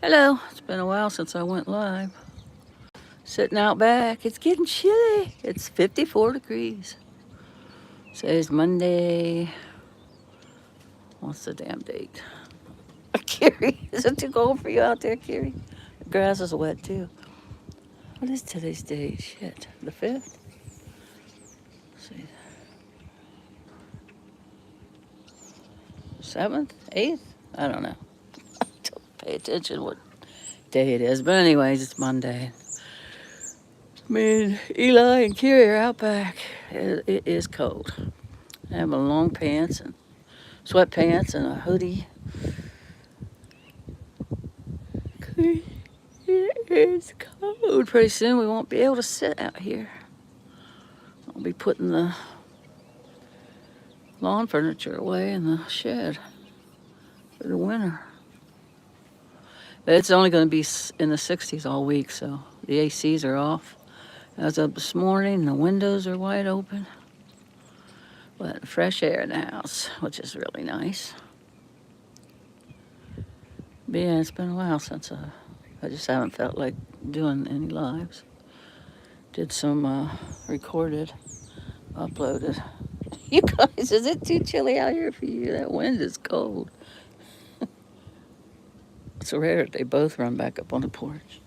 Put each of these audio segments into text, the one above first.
Hello, it's been a while since I went live. Sitting out back, it's getting chilly. It's 54 degrees. Today's Monday. What's the damn date? Carrie, is it too cold for you out there, Carrie? The grass is wet too. What is today's date? Shit, the 5th? Let's see, 7th? 8th? I don't know. Don't pay attention what day it is. But anyways, it's Monday. Me and Eli and Carrie are out back. It is cold. I have my long pants and sweatpants and a hoodie. It's cold. Pretty soon we won't be able to sit out here. I'll be putting the lawn furniture away in the shed for the winter. But it's only going to be in the 60s all week, so the ACs are off. I was up this morning, the windows are wide open. But fresh air in the house, which is really nice. But yeah, it's been a while since I just haven't felt like doing any lives. Did some recorded, uploaded. You guys, is it too chilly out here for you? That wind is cold. It's rare that they both run back up on the porch.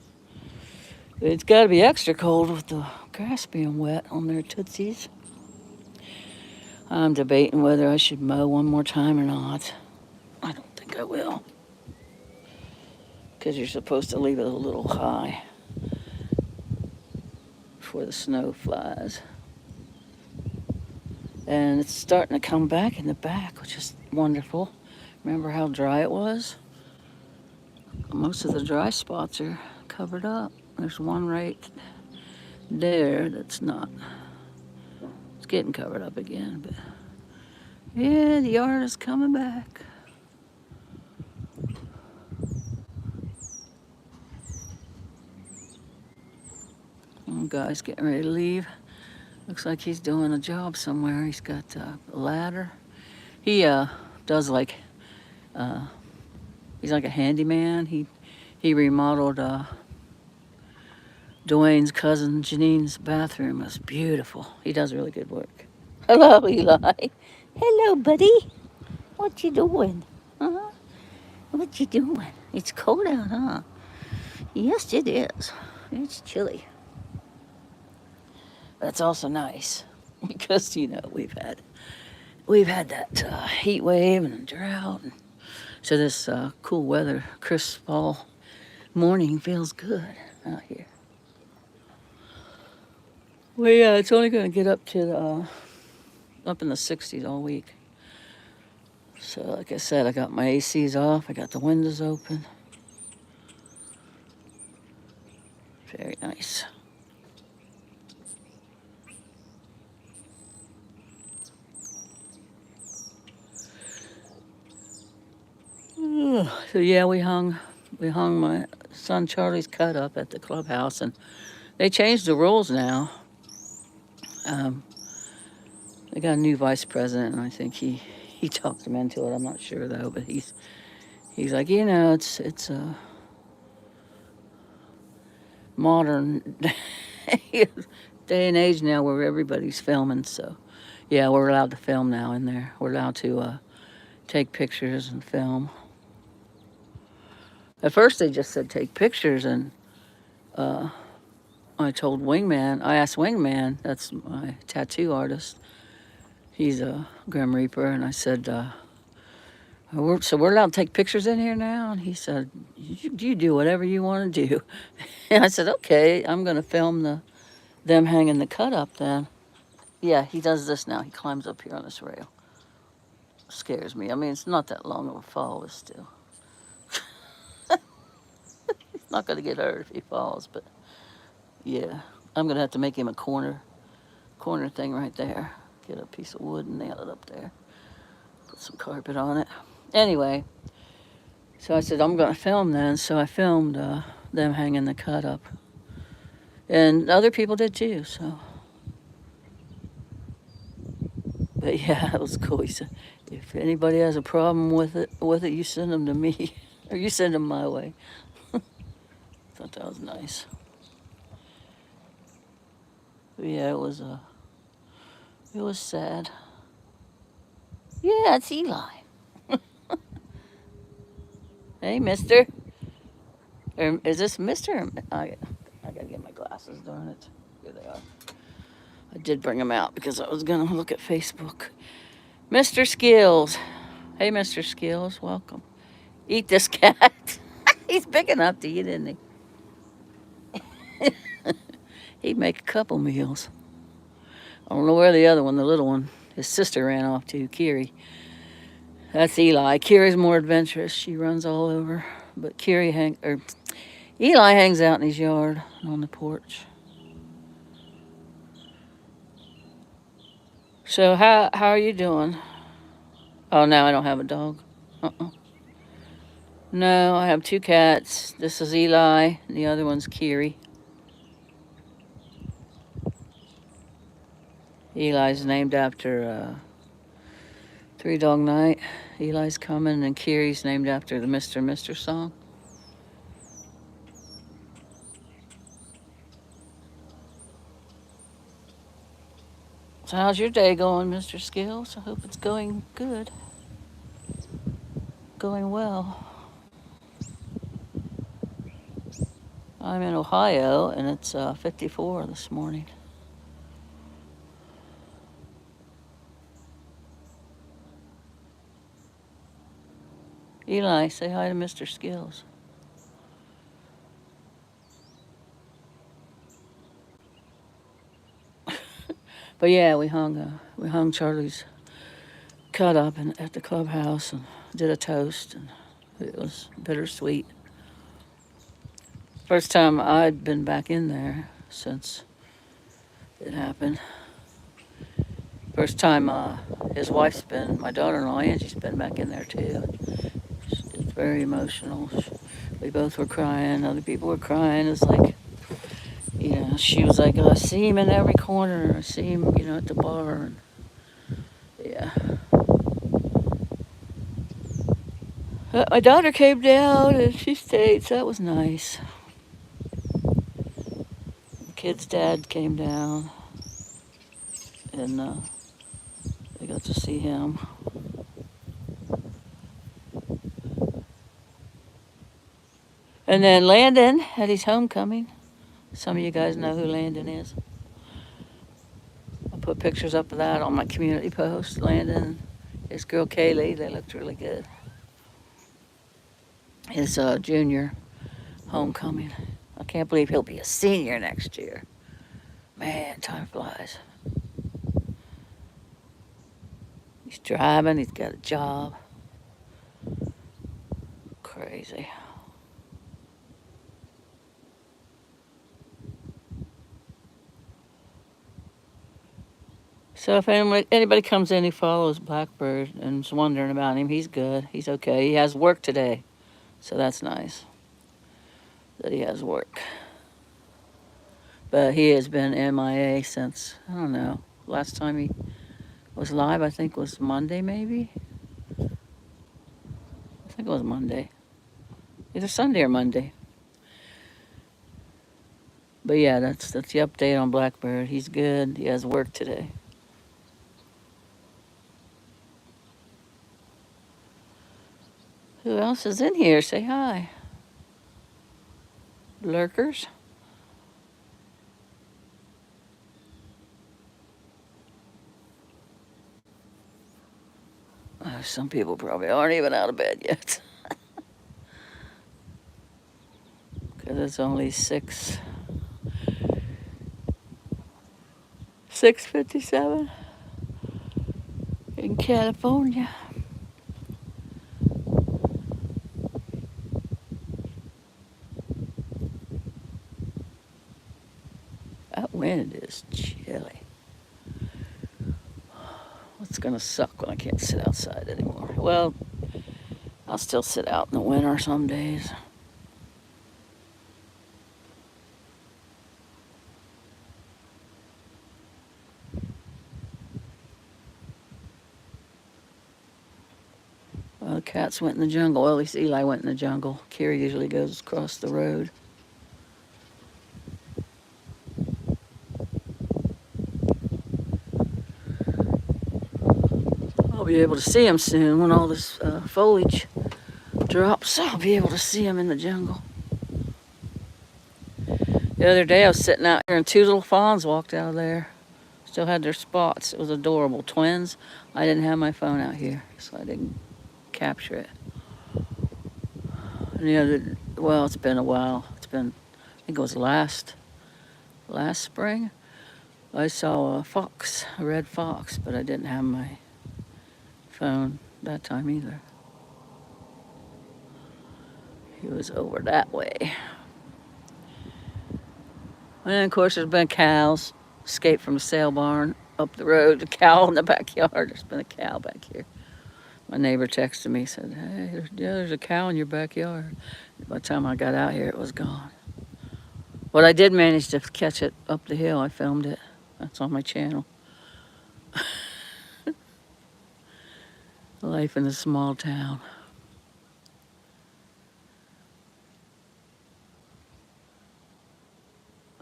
It's got to be extra cold with the grass being wet on their tootsies. I'm debating whether I should mow one more time or not. I don't think I will. Because you're supposed to leave it a little high before the snow flies. And it's starting to come back in the back, which is wonderful. Remember how dry it was? Most of the dry spots are covered up. There's one right there that's not. It's getting covered up again, but yeah, the yard is coming back. One guy's getting ready to leave. Looks like he's doing a job somewhere. He's got a ladder. He does like he's like a handyman. He remodeled Dwayne's cousin Janine's bathroom. It's beautiful. He does really good work. Hello, Eli. Hello, buddy. What you doing? Huh? What you doing? It's cold out, huh? Yes, it is. It's chilly. That's also nice because we've had that heat wave and drought, and so this cool weather, crisp fall morning feels good out here. Well, yeah, it's only going to get up to up in the 60s all week. So, like I said, I got my ACs off. I got the windows open. Very nice. So yeah, we hung my son Charlie's cut up at the clubhouse, and they changed the rules now. Um, they got a new vice president, and I think he talked him into it. I'm not sure though, but he's like, it's a modern day and age now where everybody's filming. So yeah, we're allowed to film now in there. We're allowed to take pictures and film. At first, they just said take pictures, and I asked Wingman, that's my tattoo artist. He's a Grim Reaper, and I said, so we're allowed to take pictures in here now? And he said, you do whatever you want to do. And I said, okay, I'm going to film them hanging the cut up then. Yeah, he does this now. He climbs up here on this rail. Scares me. I mean, it's not that long of a fall, but still. He's not going to get hurt if he falls, but yeah. I'm going to have to make him a corner thing right there. Get a piece of wood and nail it up there. Put some carpet on it. Anyway, so I said, I'm going to film then. So I filmed them hanging the cut up. And other people did too, so. But yeah, it was cool. He said, if anybody has a problem with it, you send them to me. Or you send them my way. thought that was nice. But yeah, it was sad. Yeah, it's Eli. Hey, Mister. Or is this Mister? I gotta get my glasses. Darn it. Here they are. I did bring them out because I was gonna look at Facebook. Mr. Skills. Hey, Mr. Skills. Welcome. Eat this cat. He's big enough to eat, isn't he? He'd make a couple meals. I don't know where the other one, the little one, his sister ran off to, Kiri. That's Eli. Kiri's more adventurous. She runs all over. But Eli hangs out in his yard on the porch. So how are you doing? Oh, now I don't have a dog. Uh-uh. No, I have two cats. This is Eli, and the other one's Kiri. Eli's named after Three Dog Night. Eli's coming, and Kiri's named after the Mr. Mr. song. So how's your day going, Mr. Skills? I hope it's going good. Going well. I'm in Ohio, and it's 54 this morning. Eli, say hi to Mr. Skills. But yeah, we hung Charlie's cut up at the clubhouse and did a toast, and it was bittersweet. First time I'd been back in there since it happened. First time his wife's been, my daughter-in-law Angie's been back in there too. It's very emotional. We both were crying. Other people were crying. It's like, she was like, "Oh, I see him in every corner. I see him, at the bar." And yeah. My daughter came down and she stayed, so that was nice. The kid's dad came down, and they got to see him. And then Landon had his homecoming. Some of you guys know who Landon is. I put pictures up of that on my community post. Landon, his girl Kaylee, they looked really good. His junior homecoming. I can't believe he'll be a senior next year. Man, time flies. He's driving, he's got a job. Crazy. So if anybody comes in who follows Blackbird and is wondering about him, he's good. He's okay. He has work today, so that's nice that he has work. But he has been MIA since, I don't know, last time he was live, I think was Monday maybe? I think it was Monday. Either Sunday or Monday. But yeah, that's the update on Blackbird. He's good. He has work today. Who else is in here? Say hi. Lurkers. Some people probably aren't even out of bed yet. Because it's only 6:57 in California. That wind is chilly. It's gonna suck when I can't sit outside anymore. Well, I'll still sit out in the winter some days. Well, the cats went in the jungle. Well, at least Eli went in the jungle. Kiri usually goes across the road. be able to see them soon when all this foliage drops. I'll be able to see them in the jungle. The other day I was sitting out here and two little fawns walked out of there. Still had their spots. It was adorable. Twins. I didn't have my phone out here, so I didn't capture it. And the other, well, it's been a while. It's been, I think it was last spring. I saw a fox, a red fox, but I didn't have my phone that time either. He was over that way. And then, of course, there's been cows. Escaped from a sale barn up the road. A cow in the backyard. There's been a cow back here. My neighbor texted me, said, hey, there's a cow in your backyard. By the time I got out here, it was gone. But I did manage to catch it up the hill. I filmed it. That's on my channel. Life in a small town.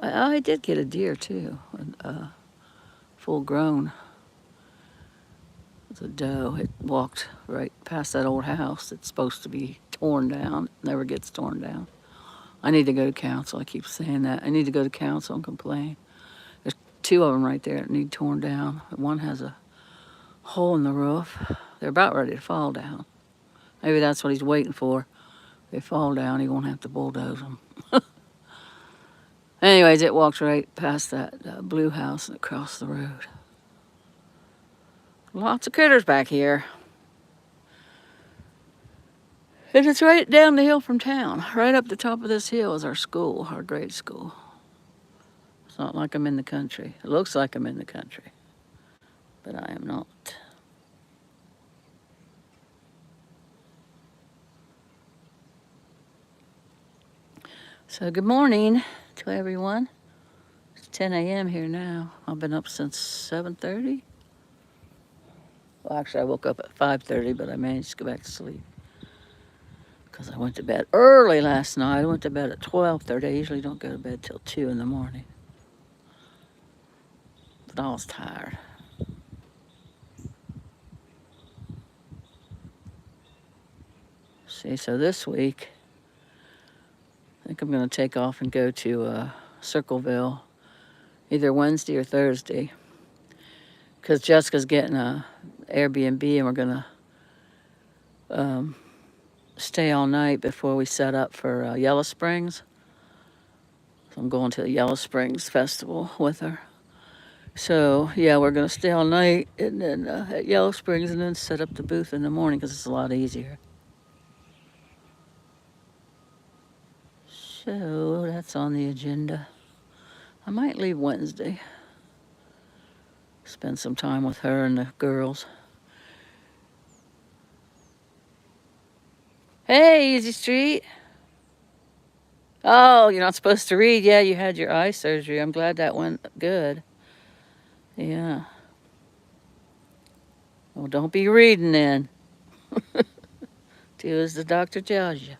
I did get a deer too, full grown. It was a doe. It walked right past that old house that's supposed to be torn down. It never gets torn down. I need to go to council. I keep saying that. I need to go to council and complain. There's two of them right there that need torn down. One has a hole in the roof. They're about ready to fall down. Maybe that's what he's waiting for. If they fall down, he won't have to bulldoze them. Anyways, it walked right past that blue house and across the road. Lots of critters back here. And it's right down the hill from town. Right up the top of this hill is our school, our grade school. It's not like I'm in the country. It looks like I'm in the country, but I am not. So good morning to everyone. It's 10 a.m. here now. I've been up since 7:30. Well, actually, I woke up at 5:30, but I managed to go back to sleep because I went to bed early last night. I went to bed at 12:30. I usually don't go to bed till 2 in the morning. But I was tired. See, so this week, I think I'm going to take off and go to Circleville either Wednesday or Thursday because Jessica's getting a Airbnb and we're going to stay all night before we set up for Yellow Springs. So I'm going to the Yellow Springs Festival with her. So yeah, we're going to stay all night and then at Yellow Springs and then set up the booth in the morning because it's a lot easier. So that's on the agenda. I might leave Wednesday. Spend some time with her and the girls. Hey, Easy Street. Oh, you're not supposed to read. Yeah, you had your eye surgery. I'm glad that went good. Yeah. Well, don't be reading then. Do as the doctor tells you.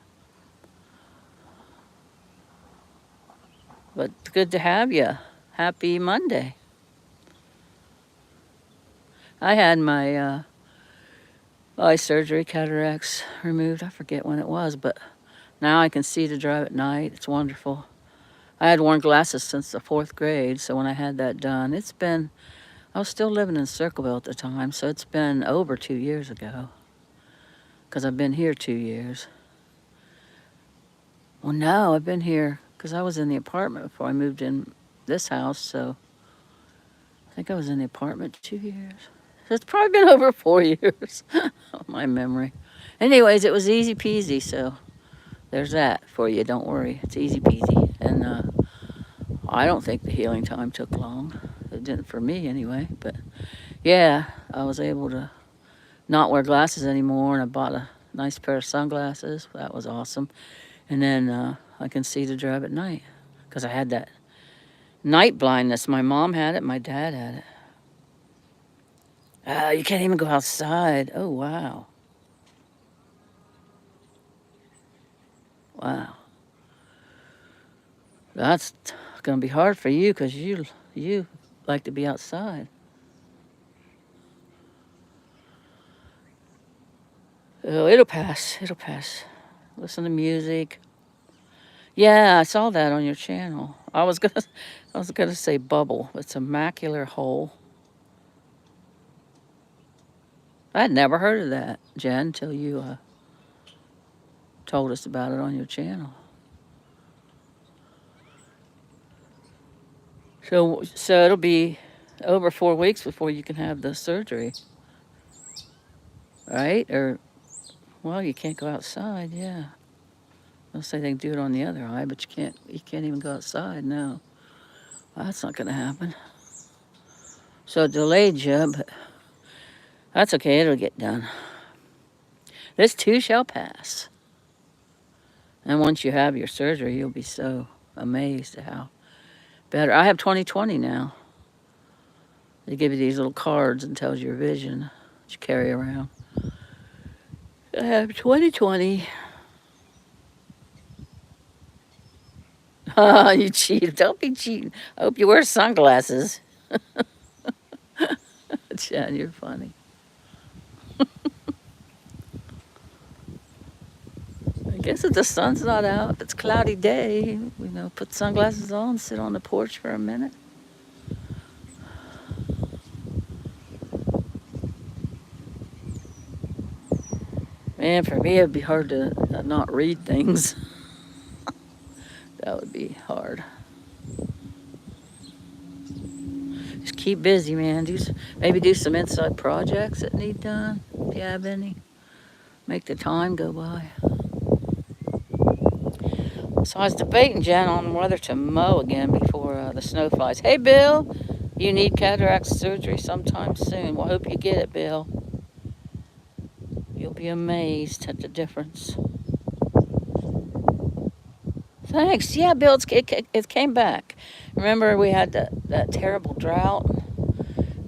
But it's good to have you. Happy Monday. I had my eye surgery, cataracts removed. I forget when it was, but now I can see to drive at night. It's wonderful. I had worn glasses since the 4th grade, so when I had that done, I was still living in Circleville at the time, so it's been over 2 years ago. Because I've been here 2 years. Well, no, I've been here because I was in the apartment before I moved in this house, so I think I was in the apartment 2 years. So it's probably been over 4 years. My memory. Anyways, it was easy peasy, so there's that for you. Don't worry. It's easy peasy. And I don't think the healing time took long. It didn't for me anyway. But yeah, I was able to not wear glasses anymore, and I bought a nice pair of sunglasses. That was awesome. And then I can see to drive at night because I had that night blindness. My mom had it. My dad had it. You can't even go outside. Oh, wow. Wow. That's going to be hard for you because you like to be outside. Oh, it'll pass. It'll pass. Listen to music. Yeah, I saw that on your channel. I was gonna say bubble. It's a macular hole. I'd never heard of that, Jen, until you told us about it on your channel. So it'll be over 4 weeks before you can have the surgery, right? Or well, you can't go outside. Yeah, they'll say they can do it on the other eye, but you can't. You can't even go outside. No, well, that's not gonna happen. So it delayed you, but that's okay. It'll get done. This too shall pass. And once you have your surgery, you'll be so amazed at how better. I have 20/20 now. They give you these little cards and tells you your vision that you carry around. I have 20/20. You cheat. Don't be cheating. I hope you wear sunglasses. Jen, you're funny. I guess if the sun's not out, if it's a cloudy day, put sunglasses on, sit on the porch for a minute. Man, for me, it'd be hard to not read things. That would be hard. Just keep busy, man. Maybe do some inside projects that need done, if you have any. Make the time go by. So I was debating, Jen, on whether to mow again before the snow flies. Hey, Bill, you need cataract surgery sometime soon. Well, I hope you get it, Bill. You'll be amazed at the difference. Thanks. Yeah, Bill, it came back. Remember we had that terrible drought?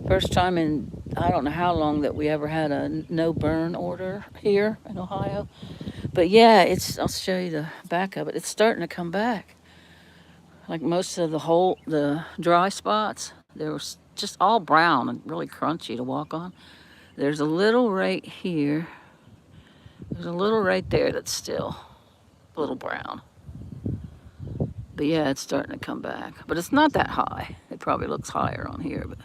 First time in I don't know how long that we ever had a no burn order here in Ohio. But yeah, I'll show you the back of it. It's starting to come back. Like most of the dry spots, they were just all brown and really crunchy to walk on. There's a little right here. There's a little right there that's still a little brown. But yeah, it's starting to come back. But it's not that high. It probably looks higher on here, but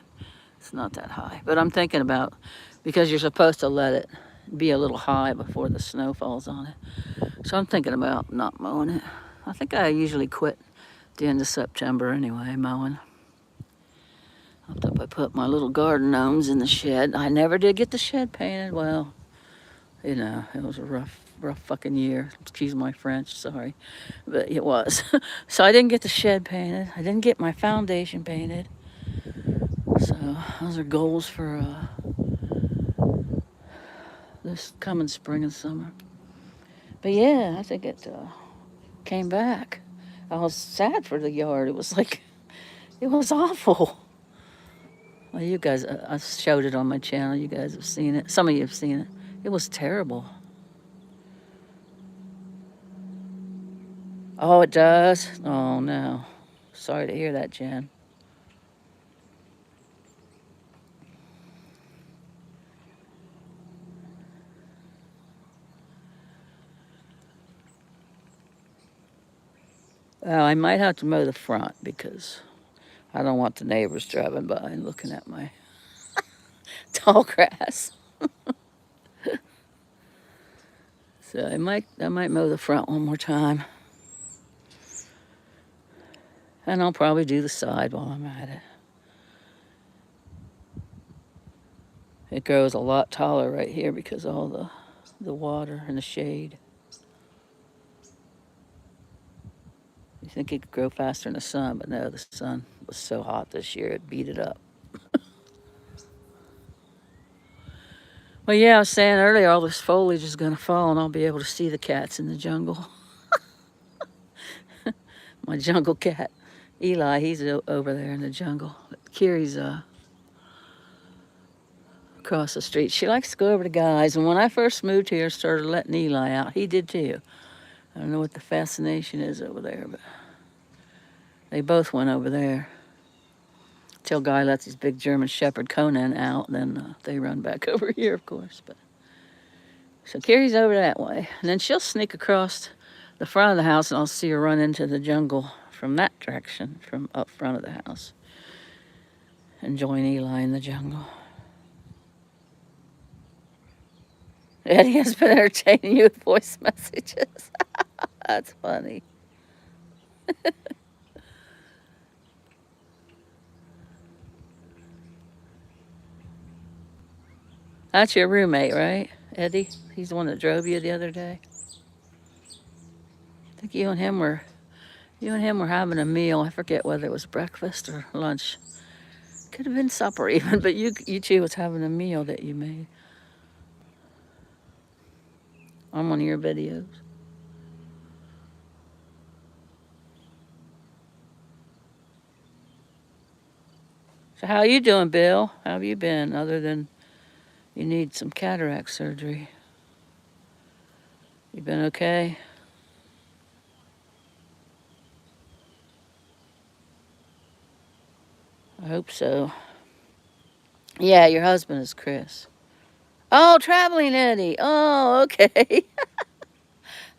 it's not that high. But I'm thinking about, because you're supposed to let it be a little high before the snow falls on it. So I'm thinking about not mowing it. I think I usually quit the end of September anyway, mowing. After I put my little garden gnomes in the shed. I never did get the shed painted. Well, it was a rough fucking year. Excuse my French, sorry. But it was. So I didn't get the shed painted. I didn't get my foundation painted. So those are goals for this coming spring and summer. But yeah, I think it came back. I was sad for the yard. It was awful. Well, you guys, I showed it on my channel. You guys have seen it. Some of you have seen it. It was terrible. Oh, it does? Oh, no. Sorry to hear that, Jen. Well, I might have to mow the front because I don't want the neighbors driving by and looking at my tall grass. So I might mow the front one more time. And I'll probably do the side while I'm at it. It grows a lot taller right here because of all the water and the shade. You think it could grow faster in the sun, but no, the sun was so hot this year, it beat it up. Well, yeah, I was saying earlier, all this foliage is going to fall and I'll be able to see the cats in the jungle. My jungle cat, Eli, he's over there in the jungle. Kiri's across the street. She likes to go over to guys, and when I first moved here, started letting Eli out. He did too. I don't know what the fascination is over there, but they both went over there. Till Guy lets his big German Shepherd Conan out, then they run back over here, of course. But So Carrie's over that way. And then she'll sneak across the front of the house and I'll see her run into the jungle from that direction, from up front of the house, and join Eli in the jungle. Eddie has been entertaining you with voice messages. That's funny. That's your roommate, right, Eddie? He's the one that drove you the other day. I think you and him were having a meal. I forget whether it was breakfast or lunch. Could have been supper even, but you two was having a meal that you made on one of your videos. So how you doing, Bill? How have you been other than you need some cataract surgery? You been okay? I hope so. Yeah, your husband is Chris. Oh, traveling Eddie. Oh, okay.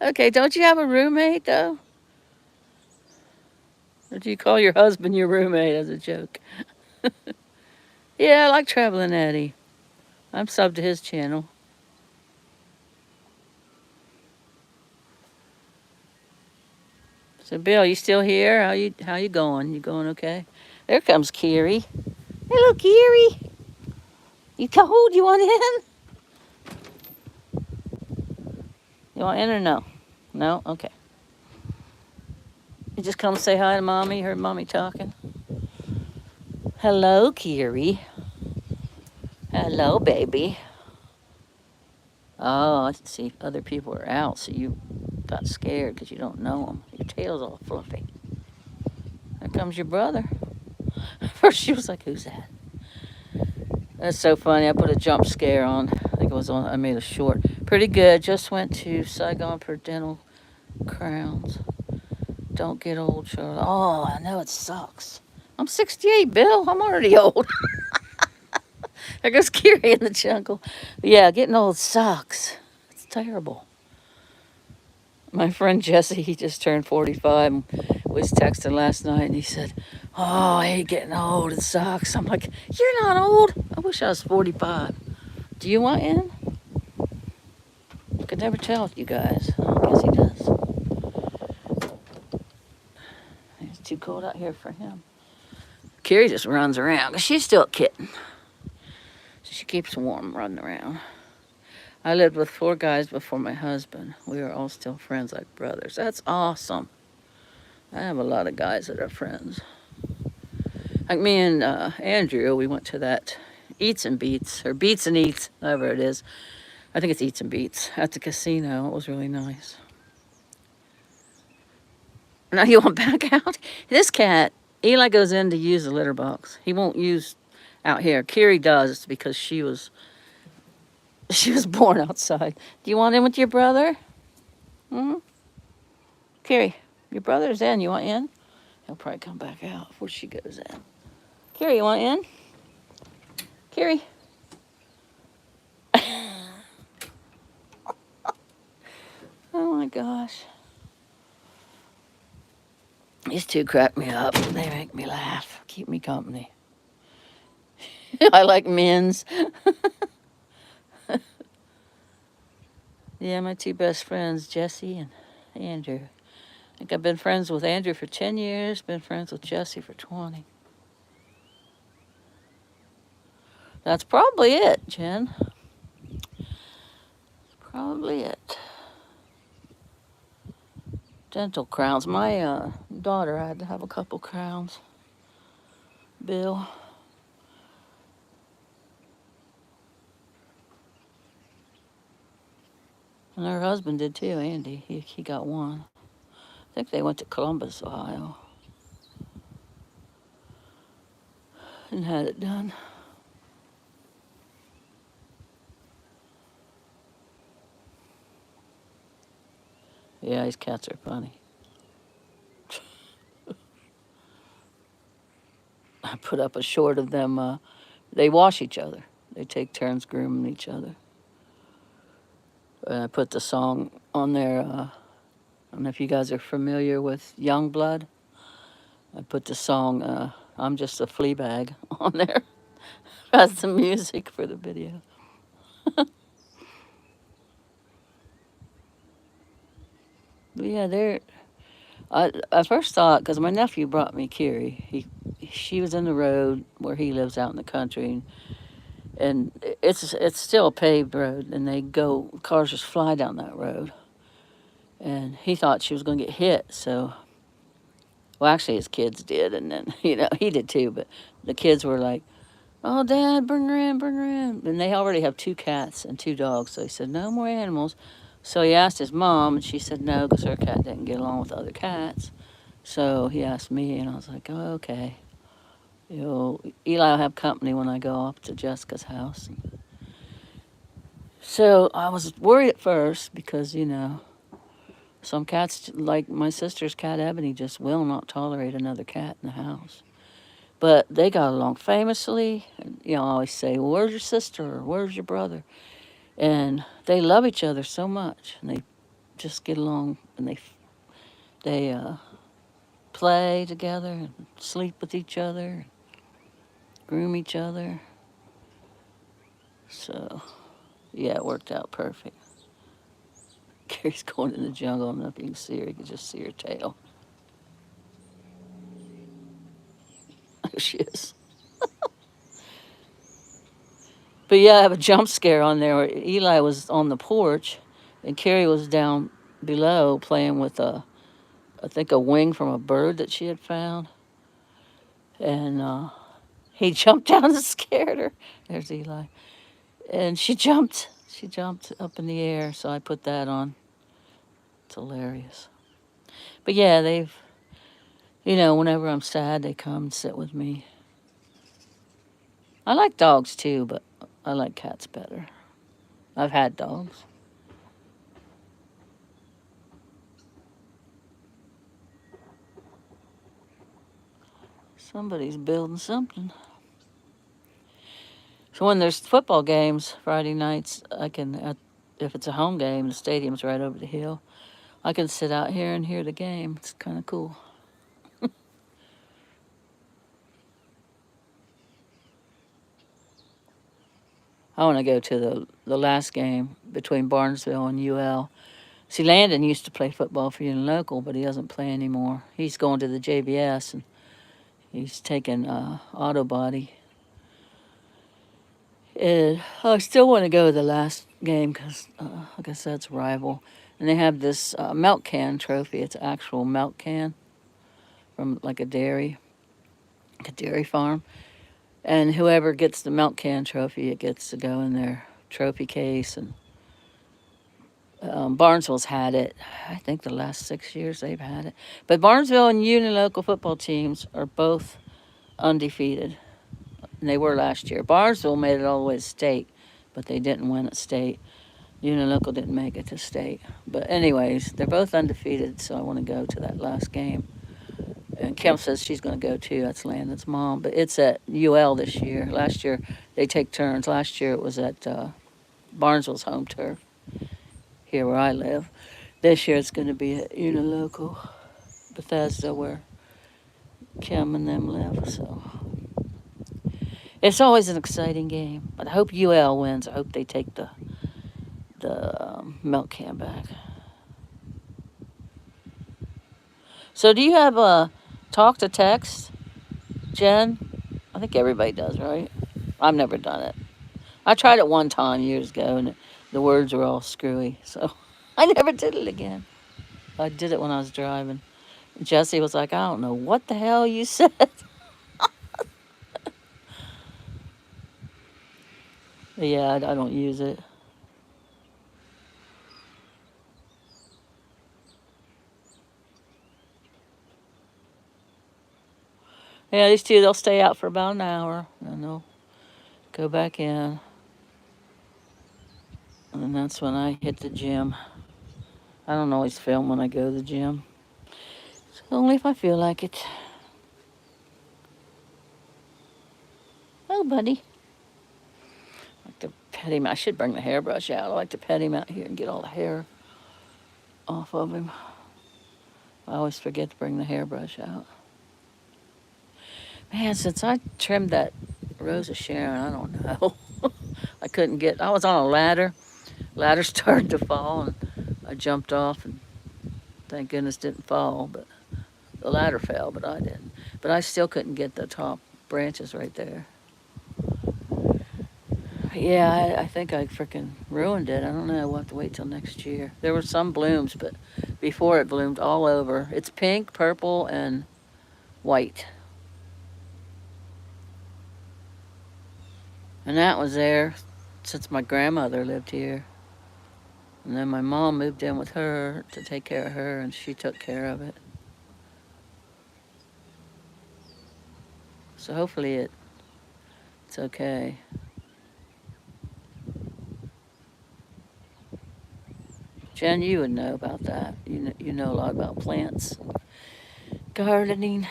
Okay, don't you have a roommate though? Or do you call your husband your roommate as a joke? Yeah, I like traveling Eddie. I'm subbed to his channel. So Bill, you still here? How you going? You going okay? There comes Kiri. Hello, Kiri. You cold? You want in? You want in or no? No? Okay. You just come say hi to mommy. Heard mommy talking. Hello, Kiri. Hello, baby. Oh, I see other people are out, so you got scared because you don't know them. Your tail's all fluffy. There comes your brother. First she was like, who's that? That's so funny. I put a jump scare on. I think it was on, I made a short. Pretty good. Just went to Saigon for dental crowns. Don't get old, Charlotte. Oh, I know it sucks. I'm 68, Bill. I'm already old. There goes Kiri in the jungle. Yeah, getting old sucks. It's terrible. My friend Jesse, he just turned 45 and was texting last night and he said, oh, I hate getting old. It sucks. I'm like, you're not old. I wish I was 45. Do you want in? I could never tell with you guys. Oh, I guess he does. It's too cold out here for him. Kiri just runs around because she's still a kitten. So she keeps warm running around. I lived with 4 guys before my husband. We are all still friends like brothers. That's awesome. I have a lot of guys that are friends. Like me and Andrew, we went to that Eats and Beats, or Beats and Eats, however it is. I think it's Eats and Beats at the casino. It was really nice. Now you want back out? This cat, Eli goes in to use the litter box. He won't use out here. Kiri does because she was born outside. Do you want in with your brother? Hmm? Kiri, your brother's in. You want in? He'll probably come back out before she goes in. Kiri, you want in? Kiri. Oh my gosh. These two crack me up. They make me laugh. Keep me company. I like men's. Yeah, my 2 best friends, Jesse and Andrew. I think I've been friends with Andrew for 10 years, been friends with Jesse for 20. That's probably it, Jen. That's probably it. Dental crowns. My daughter had to have a couple crowns. Bill. And her husband did too, Andy. He got one. I think they went to Columbus, Ohio. And had it done. Yeah, these cats are funny. I put up a short of them. They wash each other. They take turns grooming each other. I put the song on there. I don't know if you guys are familiar with Youngblood. I put the song "I'm Just a Flea Bag" on there as the music for the video. But yeah, they're. I first thought because my nephew brought me Kiri. She was in the road where he lives out in the country, and it's still a paved road, and cars just fly down that road. And he thought she was going to get hit, so well, actually his kids did, and then he did too. But the kids were like, "Oh, Dad, bring her in, bring her in," and they already have 2 cats and 2 dogs, so he said no more animals. So he asked his mom, and she said no because her cat didn't get along with other cats. So he asked me, and I was like, oh, okay. Eli will have company when I go off to Jessica's house. So I was worried at first because, some cats, like my sister's cat Ebony, just will not tolerate another cat in the house. But they got along famously. And, I always say, well, where's your sister? Or where's your brother? And they love each other so much. And they just get along, and they play together and sleep with each other, groom each other. So, yeah, it worked out perfect. Carrie's going in the jungle. I don't know if you can see her. You can just see her tail. There she is. But yeah, I have a jump scare on there where Eli was on the porch and Carrie was down below playing with I think a wing from a bird that she had found. And he jumped down and scared her. There's Eli. And she jumped. She jumped up in the air, so I put that on. It's hilarious. But yeah, whenever I'm sad, they come and sit with me. I like dogs too, but I like cats better. I've had dogs. Somebody's building something. So when there's football games Friday nights, if it's a home game, the stadium's right over the hill. I can sit out here and hear the game. It's kind of cool. I want to go to the last game between Barnesville and UL. See, Landon used to play football for Union Local, but he doesn't play anymore. He's going to the JBS, and he's taking auto body. And I still want to go to the last game because, like I said, it's a rival. And they have this milk can trophy. It's an actual milk can from like a dairy farm. And whoever gets the milk can trophy, it gets to go in their trophy case. And Barnesville's had it. I think the last 6 years they've had it. But Barnesville and Union Local football teams are both undefeated. And they were last year. Barnesville made it all the way to state, but they didn't win at state. Union Local didn't make it to state. But anyways, they're both undefeated, so I want to go to that last game. And Kim says she's going to go too. That's Landon's mom. But it's at UL this year. Last year, they take turns. Last year, it was at Barnesville's home turf, here where I live. This year, it's going to be at Union Local, Bethesda, where Kim and them live. So it's always an exciting game. But I hope UL wins. I hope they take the milk can back. So do you have a talk to text, Jen? I think everybody does, right? I've never done it. I tried it one time years ago, and the words were all screwy, so I never did it again. I did it when I was driving. Jesse was like, I don't know what the hell you said. Yeah, I don't use it. Yeah, these two, they'll stay out for about an hour, and they'll go back in. And that's when I hit the gym. I don't always film when I go to the gym. It's only if I feel like it. Oh, buddy. like to pet him. I should bring the hairbrush out. I like to pet him out here and get all the hair off of him. I always forget to bring the hairbrush out. Man, since I trimmed that Rose of Sharon, I don't know. I couldn't get, I was on a ladder. Ladder started to fall and I jumped off and thank goodness didn't fall, but the ladder fell, but I didn't. But I still couldn't get the top branches right there. Yeah, I think I freaking ruined it. I don't know. We'll have to wait till next year. There were some blooms, but before it bloomed all over. It's pink, purple, and white. And that was there since my grandmother lived here. And then my mom moved in with her to take care of her, and she took care of it. So hopefully it's okay. Jen, you would know about that. You know a lot about plants, gardening.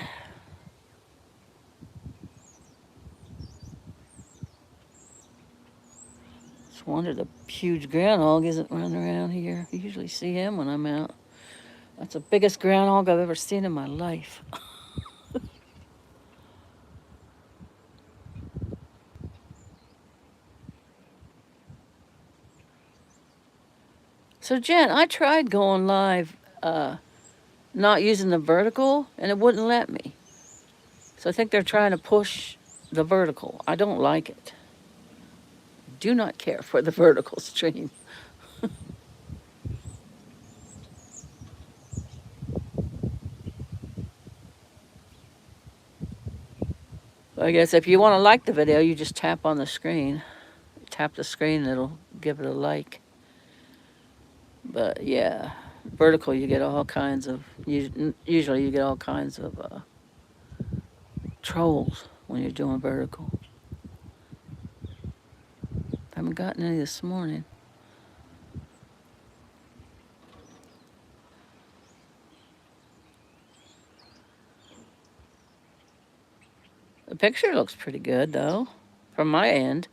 Just wondered the huge groundhog isn't running around here. I usually see him when I'm out. That's the biggest groundhog I've ever seen in my life. So Jen, I tried going live, not using the vertical, and it wouldn't let me. So I think they're trying to push the vertical. I don't like it. Do not care for the vertical stream. I guess if you want to like the video, you just tap on the screen. Tap the screen and it'll give it a like. But yeah, vertical you get all kinds of, usually you get all kinds of trolls when you're doing vertical. I haven't gotten any this morning. The picture looks pretty good though, from my end.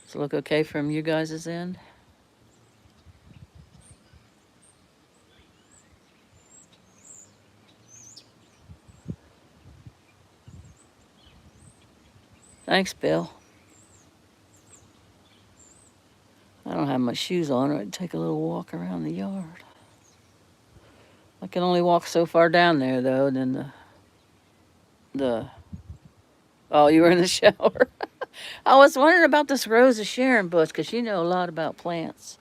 Does it look okay from you guys' end? Thanks, Bill. I don't have my shoes on, or I'd take a little walk around the yard. I can only walk so far down there though, and then oh, you were in the shower. I was wondering about this Rose of Sharon bush, because you know a lot about plants.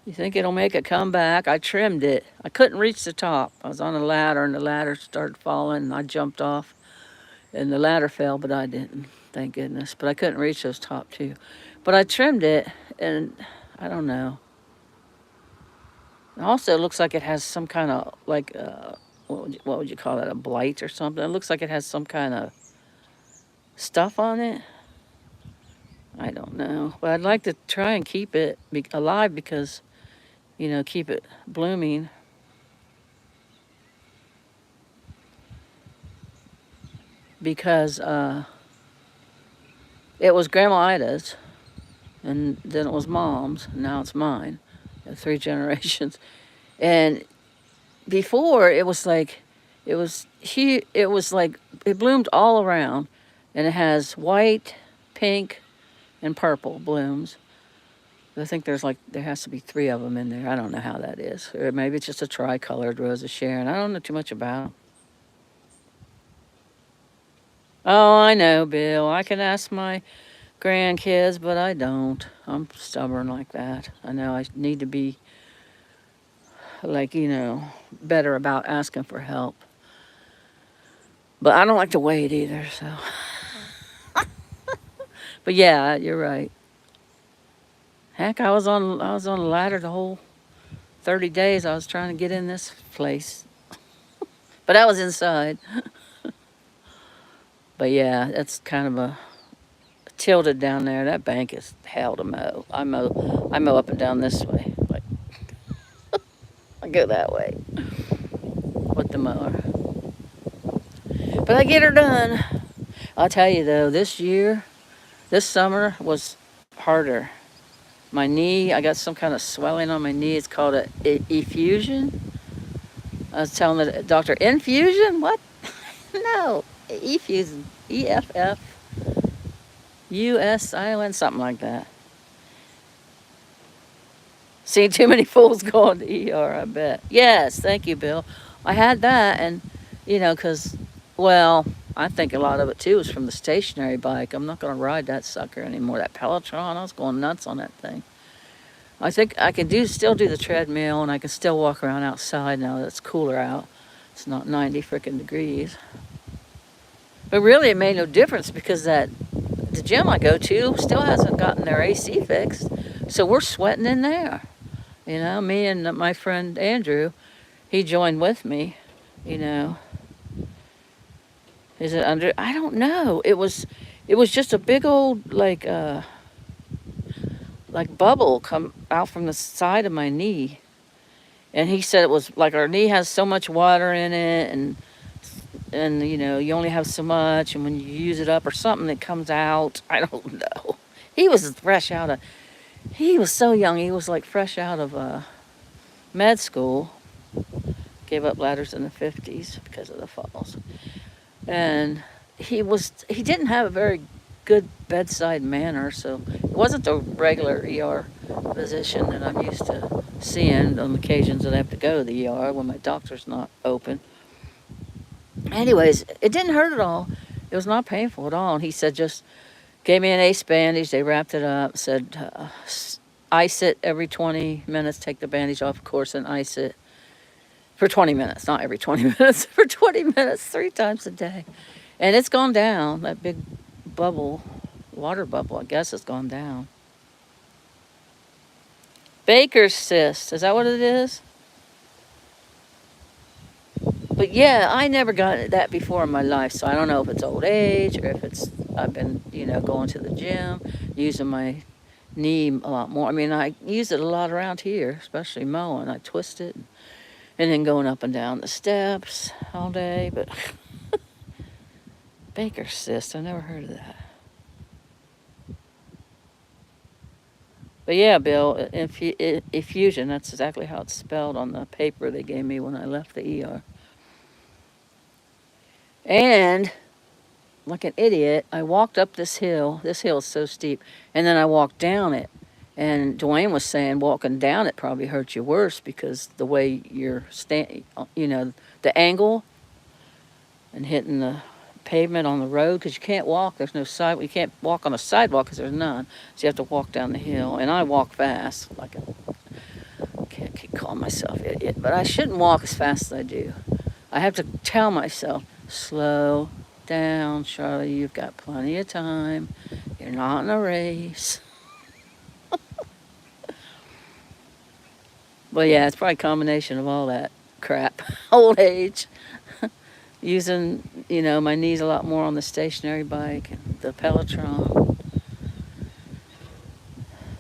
You think it'll make a comeback? I trimmed it. I couldn't reach the top. I was on a ladder, and the ladder started falling, and I jumped off, and the ladder fell, but I didn't, thank goodness. But I couldn't reach those top two. But I trimmed it, and I don't know. It also looks like it has some kind of, like, what would you call that, a blight or something? It looks like it has some kind of stuff on it. I don't know. But I'd like to try and keep it alive because, you know, keep it blooming. Because it was Grandma Ida's, and then it was Mom's, and now it's mine. 3 generations. And before it was like, it bloomed all around, and it has white, pink, and purple blooms. I think there has to be 3 of them in there. I don't know how that is. Or maybe it's just a tricolored Rose of Sharon. I don't know too much about it. Oh, I know, Bill. I can ask my grandkids, but I don't. I'm stubborn like that. I know I need to be, like, you know, better about asking for help. But I don't like to wait either, so. But yeah, you're right. Heck, I was on a ladder the whole 30 days I was trying to get in this place. But I was inside. But yeah, that's kind of a tilted down there. That bank is hell to mow. I mow up and down this way. Like, I go that way with the mower. But I get her done. I'll tell you though, this summer was harder. My knee, I got some kind of swelling on my knee. It's called a effusion. I was telling the doctor, infusion? What? No, effusion. EFFUSION, something like that. Seen too many fools go to the ER, I bet. Yes, thank you, Bill. I had that, and, because, well, I think a lot of it, too, is from the stationary bike. I'm not going to ride that sucker anymore. That Peloton, I was going nuts on that thing. I think I can still do the treadmill, and I can still walk around outside now that it's cooler out. It's not 90 frickin' degrees. But really, it made no difference because the gym I go to still hasn't gotten their AC fixed. So we're sweating in there. Me and my friend Andrew, he joined with me, Is it under? I don't know. It was just a big old, like bubble come out from the side of my knee. And he said it was like our knee has so much water in it, and you only have so much, and when you use it up or something, it comes out. I don't know. He was he was so young. He was like fresh out of med school. Gave up ladders in the 50s because of the falls. And he didn't have a very good bedside manner, so it wasn't the regular ER physician that I'm used to seeing on occasions that I have to go to the ER when my doctor's not open. Anyways, it didn't hurt at all. It was not painful at all. And he said, just gave me an ace bandage. They wrapped it up, said ice it every 20 minutes, take the bandage off, of course, and ice it for 20 minutes, not every 20 minutes, for 20 minutes, 3 times a day. And it's gone down. That big water bubble, I guess, has gone down. Baker's cyst, is that what it is? But yeah, I never got that before in my life, so I don't know if it's old age or if I've been, going to the gym, using my knee a lot more. I mean, I use it a lot around here, especially mowing. I twist it and then going up and down the steps all day. But Baker's cyst, I never heard of that. But yeah, Bill, effusion, that's exactly how it's spelled on the paper they gave me when I left the ER. And like an idiot, I walked up this hill. This hill is so steep. And then I walked down it. And Dwayne was saying walking down it probably hurt you worse because the way you're the angle and hitting the pavement on the road, because you can't walk. There's no sidewalk. You can't walk on the sidewalk because there's none. So you have to walk down the hill. And I walk fast. I can't keep calling myself idiot, but I shouldn't walk as fast as I do. I have to tell myself, slow down, Charlie. You've got plenty of time. You're not in a race. But yeah, it's probably a combination of all that crap. Old age. Using, my knees a lot more on the stationary bike and the Peloton.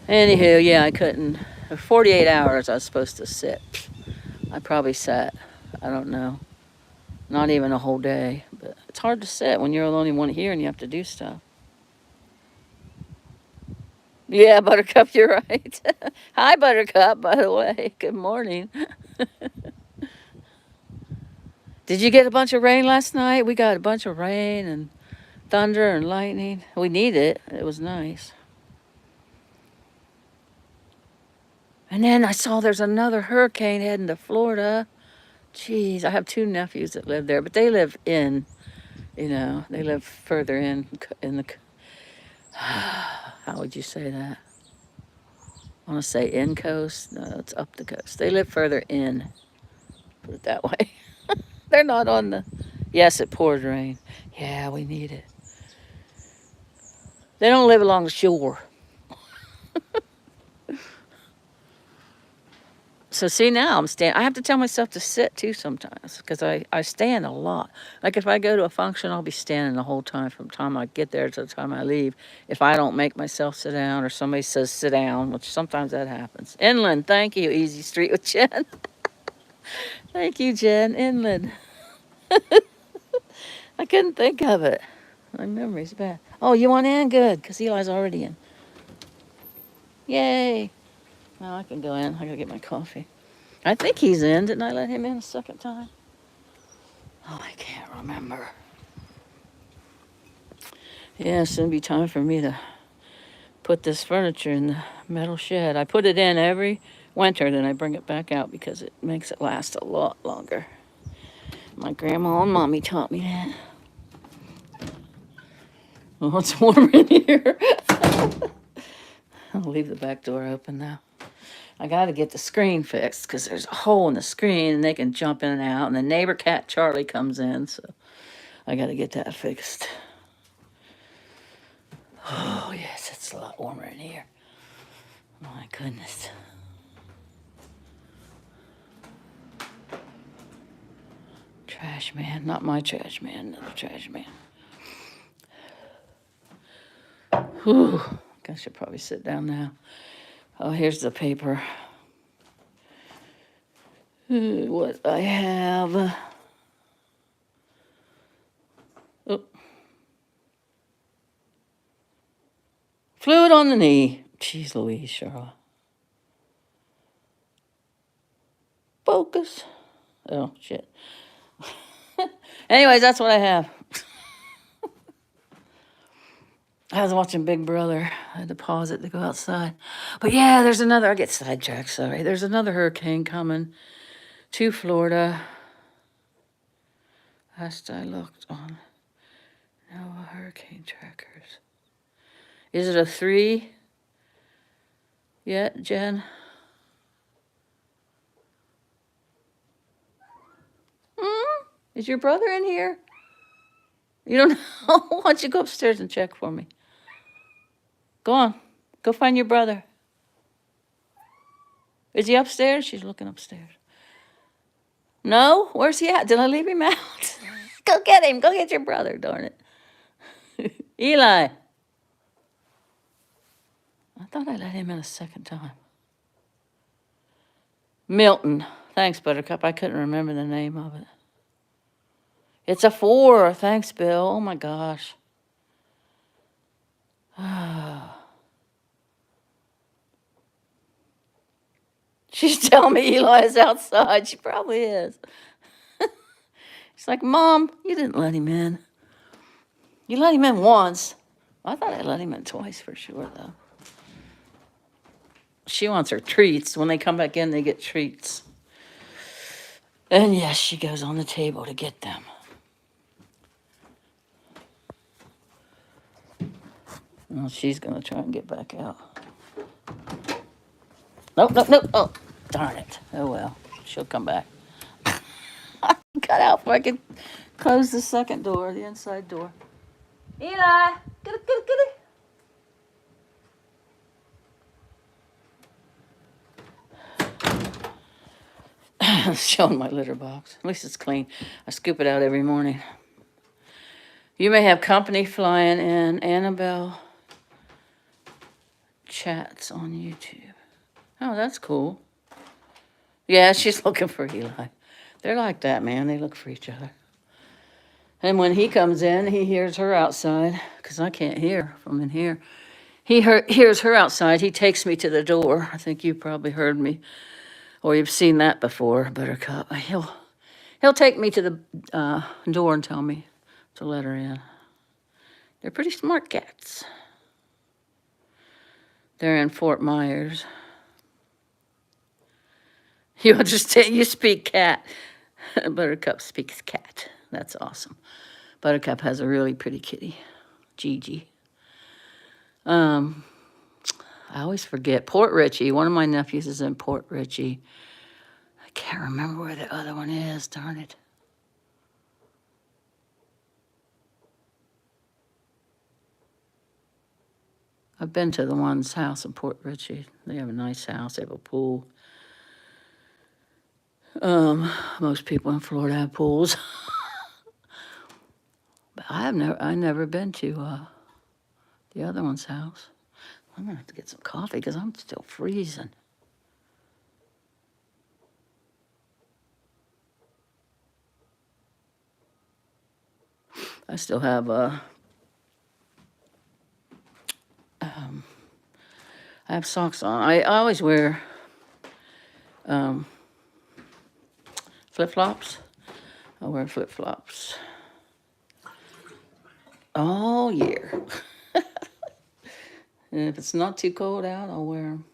Anywho, yeah, I couldn't. For 48 hours I was supposed to sit. I probably sat, I don't know, not even a whole day. But it's hard to sit when you're the only one here and you have to do stuff. Yeah, Buttercup, you're right. Hi, Buttercup, by the way. Good morning. Did you get a bunch of rain last night? We got a bunch of rain and thunder and lightning. We need it. It was nice. And then I saw there's another hurricane heading to Florida. Jeez, I have 2 nephews that live there, but they live they live further in the, how would you say that? I want to say in coast. No, it's up the coast. They live further in, put it that way. They're not on the, yes, it poured rain. Yeah, we need it. They don't live along the shore. So see, now I'm standing. I have to tell myself to sit too sometimes because I stand a lot. Like if I go to a function, I'll be standing the whole time from the time I get there to the time I leave. If I don't make myself sit down or somebody says sit down, which sometimes that happens. Inland, thank you. Easy Street with Jen. Thank you, Jen. Inland. I couldn't think of it. My memory's bad. Oh, you want in? Good, because Eli's already in. Yay. Now I can go in. I gotta get my coffee. I think he's in. Didn't I let him in a second time? Oh, I can't remember. Yeah, it's gonna be time for me to put this furniture in the metal shed. I put it in every winter, then I bring it back out because it makes it last a lot longer. My grandma and mommy taught me that. Oh, it's warm in here. I'll leave the back door open now. I got to get the screen fixed because there's a hole in the screen and they can jump in and out. And the neighbor cat Charlie comes in, so I got to get that fixed. Oh, yes, it's a lot warmer in here. My goodness. Trash man, not my trash man, another trash man. Whew, I should probably sit down now. Oh, here's the paper. What I have. Oh. Fluid on the knee. Jeez Louise, Charlotte. Focus. Oh, shit. Anyways, that's what I have. I was watching Big Brother. I had to pause it to go outside. But yeah, there's another, I get sidetracked, sorry. There's another hurricane coming to Florida. Last I looked on NOAA hurricane trackers. Is it a 3 yet, Jen? Is your brother in here? You don't know? Why don't you go upstairs and check for me? Go on. Go find your brother. Is he upstairs? She's looking upstairs. No? Where's he at? Did I leave him out? Go get him. Go get your brother, darn it. Eli. I thought I let him in a second time. Milton. Thanks, Buttercup. I couldn't remember the name of it. It's a 4. Thanks, Bill. Oh, my gosh. She's telling me Eli is outside. She probably is. She's like, Mom, you didn't let him in. You let him in once. I thought I let him in twice for sure, though. She wants her treats. When they come back in, they get treats. And yes, she goes on the table to get them. Well, she's going to try and get back out. Nope, nope, nope. Oh, darn it. Oh, well. She'll come back. Got out before I could close the second door, the inside door. Eli, get it, get it, get it. Showing my litter box. At least it's clean. I scoop it out every morning. You may have company flying in. Annabelle chats on YouTube. Oh, that's cool. Yeah, she's looking for Eli. They're like that, man. They look for each other. And when he comes in, he hears her outside, because I can't hear from in here. He hears her outside. He takes me to the door. I think you probably heard me, or you've seen that before, Buttercup. He'll take me to the door and tell me to let her in. They're pretty smart cats. They're in Fort Myers. You understand? You speak cat. Buttercup speaks cat. That's awesome. Buttercup has a really pretty kitty, Gigi. I always forget. Port Richey. One of my nephews is in Port Richey. I can't remember where the other one is. Darn it. I've been to the one's house in Port Richey. They have a nice house. They have a pool. Most people in Florida have pools. But I've never been to the other one's house. I'm gonna have to get some coffee because I'm still freezing. I still have I I have socks on. I always wear flip-flops. I wear flip-flops all year. And if it's not too cold out, I'll wear them.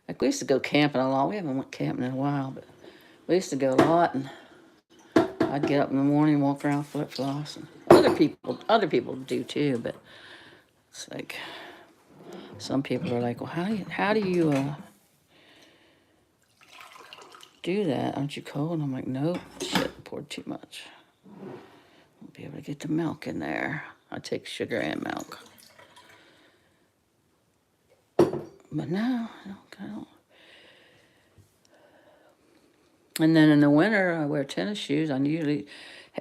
Like we used to go camping a lot. We haven't went camping in a while, but we used to go a lot, and I'd get up in the morning and walk around flip-flops. And other people do too, but it's like some people are like, well, how do you do that? Aren't you cold? And I'm like, nope, shit, poured too much. Won't be able to get the milk in there. I take sugar and milk. But no, I don't. And then in the winter, I wear tennis shoes. I usually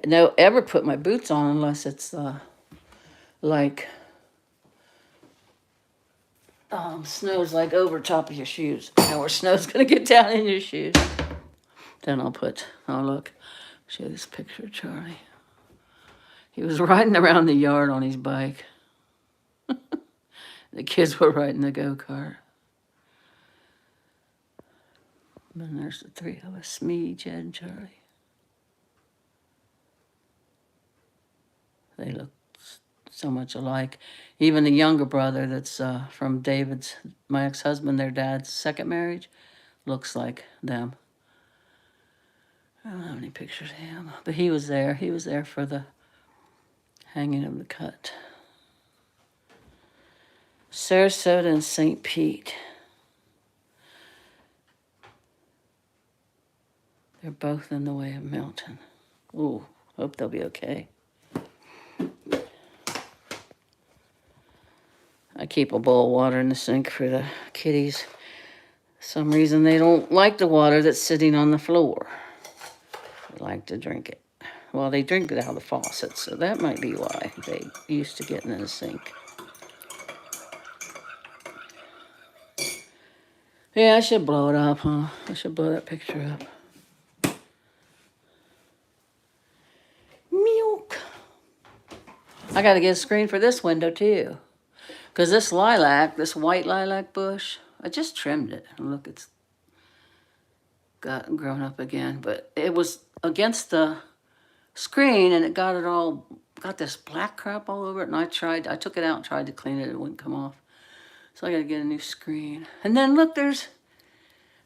don't ever put my boots on unless it's like snow's like over top of your shoes. Or snow's gonna get down in your shoes. Then I'll look, show this picture of Charlie. He was riding around the yard on his bike. The kids were riding the go-kart. And there's the three of us, me, Jed, and Charlie. They look so much alike. Even the younger brother that's from David's, my ex-husband, their dad's second marriage, looks like them. I don't have any pictures of him, but he was there. He was there for the hanging of the cut. Sarasota and St. Pete. They're both in the way of Milton. Ooh, hope they'll be okay. I keep a bowl of water in the sink for the kitties. For some reason they don't like the water that's sitting on the floor. They like to drink it. Well, they drink it out of the faucet, so that might be why they used to getting in the sink. Yeah, I should blow it up, huh? I should blow that picture up. Milk. I got to get a screen for this window, too. Because this white lilac bush, I just trimmed it. And look, it's gotten grown up again. But it was against the screen, and it got this black crap all over it. And I took it out and tried to clean it. It wouldn't come off. So I got to get a new screen. And then look, I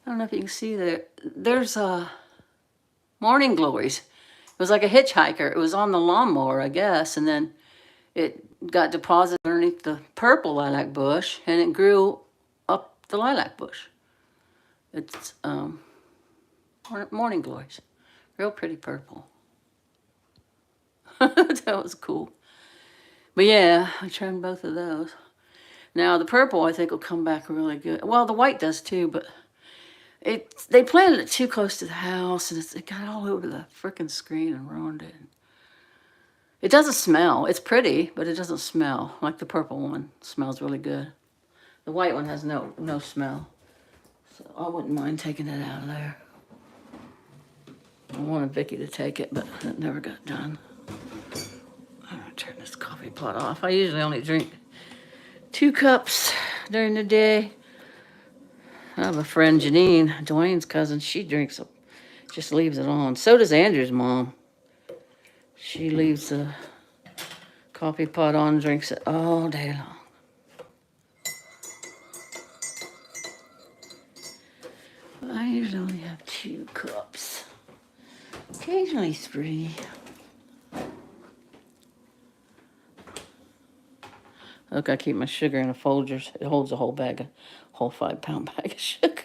don't know if you can see there's morning glories. It was like a hitchhiker. It was on the lawnmower, I guess, and then it got deposited underneath the purple lilac bush, and it grew up the lilac bush. It's morning glories, real pretty purple. That was cool. But yeah, I trimmed both of those. Now the purple, I think, will come back really good. Well, the white does too, but they planted it too close to the house, and it got all over the frickin' screen and ruined it. It doesn't smell. It's pretty, but it doesn't smell like the purple one. It smells really good. The white one has no smell, so I wouldn't mind taking it out of there. I wanted Vicky to take it, but it never got done. I'm gonna turn this coffee pot off. I usually only drink 2 cups during the day. I have a friend, Janine, Dwayne's cousin. She drinks it, just leaves it on. So does Andrew's mom. She leaves the coffee pot on and drinks it all day long. I usually only have 2 cups. Occasionally 3. Look, I keep my sugar in a Folgers. It holds a whole 5-pound bag of sugar.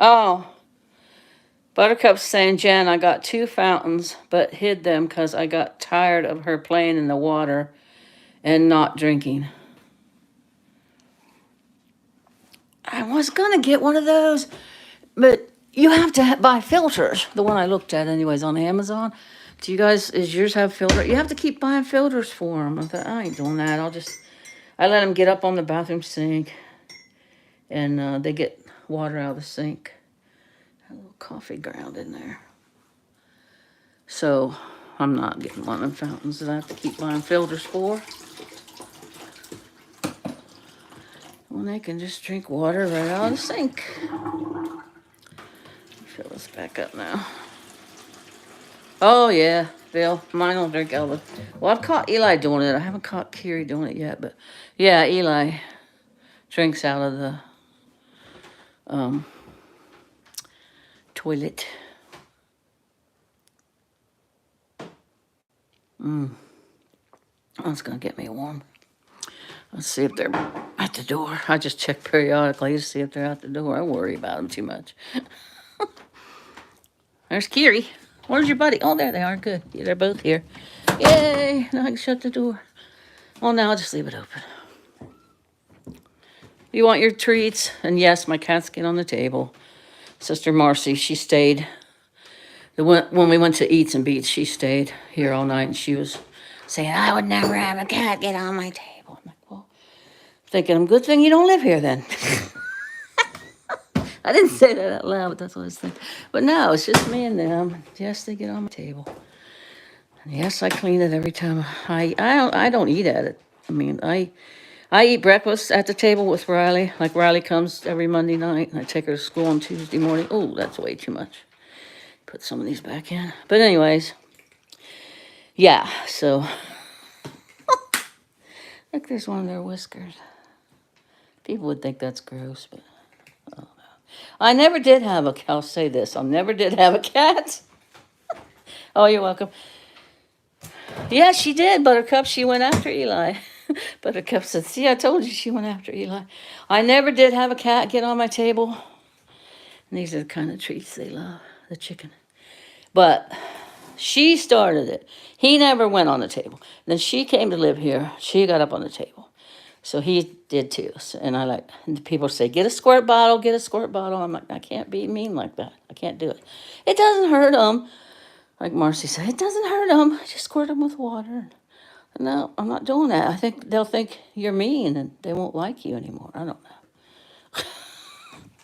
Oh, Buttercup's saying, Jen, I got 2 fountains, but hid them because I got tired of her playing in the water and not drinking. I was going to get one of those, but you have to buy filters. The one I looked at anyways on Amazon. Does yours have filter? You have to keep buying filters for them. I thought, I ain't doing that. I let them get up on the bathroom sink, and they get water out of the sink. A little coffee ground in there. So I'm not getting one of them fountains that I have to keep buying filters for. When they can just drink water right out of the sink. Fill this back up now. Oh yeah, Bill, mine will drink out of it. Well, I've caught Eli doing it. I haven't caught Kiri doing it yet, but yeah, Eli drinks out of the toilet. That's gonna get me warm. Let's see if they're at the door. I just check periodically to see if they're at the door. I worry about them too much. There's Kiri. Where's your buddy? Oh, there they are. Good. Yeah, they're both here. Yay! Now I can shut the door. Well, now I'll just leave it open. You want your treats? And yes, my cats get on the table. Sister Marcy, she stayed. When we went to Eats and Beats, she stayed here all night, and she was saying, I would never have a cat get on my table. I'm like, well, thinking, good thing you don't live here then. I didn't say that out loud, but that's what I was thinking. But no, it's just me and them. Yes, they get on my table. And yes, I clean it every time. I don't eat at it. I mean, I eat breakfast at the table with Riley. Like Riley comes every Monday night, and I take her to school on Tuesday morning. Oh, that's way too much. Put some of these back in. But anyways, yeah, so. Look, there's one of their whiskers. People would think that's gross, but I don't know. I never did have a cat. I'll say this. I never did have a cat. Oh, you're welcome. Yeah, she did, Buttercup. She went after Eli. Buttercup said, see, I told you she went after Eli. I never did have a cat get on my table. And these are the kind of treats they love, the chicken. But she started it. He never went on the table. Then she came to live here. She got up on the table. So he did too. And and people say, get a squirt bottle, get a squirt bottle. I'm like, I can't be mean like that. I can't do it. It doesn't hurt them. Like Marcy said, it doesn't hurt them. Just squirt them with water. No, I'm not doing that. I think they'll think you're mean and they won't like you anymore. I don't know.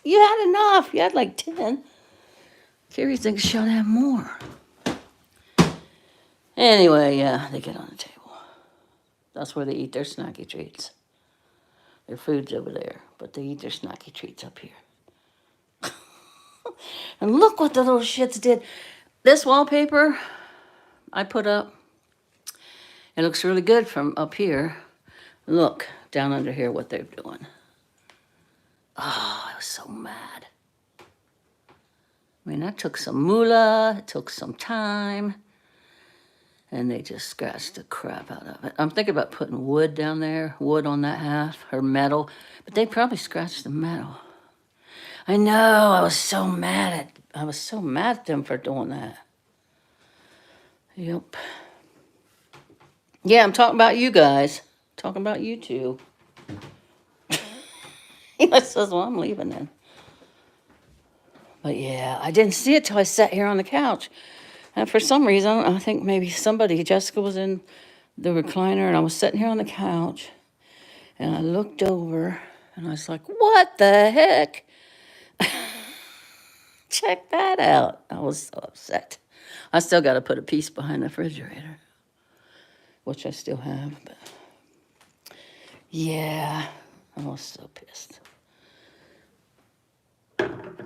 You had enough. You had like 10. Kiri thinks she'll have more. Anyway, yeah, they get on the table. That's where they eat their snacky treats. Their food's over there, but they eat their snacky treats up here. And look what the little shits did. This wallpaper I put up, it looks really good from up here. Look down under here what they're doing. Oh, I was so mad. I mean, that took some moolah, it took some time, and they just scratched the crap out of it. I'm thinking about putting wood down there, wood on that half, or metal, but they probably scratched the metal. I know, I was so mad at them for doing that. Yep. Yeah, I'm talking about you guys. Talking about you two. He says, well, I'm leaving then. But yeah, I didn't see it till I sat here on the couch. And for some reason, I think maybe Jessica was in the recliner, and I was sitting here on the couch, and I looked over, and I was like, what the heck? Check that out. I was so upset. I still got to put a piece behind the refrigerator, which I still have, but yeah, I was so pissed.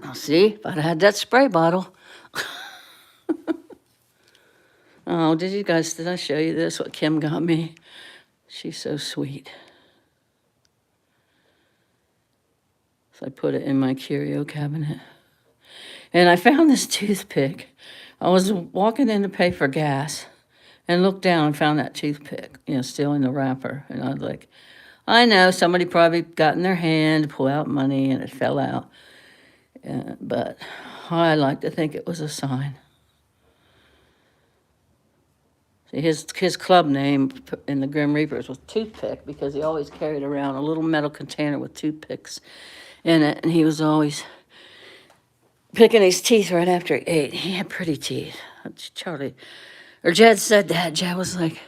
Now see, if I'd had that spray bottle. Oh, did I show you this, what Kim got me? She's so sweet. So I put it in my curio cabinet. And I found this toothpick. I was walking in to pay for gas and looked down and found that toothpick, still in the wrapper. And I was like, I know, somebody probably got in their hand to pull out money and it fell out. But I like to think it was a sign. See, his club name in the Grim Reapers was Toothpick because he always carried around a little metal container with toothpicks in it, and he was always picking his teeth right after he ate. He had pretty teeth. Jed said that. Jed was like,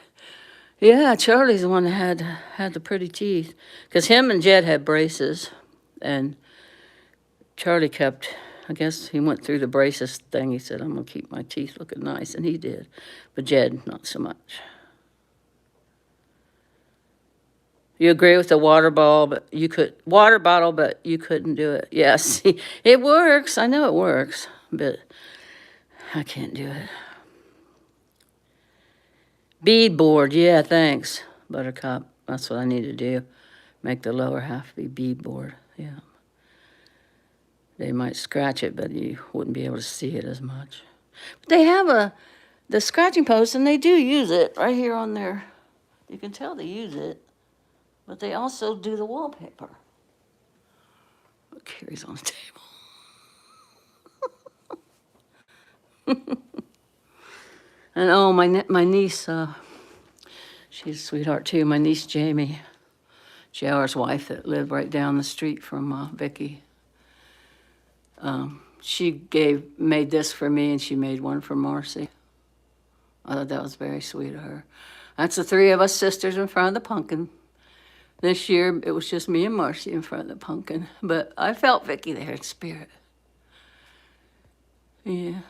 yeah, Charlie's the one that had the pretty teeth. Because him and Jed had braces, and Charlie kept I guess he went through the braces thing. He said, I'm going to keep my teeth looking nice, and he did. But Jed, not so much. You agree with the water bottle, but you couldn't do it. Yes, it works. I know it works, but I can't do it. Beadboard, yeah, thanks, Buttercup. That's what I need to do. Make the lower half be beadboard, yeah. They might scratch it, but you wouldn't be able to see it as much. But they have the scratching post, and they do use it right here on their, you can tell they use it, but they also do the wallpaper. Oh, Carrie's on the table. And oh, my niece, she's a sweetheart too. My niece Jamie, JR's wife that lived right down the street from Vicky. She made this for me, and she made one for Marcy. I thought that was very sweet of her. That's the three of us sisters in front of the pumpkin. This year, it was just me and Marcy in front of the pumpkin, but I felt Vicky there in spirit. Yeah.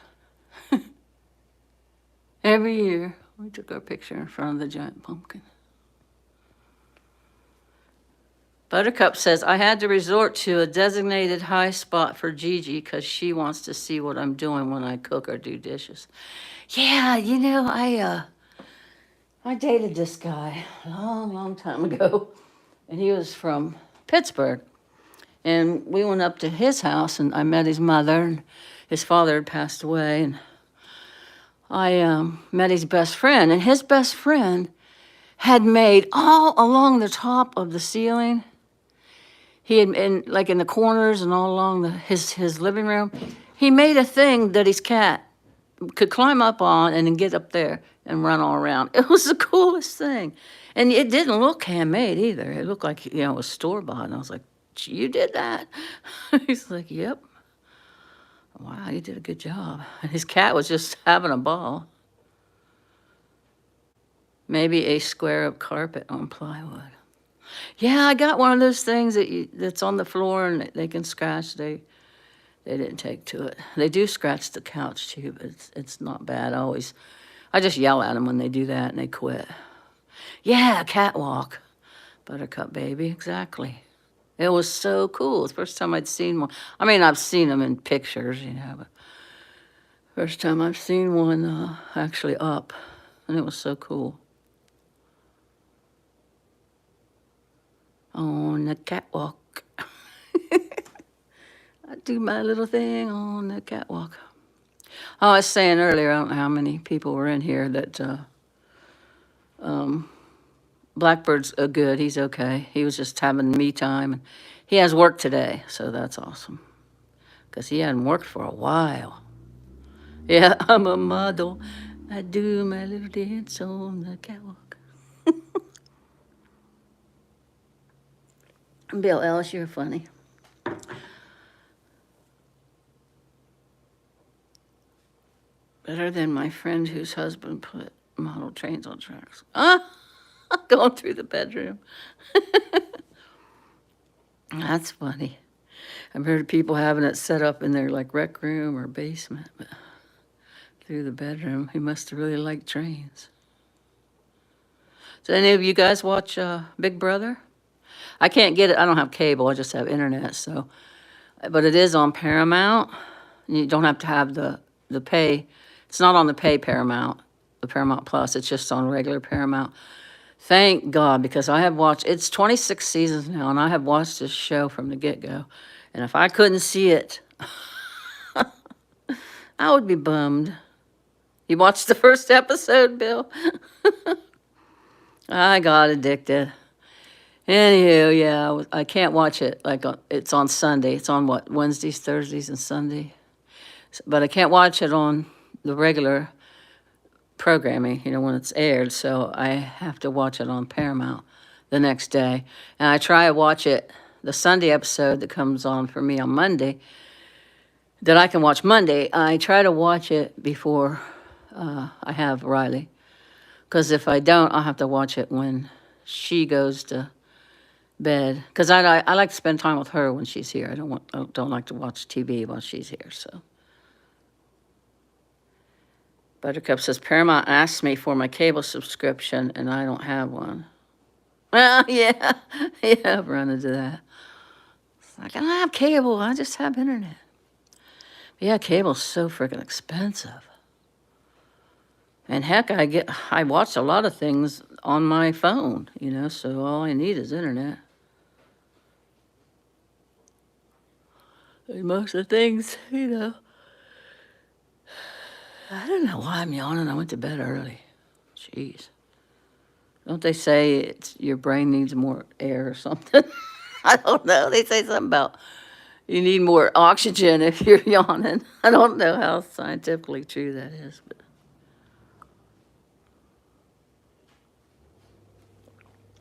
Every year, we took our picture in front of the giant pumpkin. Buttercup says, I had to resort to a designated high spot for Gigi because she wants to see what I'm doing when I cook or do dishes. Yeah, you know, I dated this guy a long, long time ago, and he was from Pittsburgh. And we went up to his house, and I met his mother, and his father had passed away, and I met his best friend, and his best friend had made all along the top of the ceiling. He had, in the corners and all along his living room, he made a thing that his cat could climb up on and then get up there and run all around. It was the coolest thing. And it didn't look handmade either. It looked like, it was store-bought. And I was like, you did that? He's like, yep. Wow, you did a good job. And his cat was just having a ball. Maybe a square of carpet on plywood. Yeah, I got one of those things that's on the floor and they can scratch. They didn't take to it. They do scratch the couch too, but it's not bad. I just yell at them when they do that and they quit. Yeah, catwalk. Buttercup baby, exactly. It was so cool. It's the first time I'd seen one. I mean, I've seen them in pictures, but first time I've seen one actually up, and it was so cool. On the catwalk. I do my little thing on the catwalk. Oh, I was saying earlier, I don't know how many people were in here, that Blackbird's good. He's okay. He was just having me time. And he has work today, so that's awesome. Because he hadn't worked for a while. Yeah, I'm a model. I do my little dance on the catwalk. Bill Ellis, you're funny. Better than my friend whose husband put model trains on tracks. Going through the bedroom. That's funny. I've heard of people having it set up in their rec room or basement, but through the bedroom, he must have really liked trains. Do any of you guys watch Big Brother? I can't get it. I don't have cable. I just have internet. So, but it is on Paramount. You don't have to have the pay. It's not on the pay Paramount, the Paramount Plus. It's just on regular Paramount. Thank God, because I have watched. It's 26 seasons now, and I have watched this show from the get-go. And if I couldn't see it, I would be bummed. You watched the first episode, Bill? I got addicted. Anywho, yeah, I can't watch it. It's on Sunday. It's on what, Wednesdays, Thursdays, and Sunday. But I can't watch it on the regular programming, when it's aired. So I have to watch it on Paramount the next day. And I try to watch it, the Sunday episode that comes on for me on Monday, that I can watch Monday. I try to watch it before I have Riley. Because if I don't, I'll have to watch it when she goes to bed, because I like to spend time with her when she's here. I don't like to watch TV while she's here. So Buttercup says Paramount asked me for my cable subscription and I don't have one. Well, yeah, yeah, I've run into that. It's like I don't have cable. I just have internet. But yeah, cable's so freaking expensive. And heck, I watch a lot of things on my phone, so all I need is internet. And most of the things, I don't know why I'm yawning. I went to bed early. Jeez. Don't they say your brain needs more air or something? I don't know. They say something about you need more oxygen if you're yawning. I don't know how scientifically true that is, but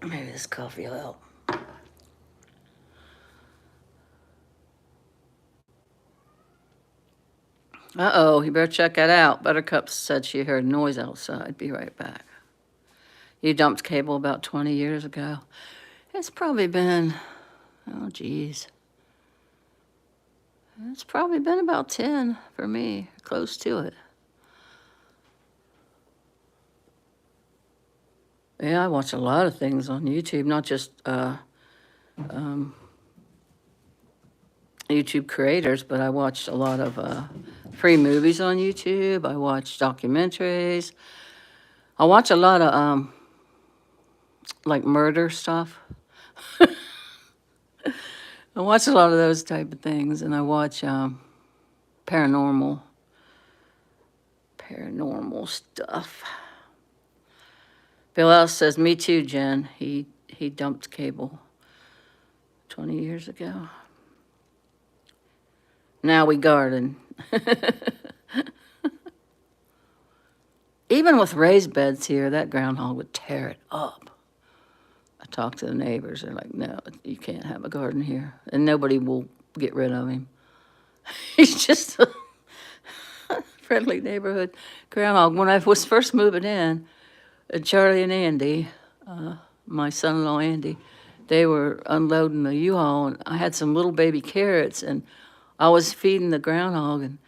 maybe this coffee will help. Uh-oh, you better check that out. Buttercup said she heard noise outside. Be right back. You dumped cable about 20 years ago. It's probably been, oh, geez. It's probably been about 10 for me, close to it. Yeah, I watch a lot of things on YouTube, not just YouTube creators, but I watched a lot of free movies on YouTube. I watch documentaries. I watch a lot of like murder stuff. I watch a lot of those type of things, and I watch paranormal stuff. Bill Ellis says, "Me too, Jen." He dumped cable 20 years ago. Now we garden. Even with raised beds here, that groundhog would tear it up. I talked to the neighbors. They're like, no, you can't have a garden here. And nobody will get rid of him. He's just a friendly neighborhood groundhog. When I was first moving in, Charlie and Andy, my son-in-law Andy, they were unloading the U-Haul, and I had some little baby carrots, and I was feeding the groundhog, and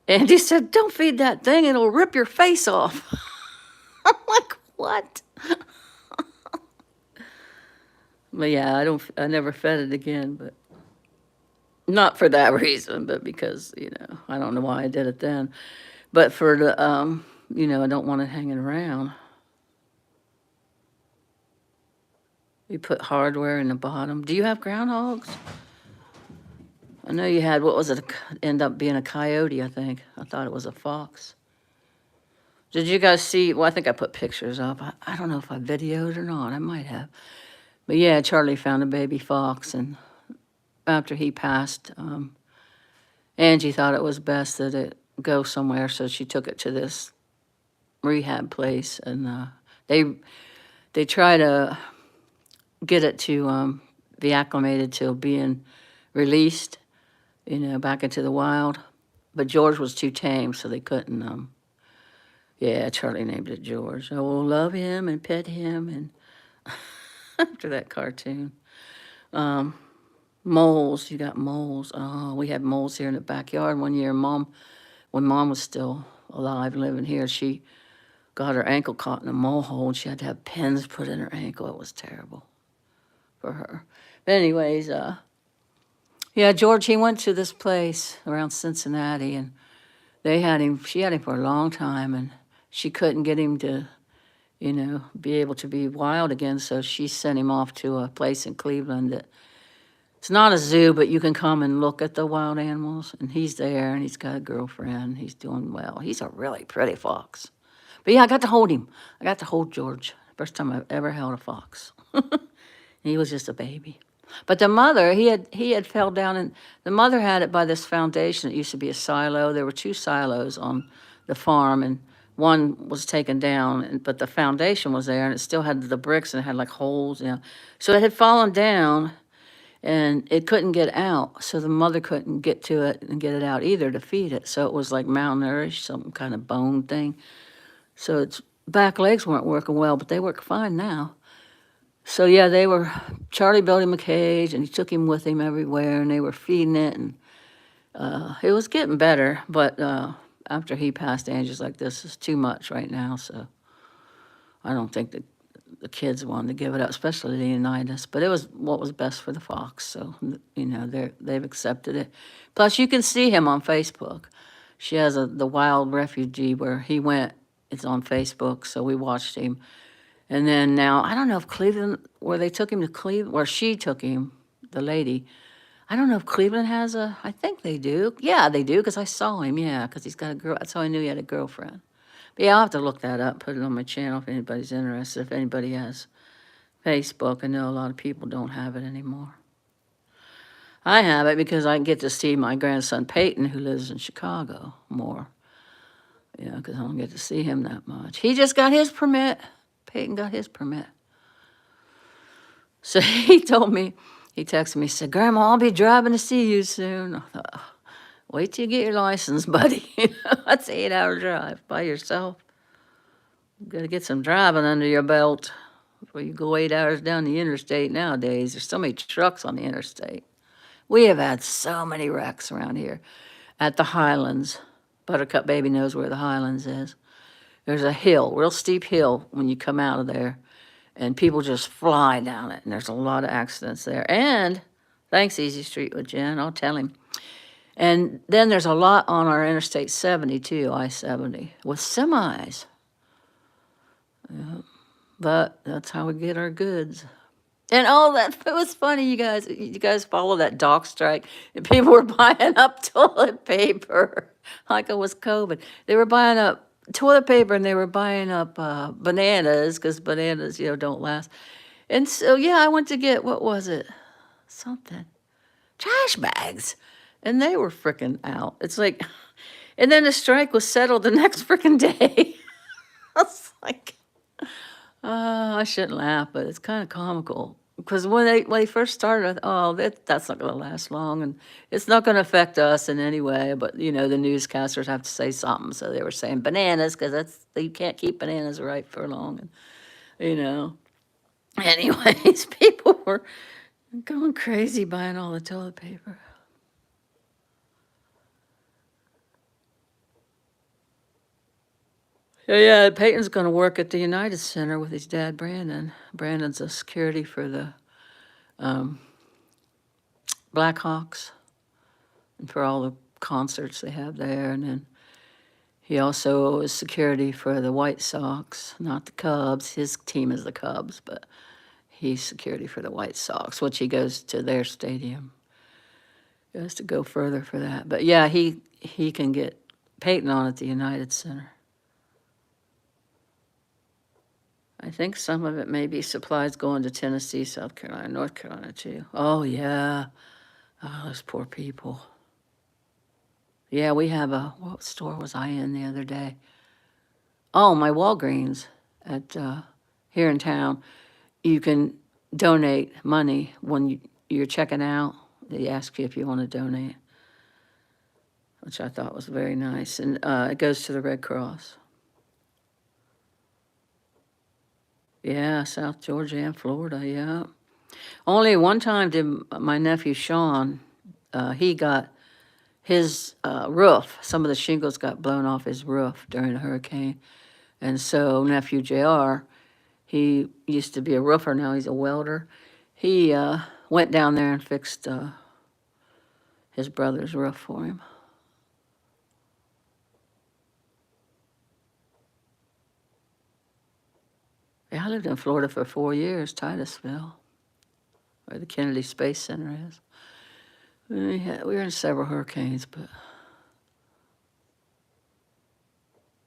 Andy said, "Don't feed that thing, it'll rip your face off." I'm like, what? But yeah, I never fed it again, but not for that reason, but because, I don't know why I did it then. But for the, I don't want it hanging around. You put hardware in the bottom. Do you have groundhogs? I know you had, what was it, end up being a coyote, I think. I thought it was a fox. Did you guys see, well, I think I put pictures up. I don't know if I videoed or not. I might have. But yeah, Charlie found a baby fox, and after he passed, Angie thought it was best that it go somewhere, so she took it to this rehab place, and they try to get it to be acclimated to being released, back into the wild. But George was too tame, so they couldn't. Yeah, Charlie named it George. I will love him and pet him, and after that cartoon. Moles, you got moles. Oh, we had moles here in the backyard one year. When Mom was still alive living here, she got her ankle caught in a mole hole, and she had to have pins put in her ankle. It was terrible for her. But anyways, yeah, George, he went to this place around Cincinnati, and she had him for a long time, and she couldn't get him to, be able to be wild again, so she sent him off to a place in Cleveland that, it's not a zoo, but you can come and look at the wild animals, and he's there, and he's got a girlfriend. He's doing well. He's a really pretty fox. But yeah, I got to hold him. I got to hold George. First time I've ever held a fox. He was just a baby. But the mother, he had fell down, and the mother had it by this foundation. It used to be a silo. There were 2 silos on the farm, and one was taken down, but the foundation was there, and it still had the bricks, and it had like holes. So it had fallen down, and it couldn't get out. So the mother couldn't get to it and get it out either to feed it. So it was like malnourished, some kind of bone thing. So its back legs weren't working well, but they work fine now. So yeah, they were, Charlie built him a cage and he took him with him everywhere and they were feeding it and it was getting better, but after he passed, Angie's like, this is too much right now, so I don't think that the kids wanted to give it up, especially Leonidas, but it was what was best for the fox, so, you know, they've accepted it. Plus, you can see him on Facebook. She has the Wild Refugee where he went, it's on Facebook, so we watched him. And then now, I don't know if Cleveland, where they took him to Cleveland, where she took him, the lady, I don't know if Cleveland has a, I think they do. Yeah, they do, because I saw him, yeah, because he's got a girl, that's how I knew he had a girlfriend. But yeah, I'll have to look that up, put it on my channel if anybody's interested, if anybody has Facebook. I know a lot of people don't have it anymore. I have it because I get to see my grandson Peyton, who lives in Chicago, more. Yeah, because I don't get to see him that much. He just got his permit. Peyton got his permit. So he told me, he texted me, he said, Grandma, I'll be driving to see you soon. I thought, "Oh, wait till you get your license, buddy." That's an 8-hour drive by yourself. You got to get some driving under your belt before you go 8 hours down the interstate nowadays. There's so many trucks on the interstate. We have had so many wrecks around here. At the Highlands, Buttercup Baby knows where the Highlands is. There's a hill, real steep hill when you come out of there, and people just fly down it, and there's a lot of accidents there. And thanks, Easy Street with Jen, I'll tell him. And then there's a lot on our Interstate 70 too, I-70, with semis. Yeah. But that's how we get our goods. And all that, it was funny, you guys follow that dock strike, and people were buying up toilet paper like it was COVID. They were buying up toilet paper and they were buying up bananas, because bananas, don't last. And so, yeah, I went to get, what was it? Something. Trash bags. And they were freaking out. It's like, and then the strike was settled the next freaking day. I was like, I shouldn't laugh, but it's kind of comical. Because when they first started, I thought, oh, that's not going to last long, and it's not going to affect us in any way. But the newscasters have to say something, so they were saying bananas because you can't keep bananas ripe for long, and Anyways, people were going crazy buying all the toilet paper. Yeah, Peyton's going to work at the United Center with his dad, Brandon. Brandon's a security for the Blackhawks and for all the concerts they have there. And then he also is security for the White Sox, not the Cubs. His team is the Cubs, but he's security for the White Sox, which he goes to their stadium. He has to go further for that. But yeah, he can get Peyton on at the United Center. I think some of it may be supplies going to Tennessee, South Carolina, North Carolina too. Oh, yeah. Oh, those poor people. Yeah, we have what store was I in the other day? Oh, my Walgreens at here in town. You can donate money when you're checking out. They ask you if you want to donate, which I thought was very nice. And it goes to the Red Cross. Yeah, South Georgia and Florida, yeah. Only one time did my nephew Sean, he got his roof, some of the shingles got blown off his roof during a hurricane. And so nephew JR, he used to be a roofer, now he's a welder. He went down there and fixed his brother's roof for him. Yeah, I lived in Florida for 4 years, Titusville, where the Kennedy Space Center is. We were in several hurricanes, but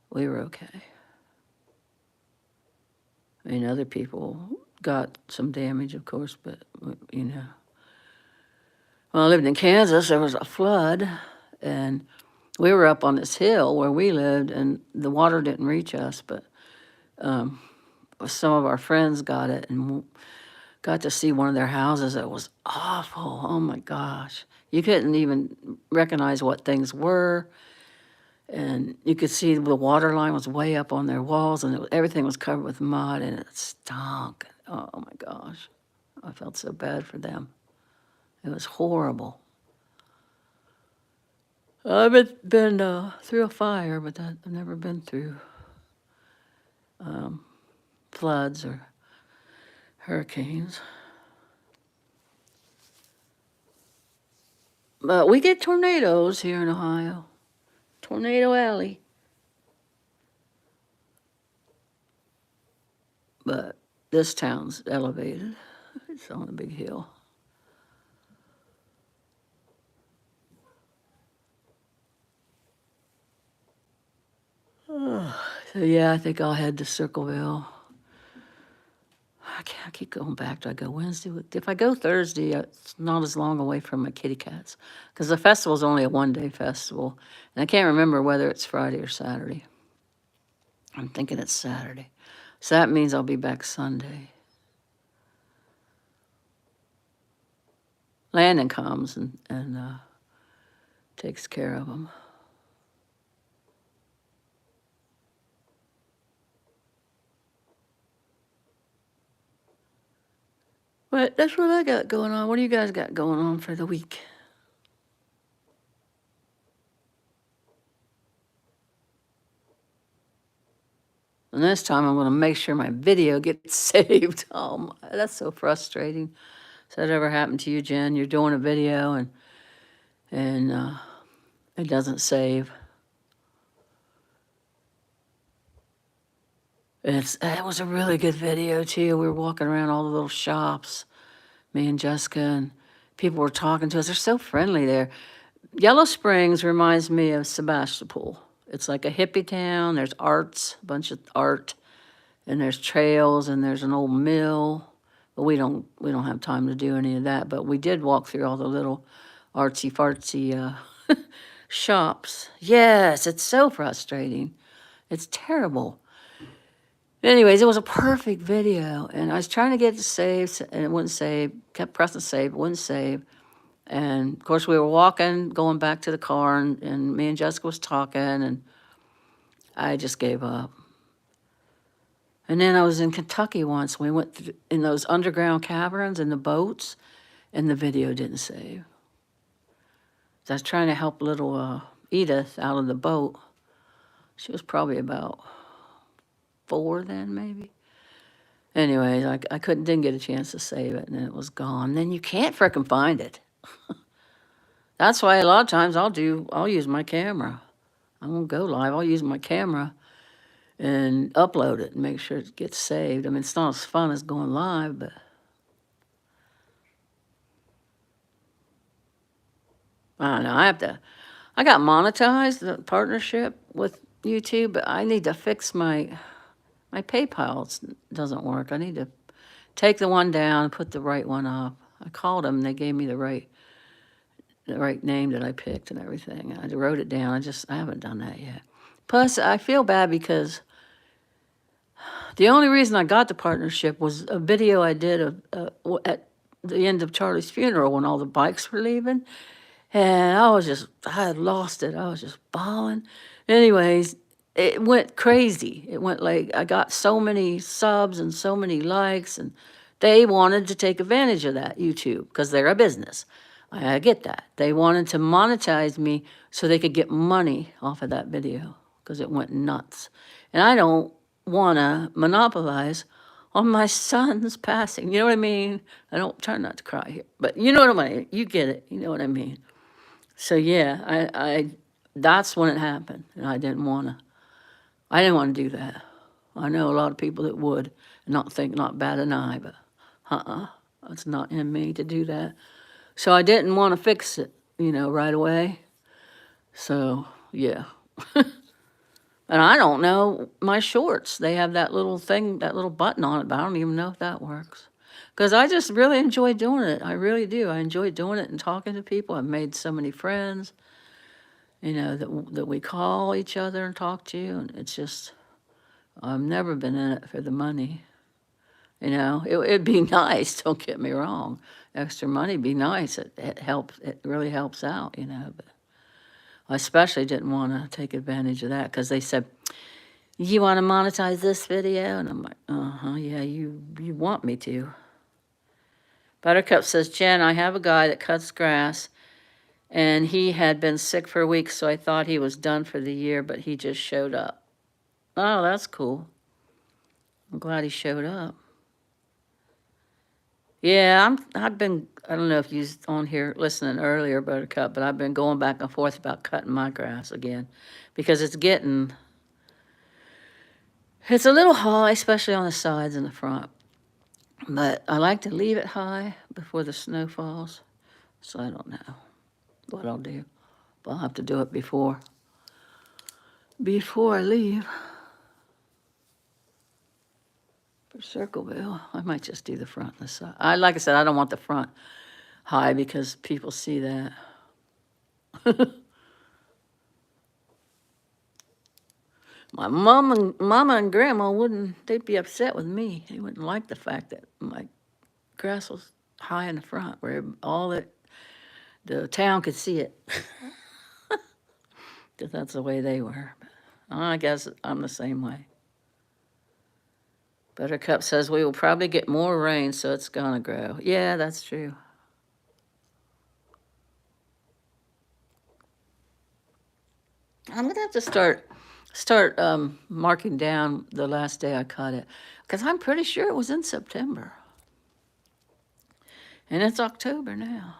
we were okay. I mean, other people got some damage, of course, but, When I lived in Kansas, there was a flood, and we were up on this hill where we lived, and the water didn't reach us, but some of our friends got it and got to see one of their houses. It was awful. Oh, my gosh. You couldn't even recognize what things were. And you could see the water line was way up on their walls, and everything was covered with mud, and it stunk. Oh my gosh. I felt so bad for them. It was horrible. I've been through a fire, but I've never been through floods or hurricanes. But we get tornadoes here in Ohio. Tornado Alley. But this town's elevated. It's on a big hill. So yeah, I think I'll head to Circleville. I keep going back. Do I go Wednesday? If I go Thursday, it's not as long away from my kitty cats. Because the festival's only a one-day festival. And I can't remember whether it's Friday or Saturday. I'm thinking it's Saturday. So that means I'll be back Sunday. Landon comes and takes care of them. But that's what I got going on. What do you guys got going on for the week? And this time I'm going to make sure my video gets saved. Oh, that's so frustrating. Has that ever happened to you, Jen? You're doing a video and it doesn't save. It was a really good video too. We were walking around all the little shops, me and Jessica, and people were talking to us. They're so friendly there. Yellow Springs reminds me of Sebastopol. It's like a hippie town. There's arts, a bunch of art, and there's trails, and there's an old mill. But we don't have time to do any of that. But we did walk through all the little artsy fartsy shops. Yes, it's so frustrating. It's terrible. Anyways, it was a perfect video, and I was trying to get it saved, and it wouldn't save. Kept pressing save, it wouldn't save. And of course, we were walking, going back to the car, and me and Jessica was talking, and I just gave up. And then I was in Kentucky once. We went in those underground caverns in the boats, and the video didn't save. So I was trying to help little Edith out of the boat. She was probably about 4 then, maybe. Anyways, I didn't get a chance to save it, and it was gone. Then you can't frickin' find it. That's why a lot of times I'll use my camera. I won't go live. I'll use my camera and upload it and make sure it gets saved. I mean, it's not as fun as going live, but I don't know. I got monetized, the partnership with YouTube, but I need to fix my PayPal doesn't work. I need to take the one down and put the right one up. I called them, and they gave me the right name that I picked and everything. I wrote it down. I haven't done that yet. Plus, I feel bad because the only reason I got the partnership was a video I did at the end of Charlie's funeral when all the bikes were leaving. And I had lost it. I was just bawling. Anyways, it went crazy. It went like, I got so many subs and so many likes, and they wanted to take advantage of that, YouTube, because they're a business. I get that. They wanted to monetize me so they could get money off of that video because it went nuts. And I don't want to monopolize on my son's passing. You know what I mean? I don't try not to cry here, but you know what I mean. You get it. You know what I mean. So yeah, I that's when it happened, and I didn't want to do that. I know a lot of people that would not bad an eye, but it's not in me to do that. So I didn't want to fix it, right away. So yeah. And I don't know my shorts. They have that little thing, that little button on it, but I don't even know if that works. Because I just really enjoy doing it. I really do. I enjoy doing it and talking to people. I've made so many friends, that we call each other and talk to. And it's just, I've never been in it for the money. It'd be nice, don't get me wrong. Extra money would be nice. It helps. It really helps out, But I especially didn't want to take advantage of that because they said, You want to monetize this video? And I'm like, uh-huh, yeah, you want me to. Buttercup says, Jen, I have a guy that cuts grass, and he had been sick for a week, so I thought he was done for the year, but he just showed up. Oh, that's cool. I'm glad he showed up. Yeah, I've been, I don't know if you was on here listening earlier, Buttercup, but I've been going back and forth about cutting my grass again because it's a little high, especially on the sides and the front. But I like to leave it high before the snow falls, so I don't know what I'll do. But I'll have to do it before I leave for Circleville. I might just do the front and the side. Like I said, I don't want the front high because people see that. My mama and grandma they'd be upset with me. They wouldn't like the fact that my grass was high in the front where the town could see it. Because that's the way they were. But I guess I'm the same way. Buttercup says we will probably get more rain, so it's gonna grow. Yeah, that's true. I'm gonna have to start marking down the last day I cut it, because I'm pretty sure it was in September, and it's October now.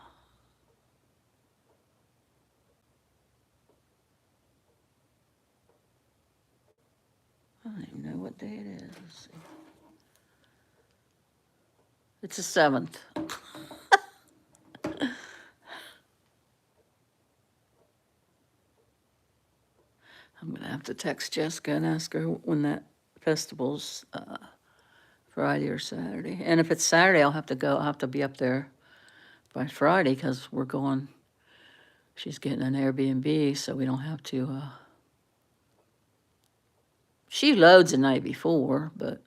I don't even know what day it is. Let's see. It's the 7th. I'm gonna have to text Jessica and ask her when that festival's Friday or Saturday. And if it's Saturday, I'll have to be up there by Friday because she's getting an Airbnb, so we don't have to, she loads the night before, but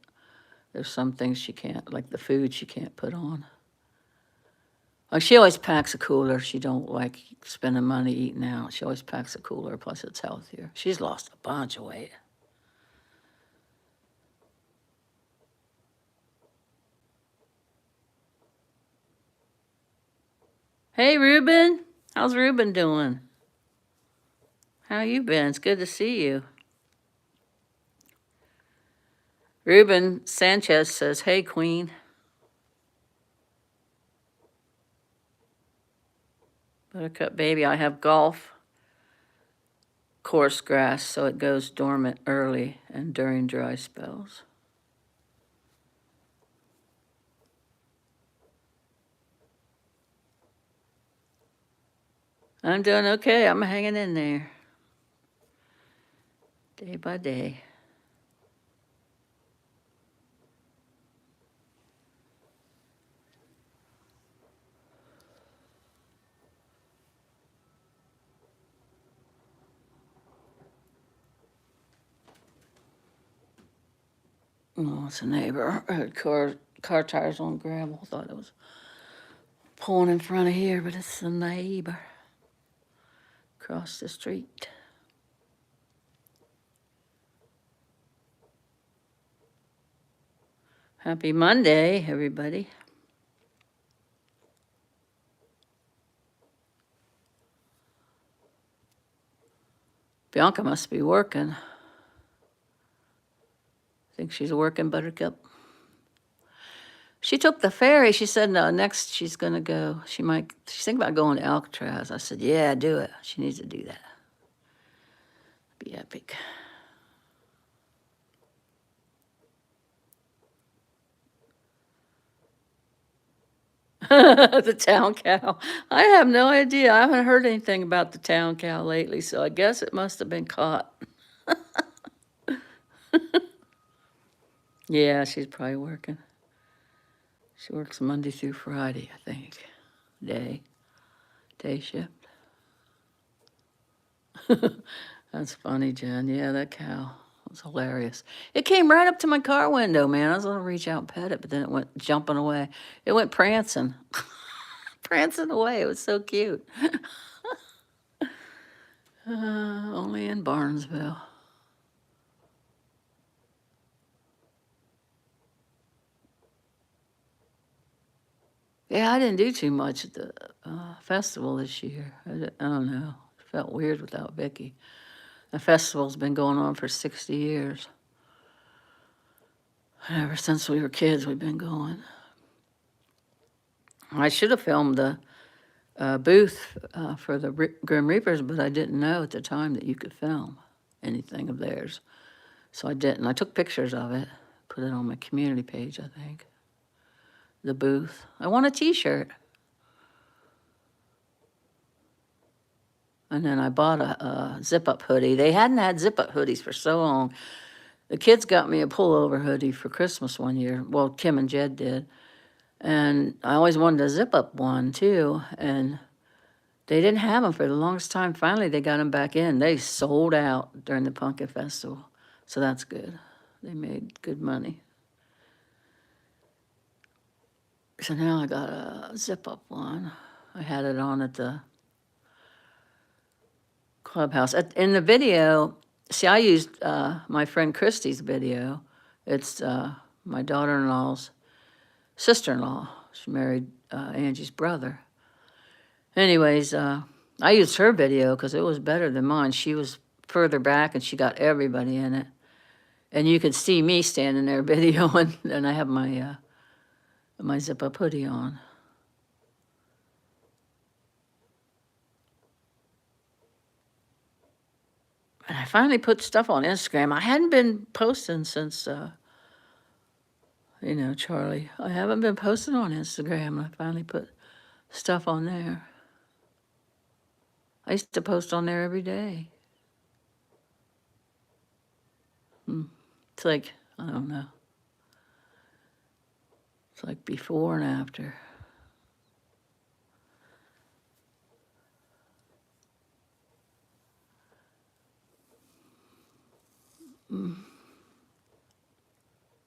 there's some things she can't, like the food she can't put on. Like she always packs a cooler. She don't like spending money eating out. She always packs a cooler, plus it's healthier. She's lost a bunch of weight. Hey, Ruben. How's Ruben doing? How you been? It's good to see you. Ruben Sanchez says, hey, Queen. Buttercup baby, I have golf course grass, so it goes dormant early and during dry spells. I'm doing okay. I'm hanging in there. Day by day. Oh, it's a neighbor. I heard car tires on gravel. Thought it was pulling in front of here, but it's a neighbor across the street. Happy Monday, everybody. Bianca must be working. Think she's working, Buttercup? She took the ferry. She said no, next she's gonna go. She's thinking about going to Alcatraz. I said, yeah, do it. She needs to do that. Be epic. The town cow. I have no idea. I haven't heard anything about the town cow lately, so I guess it must have been caught. Yeah, she's probably working. She works Monday through Friday, I think. Day shift. That's funny, Jen. Yeah, that cow was hilarious. It came right up to my car window, man. I was gonna reach out and pet it, but then it went jumping away. It went prancing. Prancing away. It was so cute. Only in Barnesville. Yeah, I didn't do too much at the festival this year. I don't know. It felt weird without Vicky. The festival's been going on for 60 years. Ever since we were kids, we've been going. I should have filmed the booth for the Grim Reapers, but I didn't know at the time that you could film anything of theirs. So I didn't. I took pictures of it, put it on my community page, I think. The booth. I want a t-shirt. And then I bought a zip-up hoodie. They hadn't had zip-up hoodies for so long. The kids got me a pullover hoodie for Christmas one year. Well, Kim and Jed did. And I always wanted a zip-up one, too. And they didn't have them for the longest time. Finally, they got them back in. They sold out during the Pumpkin Festival. So that's good. They made good money. So now I got a zip-up one. I had it on at the clubhouse. In the video, see, I used my friend Christy's video. It's my daughter-in-law's sister-in-law. She married Angie's brother. Anyways, I used her video because it was better than mine. She was further back and she got everybody in it. And you could see me standing there videoing, and I have my my zip-up hoodie on. And I finally put stuff on Instagram. I hadn't been posting since, you know, Charlie. I haven't been posting on Instagram. I finally put stuff on there. I used to post on there every day. It's like, I don't know. It's like before and after.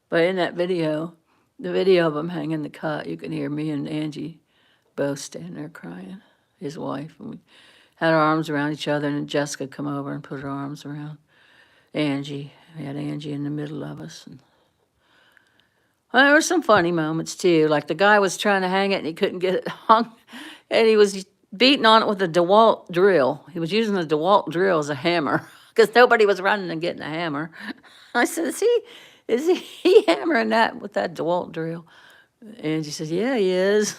But in that video, the video of him hanging the cot, you can hear me and Angie both standing there crying, his wife. And we had our arms around each other, and Jessica come over and put her arms around Angie. We had Angie in the middle of us. And well, there were some funny moments too. Like the guy was trying to hang it and he couldn't get it hung, and he was beating on it with a DeWalt drill. He was using the DeWalt drill as a hammer because nobody was running and getting a hammer. I said, is he hammering that with that DeWalt drill? Angie said, yeah, he is.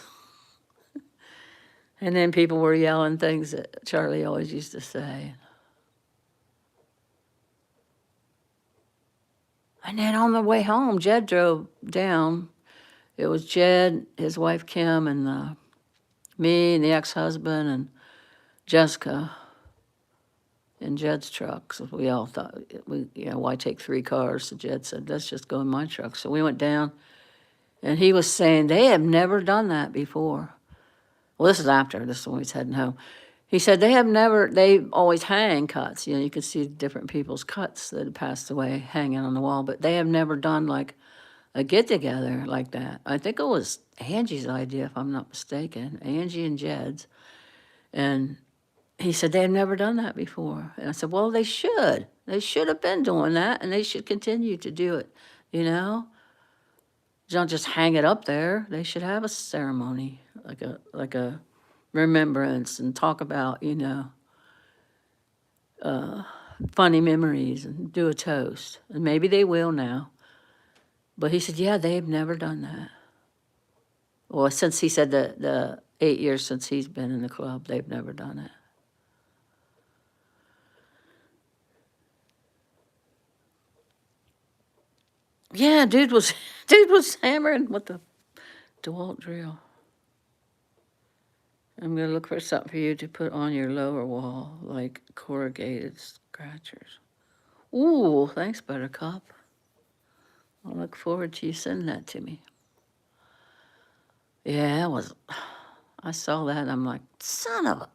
And then people were yelling things that Charlie always used to say. And then on the way home, Jed drove down. It was Jed, his wife Kim, and me and the ex-husband and Jessica in Jed's truck. So we all thought, why take 3 cars? So Jed said, let's just go in my truck. So we went down, and he was saying they have never done that before. Well, this is after. This is when he's heading home. He said they always hang cuts. You know, you could see different people's cuts that had passed away hanging on the wall, but they have never done like a get-together like that. I think it was Angie's idea, if I'm not mistaken, Angie and Jed's. And he said they had never done that before. And I said, well, they should. They should have been doing that, and they should continue to do it, you know? Don't just hang it up there. They should have a ceremony, like a remembrance, and talk about, you know, funny memories and do a toast. And maybe they will now. But he said, yeah, they've never done that. Well, since he said the 8 years since he's been in the club, they've never done it. Yeah, dude was hammering with the DeWalt drill. I'm gonna look for something for you to put on your lower wall, like corrugated scratchers. Ooh, thanks, Buttercup. I'll look forward to you sending that to me. Yeah, I saw that and I'm like, son of a,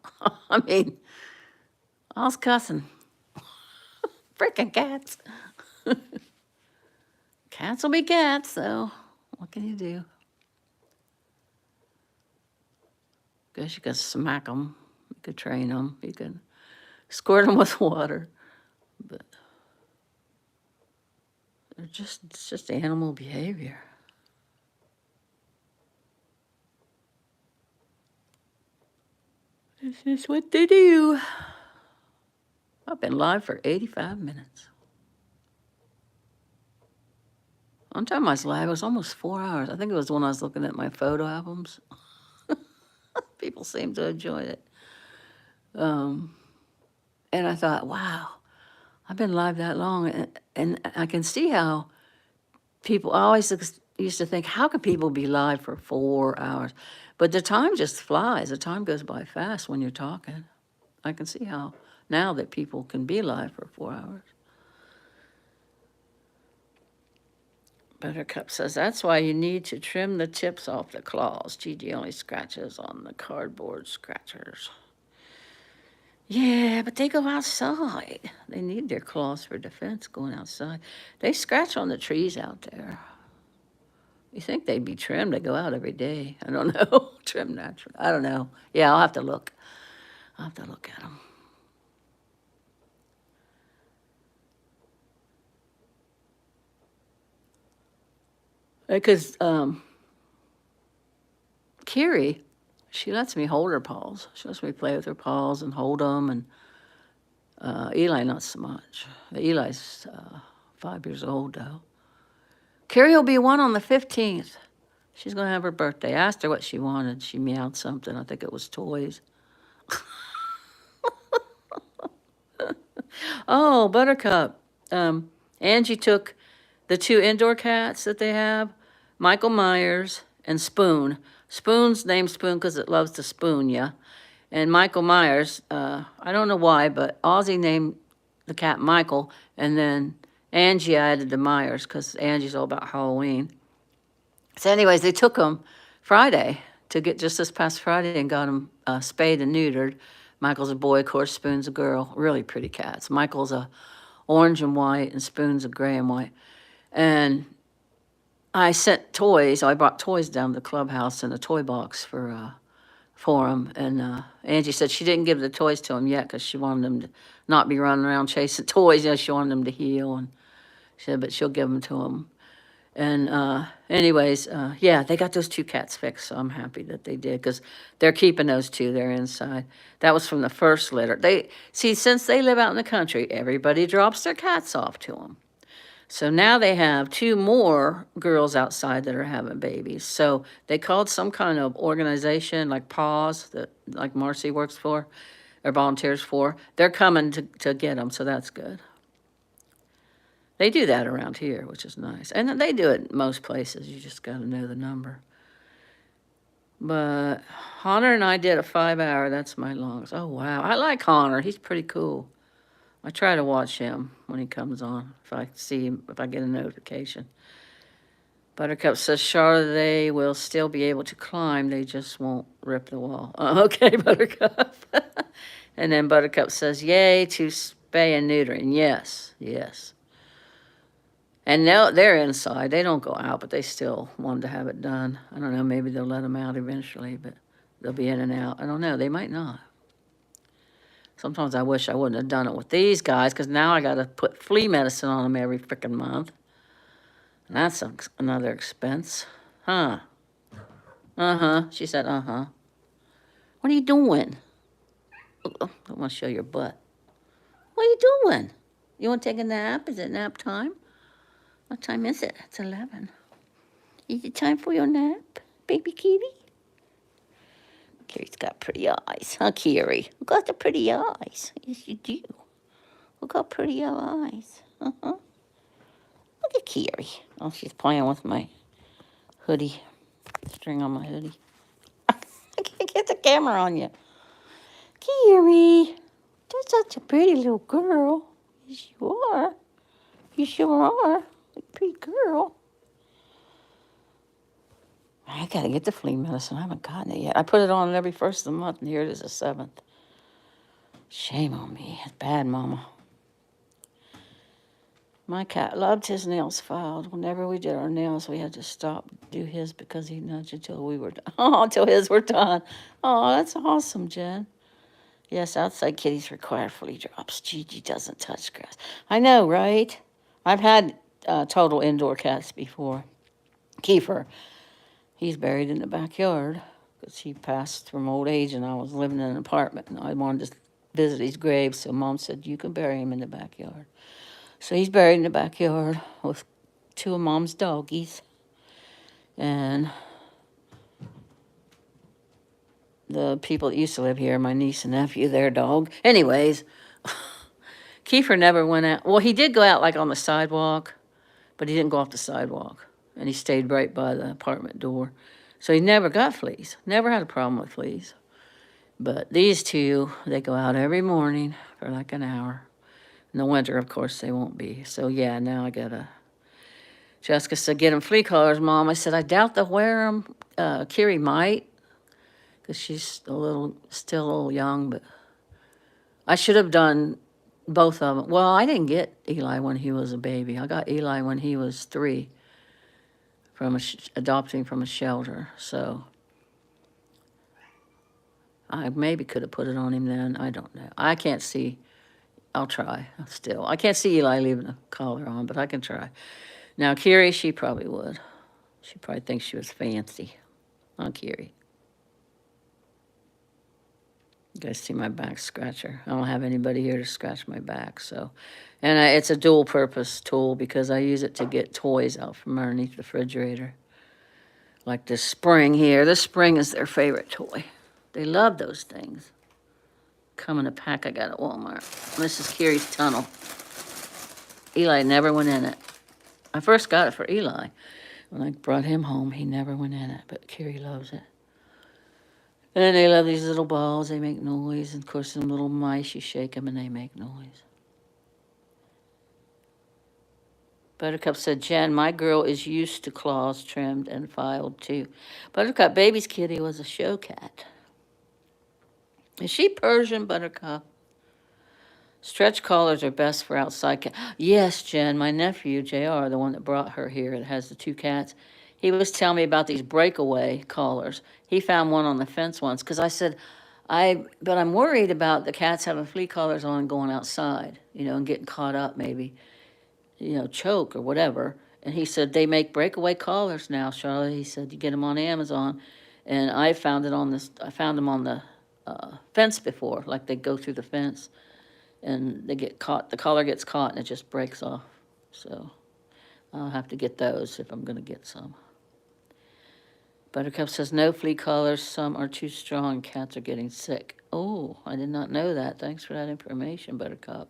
I mean, I was cussing. Freaking cats. Cats will be cats, so what can you do? Guess you could smack them, you could train them, you could squirt them with water, but it's just animal behavior. This is what they do. I've been live for 85 minutes. One time I was live, it was almost 4 hours. I think it was when I was looking at my photo albums. People seem to enjoy it. And I thought, wow, I've been live that long. And I can see how people, I always used to think, how can people be live for 4 hours? But the time just flies. The time goes by fast when you're talking. I can see how now that people can be live for 4 hours. Buttercup says, that's why you need to trim the tips off the claws. Gigi only scratches on the cardboard scratchers. Yeah, but they go outside. They need their claws for defense going outside. They scratch on the trees out there. You think they'd be trimmed? They go out every day. I don't know. Trim natural. I don't know. Yeah, I'll have to look. I'll have to look at them. Because Kiri, she lets me hold her paws. She lets me play with her paws and hold them. And Eli, not so much. Eli's 5 years old, though. Kiri will be 1 on the 15th. She's going to have her birthday. I asked her what she wanted. She meowed something. I think it was toys. Oh, Buttercup. Angie took the 2 indoor cats that they have, Michael Myers and Spoon. Spoon's named Spoon because it loves to spoon ya. And Michael Myers, I don't know why, but Ozzy named the cat Michael, and then Angie added the Myers because Angie's all about Halloween. So anyways, they took them Friday to get just this past Friday and got them spayed and neutered. Michael's a boy, of course, Spoon's a girl. Really pretty cats. Michael's a orange and white, and Spoon's a gray and white. And I sent toys. So I brought toys down to the clubhouse in a toy box for him. And Angie said she didn't give the toys to him yet because she wanted them to not be running around chasing toys. You know, she wanted them to heal. And she said, but she'll give them to him. And anyways, yeah, they got those 2 cats fixed, so I'm happy that they did because they're keeping those 2. They're inside. That was from the first litter. They see, since they live out in the country, everybody drops their cats off to them. So now they have 2 more girls outside that are having babies. So they called some kind of organization like PAWS, that like Marcy works for or volunteers for. They're coming to get them, so that's good. They do that around here, which is nice. And they do it most places. You just got to know the number. But Connor and I did a 5-hour. That's my longest. Oh, wow. I like Connor. He's pretty cool. I try to watch him when he comes on, if I see him, if I get a notification. Buttercup says, Charlotte, they will still be able to climb. They just won't rip the wall. Okay, Buttercup. And then Buttercup says, yay to spay and neutering. Yes, yes. And now they're inside. They don't go out, but they still want to have it done. I don't know. Maybe they'll let them out eventually, but they'll be in and out. I don't know. They might not. Sometimes I wish I wouldn't have done it with these guys because now I got to put flea medicine on them every freaking month. And that's another expense. Huh. Uh-huh. She said, uh-huh. What are you doing? I want to show your butt. What are you doing? You want to take a nap? Is it nap time? What time is it? It's 11. Is it time for your nap, baby kitty? Kiri's got pretty eyes, huh, Kiri? Who got the pretty eyes? Yes, you do. Who got pretty eyes? Uh-huh. Look at Kiri. Oh, she's playing with my hoodie. String on my hoodie. I can't get the camera on you. Kiri, you're such a pretty little girl. Yes, you are. You sure are. A pretty girl. I gotta get the flea medicine. I haven't gotten it yet. I put it on every 1st of the month, and here it is the 7th. Shame on me. It's bad, Mama. My cat loved his nails filed. Whenever we did our nails, we had to stop do his because he nudged until we were done. Oh, until his were done. Oh, that's awesome, Jen. Yes, outside kitties require flea drops. Gigi doesn't touch grass. I know, right? I've had total indoor cats before. Kiefer, he's buried in the backyard. because he passed from old age and I was living in an apartment and I wanted to visit his grave. So Mom said, you can bury him in the backyard. So he's buried in the backyard with two of Mom's doggies. And the people that used to live here, my niece and nephew, their dog. Anyways, Kiefer never went out. Well, he did go out like on the sidewalk, but he didn't go off the sidewalk. And he stayed right by the apartment door. So he never got fleas. Never had a problem with fleas. But these two, they go out every morning for like an hour. In the winter, of course, they won't be. So yeah, now I gotta. Jessica said, get him flea collars, Mom. I said, I doubt they'll wear them. Kiri might, because she's still a little young, but I should have done both of them. Well, I didn't get Eli when he was a baby. I got Eli when he was 3 from adopting from a shelter. So I maybe could have put it on him then. I don't know. I can't see. I'll try still. I can't see Eli leaving a collar on, but I can try. Now, Kiri, she probably would. She probably thinks she was fancy. On Kiri. You guys see my back scratcher. I don't have anybody here to scratch my back, so. And it's a dual purpose tool because I use it to get toys out from underneath the refrigerator. Like this spring here. This spring is their favorite toy. They love those things. Come in a pack I got at Walmart. This is Kiri's tunnel. Eli never went in it. I first got it for Eli. When I brought him home, he never went in it, but Kiri loves it. And they love these little balls. They make noise. And of course, some little mice, you shake them and they make noise. Buttercup said, Jen, my girl is used to claws trimmed and filed too. Buttercup, baby's kitty was a show cat. Is she Persian, Buttercup? Stretch collars are best for outside cats. Yes, Jen, my nephew, JR, the one that brought her here that has the 2 cats, he was telling me about these breakaway collars. He found one on the fence once because I said, but I'm worried about the cats having flea collars on going outside, and getting caught up maybe, choke or whatever. And he said, they make breakaway collars now, Charlotte. He said, you get them on Amazon. And I found them on the fence before, like they go through the fence and they get caught, the collar gets caught and it just breaks off. So I'll have to get those if I'm going to get some. Buttercup says, no flea collars, some are too strong, cats are getting sick. Oh, I did not know that. Thanks for that information, Buttercup.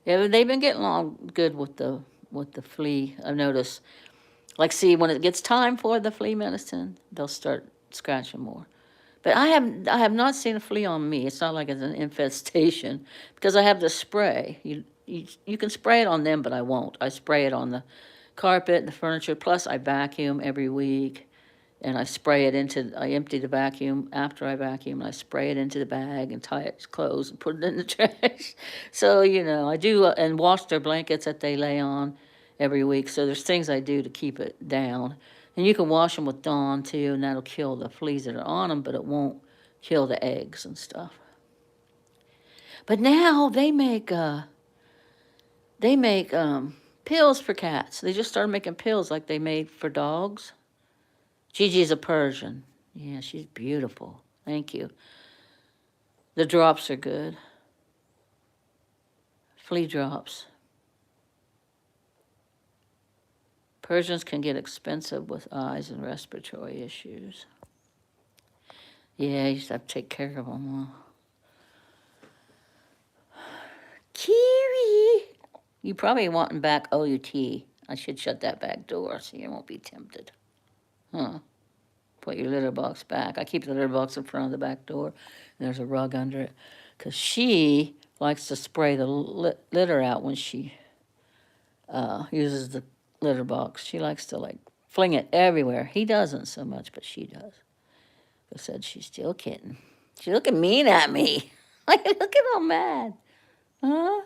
Yeah, they've been getting along good with the flea. I've noticed, like, see, when it gets time for the flea medicine, they'll start scratching more. But I have not seen a flea on me. It's not like it's an infestation because I have the spray. You can spray it on them, but I won't. I spray it on the carpet, the furniture. Plus, I vacuum every week. And I empty the vacuum after I vacuum, and I spray it into the bag and tie it closed and put it in the trash. So, I do, and wash their blankets that they lay on every week. So there's things I do to keep it down. And you can wash them with Dawn, too, and that'll kill the fleas that are on them, but it won't kill the eggs and stuff. But now they make pills for cats. They just started making pills like they made for dogs. Gigi's a Persian. Yeah, she's beautiful. Thank you. The drops are good. Flea drops. Persians can get expensive with eyes and respiratory issues. Yeah, you used to have to take care of them. Kiri! You probably want back OUT. I should shut that back door so you won't be tempted. Huh. Put your litter box back. I keep the litter box in front of the back door. And there's a rug under it. Because she likes to spray the litter out when she uses the litter box. She likes to, fling it everywhere. He doesn't so much, but she does. I said she's still a kitten. She's looking mean at me. Like, looking all mad. Huh?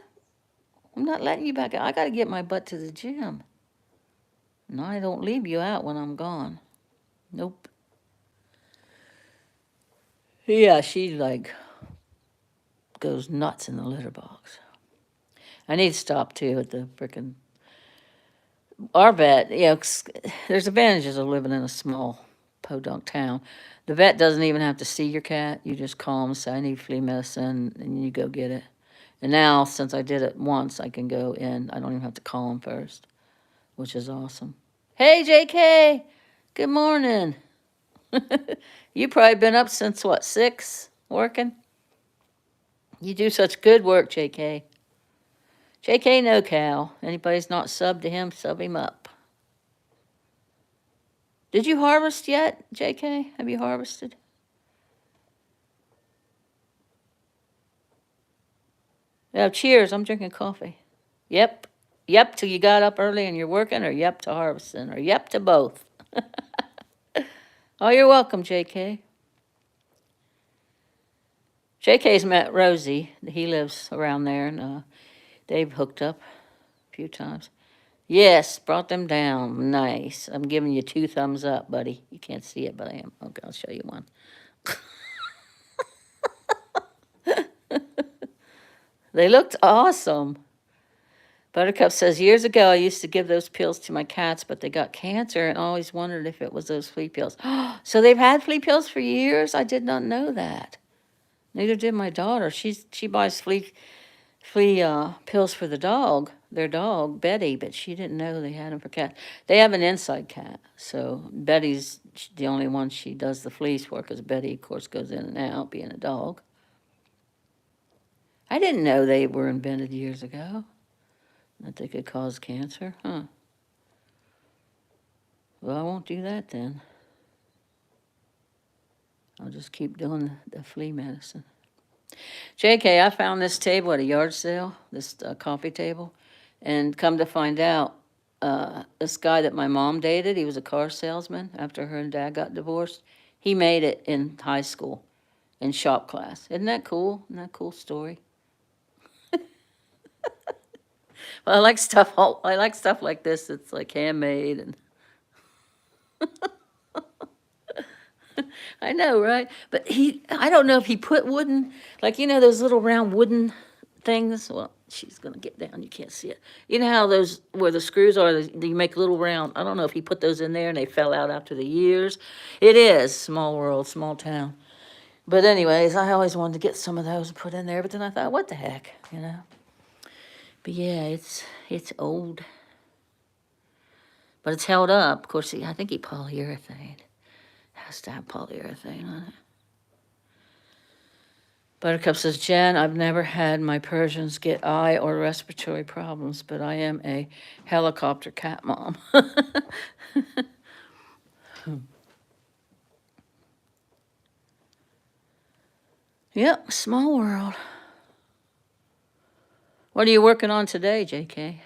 I'm not letting you back out. I got to get my butt to the gym. No, I don't leave you out when I'm gone. Nope. Yeah, she goes nuts in the litter box. I need to stop too at the frickin' our vet. There's advantages of living in a small Podunk Town. The vet doesn't even have to see your cat. You just call him and say, I need flea medicine, and you go get it. And now, since I did it once, I can go in. I don't even have to call him first, which is awesome. Hey, JK. Good morning. You probably been up since, what, 6, working? You do such good work, JK. JK No Cow. Anybody's not subbed to him, sub him up. Did you harvest yet, JK? Have you harvested? Yeah, cheers. I'm drinking coffee. Yep. Yep till you got up early and you're working, or yep to harvesting, or yep to both. Oh, you're welcome, JK. JK's met Rosie. He lives around there, and they've hooked up a few times. Yes, brought them down. Nice. I'm giving you 2 thumbs up, buddy. You can't see it, but I am. Okay, I'll show you one. They looked awesome. Buttercup says, years ago I used to give those pills to my cats, but they got cancer and always wondered if it was those flea pills. So they've had flea pills for years? I did not know that. Neither did my daughter. She buys flea pills for their dog, Betty, but she didn't know they had them for cats. They have an inside cat, so Betty's the only one she does the fleas for, because Betty, of course, goes in and out being a dog. I didn't know they were invented years ago, that they could cause cancer, huh? Well, I won't do that then. I'll just keep doing the flea medicine. JK, I found this table at a yard sale, this coffee table, and come to find out, this guy that my mom dated, he was a car salesman after her and dad got divorced. He made it in high school, in shop class. Isn't that cool? Isn't that a cool story? Well, I like stuff like this. It's like handmade and I know, right? But I don't know if he put wooden, like, those little round wooden things. Well, she's going to get down. You can't see it. You know how those, where the screws are, you make little round. I don't know if he put those in there and they fell out after the years. It is small world, small town. But anyways, I always wanted to get some of those and put in there. But then I thought, what the heck, But yeah, it's old. But it's held up. Of course, I think he polyurethane. Has to have polyurethane on it. Buttercup says, Jen, I've never had my Persians get eye or respiratory problems, but I am a helicopter cat mom. Yep, small world. What are you working on today, JK?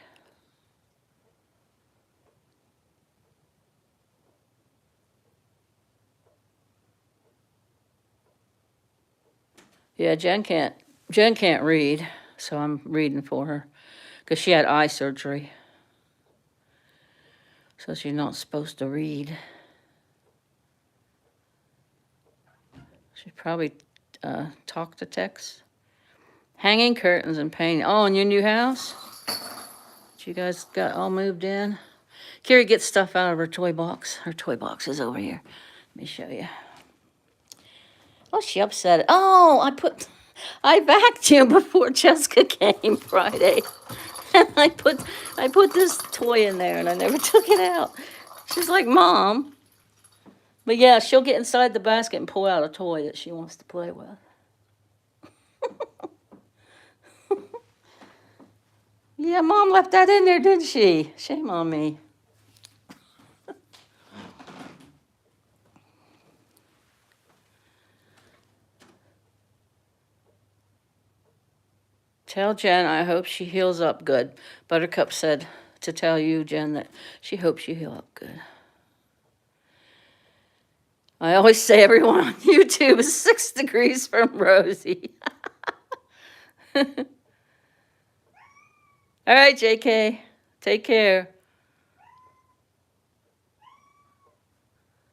Yeah, Jen can't read, so I'm reading for her because she had eye surgery. So she's not supposed to read. She probably talk to text. Hanging curtains and painting. Oh, in your new house? You guys got all moved in? Carrie gets stuff out of her toy box. Her toy box is over here. Let me show you. Oh, she upset. Oh, I vacuumed before Jessica came Friday. And I put this toy in there and I never took it out. She's like, Mom. But yeah, she'll get inside the basket and pull out a toy that she wants to play with. Yeah, Mom left that in there, didn't she? Shame on me. Tell Jen I hope she heals up good. Buttercup said to tell you, Jen, that she hopes you heal up good. I always say everyone on YouTube is 6 degrees from Rosie. All right, JK. Take care.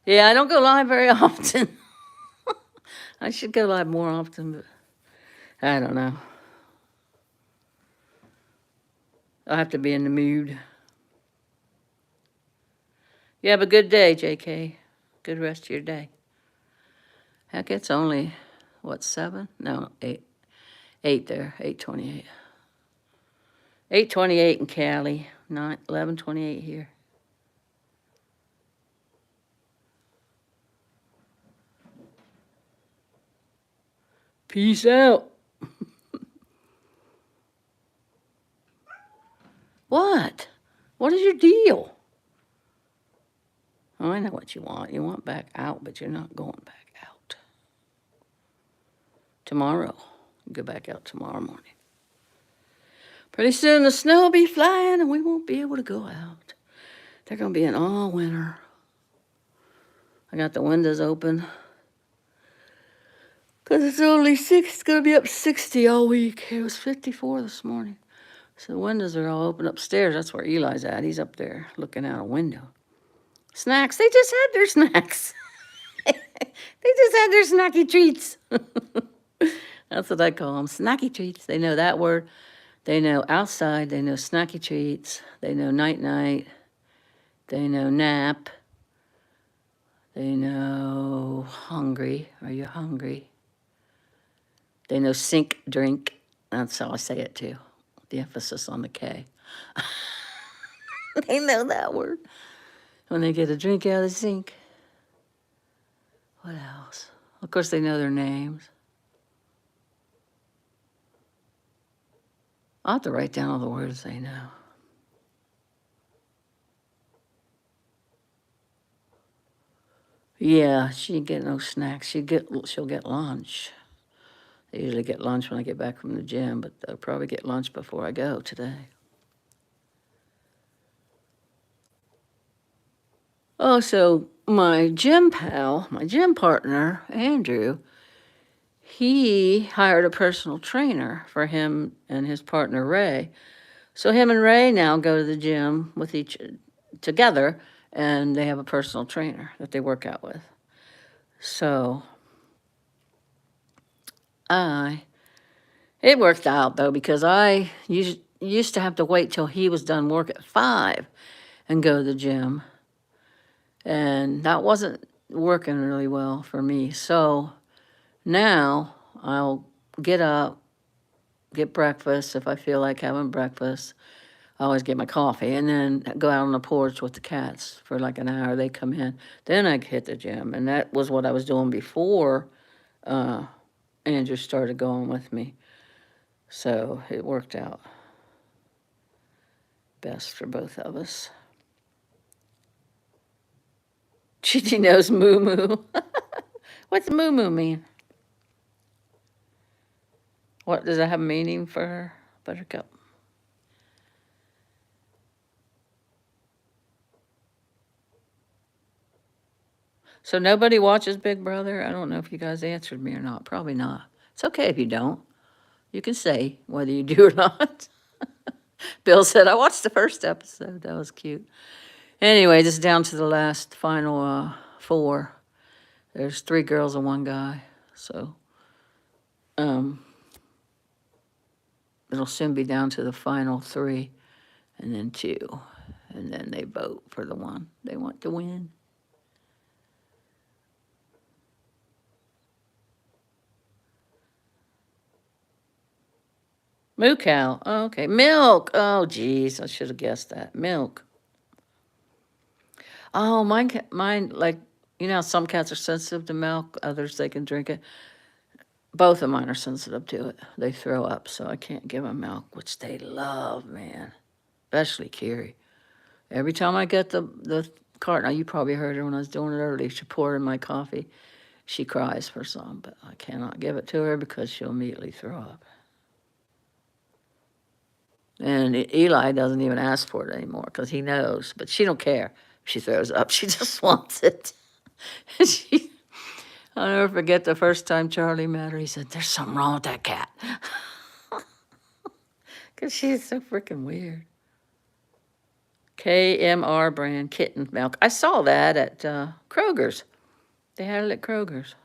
Yeah, I don't go live very often. I should go live more often, but I don't know. I'll have to be in the mood. You have a good day, JK. Good rest of your day. Heck, it's only, what, 7? No, 8. 8 there, 8:28. 8:28 in Cali, 11:28 here. Peace out. What? What is your deal? Oh, I know what you want. You want back out, but you're not going back out. Tomorrow. You go back out tomorrow morning. Pretty soon the snow will be flying and we won't be able to go out. They're going to be in all winter. I got the windows open. Because it's only 6, it's going to be up 60 all week. It was 54 this morning. So the windows are all open upstairs. That's where Eli's at. He's up there looking out a window. Snacks. They just had their snacks. They just had their snacky treats. That's what I call them, snacky treats. They know that word. They know outside. They know snacky treats. They know night-night. They know nap. They know hungry. Are you hungry? They know sink, drink. That's how I say it too. The emphasis on the K. They know that word. When they get a drink out of the sink. What else? Of course, they know their names. I'll have to write down all the words they know. Yeah, she ain't get no snacks. She'll get lunch. They usually get lunch when I get back from the gym, but they'll probably get lunch before I go today. Oh, so my gym pal, my gym partner, Andrew, he hired a personal trainer for him and his partner, Ray. So him and Ray now go to the gym with each together, and they have a personal trainer that they work out with. So it worked out, though, because I used to have to wait till he was done work at 5 and go to the gym. And that wasn't working really well for me. So now I'll get up, get breakfast if I feel like having breakfast. I always get my coffee and then go out on the porch with the cats for like an hour. They come in. Then I hit the gym. And that was what I was doing before Andrew started going with me. So it worked out best for both of us. Gigi knows moo moo. What's moo moo mean? What does that have a meaning for her, Buttercup? So nobody watches Big Brother? I don't know if you guys answered me or not. Probably not. It's okay if you don't. You can say whether you do or not. Bill said, I watched the first episode. That was cute. Anyway, just down to the last final 4. There's 3 girls and 1 guy. So it'll soon be down to the final 3 and then 2. And then they vote for the one they want to win. Moo cow. Oh, okay. Milk. Oh, geez. I should have guessed that. Milk. Oh, mine, like, you know how some cats are sensitive to milk, others they can drink it. Both of mine are sensitive to it. They throw up, so I can't give them milk, which they love, man. Especially Kiri. Every time I get the carton, now you probably heard her when I was doing it earlier, she poured in my coffee. She cries for some, but I cannot give it to her because she'll immediately throw up. And Eli doesn't even ask for it anymore because he knows, but she don't care if she throws up. She just wants it. I'll never forget the first time Charlie met her. He said, there's something wrong with that cat. Because she's so freaking weird. KMR brand kitten milk. I saw that at Kroger's. They had it at Kroger's.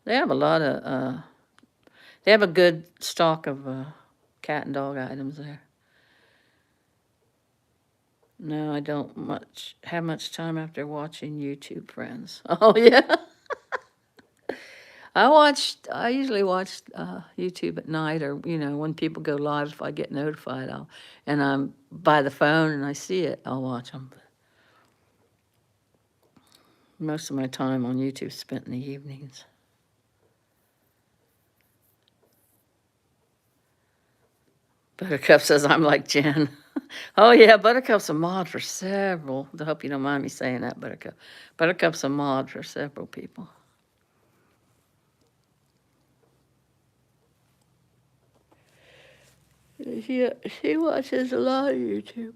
They have a lot of, they have a good stock of cat and dog items there. No, I don't have much time after watching YouTube, friends. Oh, yeah. I usually watch YouTube at night, or, when people go live, if I get notified, and I'm by the phone and I see it, I'll watch them. Most of my time on YouTube is spent in the evenings. Buttercup says I'm like Jen. Oh, yeah, Buttercup's a mod for several. I hope you don't mind me saying that, Buttercup. Buttercup's a mod for several people. Yeah, she watches a lot of YouTube.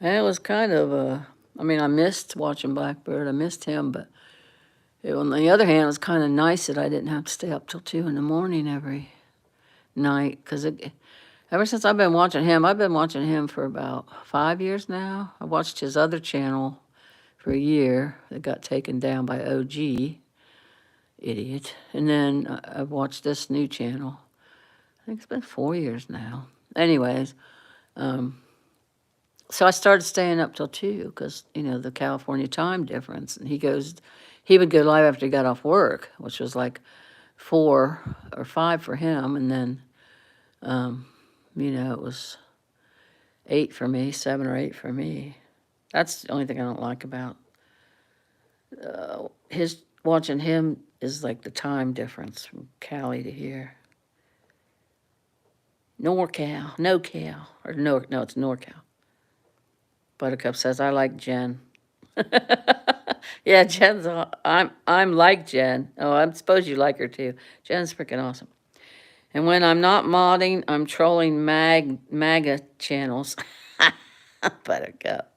And it was kind of I missed watching Blackbird. I missed him, but on the other hand, it was kind of nice that I didn't have to stay up till 2 in the morning every night. Because ever since I've been watching him for about 5 years now. I watched his other channel for a year that got taken down by OG, idiot. And then I've watched this new channel. I think it's been 4 years now. Anyways, so I started staying up till 2 because, the California time difference. And he would go live after he got off work, which was like 4 or 5 for him. And then, it was 8 for me, 7 or 8 for me. That's the only thing I don't like about watching him is like the time difference from Cali to here. NorCal, NoCal, or no, it's NorCal. Buttercup says, I like Jen. Yeah, I'm like Jen. Oh, I suppose you like her too. Jen's freaking awesome. And when I'm not modding, I'm trolling MAGA channels. Buttercup.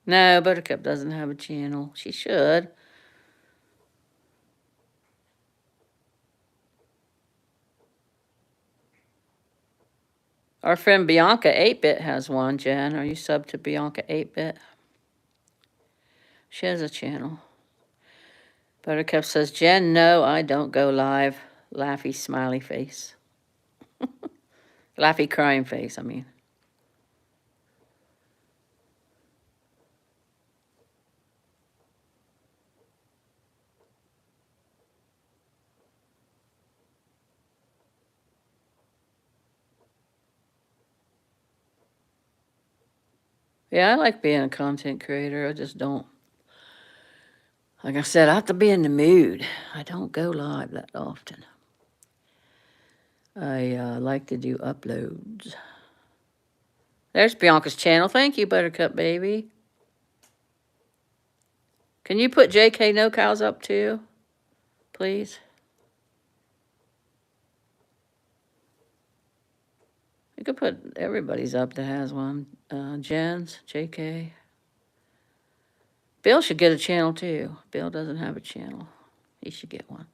No, Buttercup doesn't have a channel. She should. Our friend Bianca 8-Bit has one, Jen. Are you subbed to Bianca 8-Bit? She has a channel. Buttercup says, Jen, no, I don't go live. Laughy smiley face. Laughy crying face, I mean. Yeah, I like being a content creator. I just don't. Like I said, I have to be in the mood. I don't go live that often. I like to do uploads. There's Bianca's channel. Thank you, Buttercup baby. Can you put JK No Cows up too, please? You could put everybody's up that has one. Jen's, JK. Bill should get a channel too. Bill doesn't have a channel. He should get one.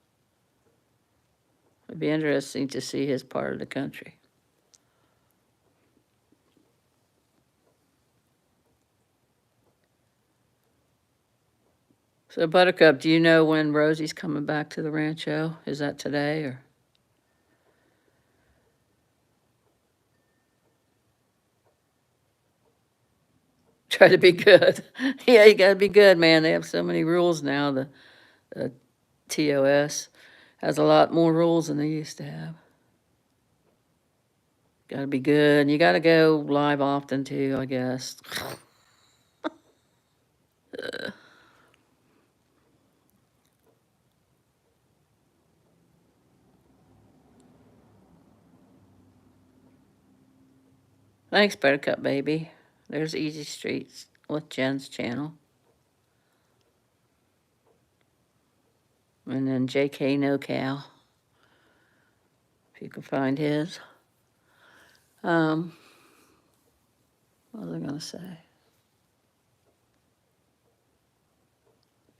It'd be interesting to see his part of the country. So, Buttercup, do you know when Rosie's coming back to the Rancho? Is that today or? Try to be good. Yeah, you gotta be good, man. They have so many rules now. The TOS has a lot more rules than they used to have. Gotta be good. You gotta go live often too, I guess. Thanks, Buttercup baby. There's Easy Streets with Jen's channel. And then JK No Cow, if you can find his. What was I gonna say?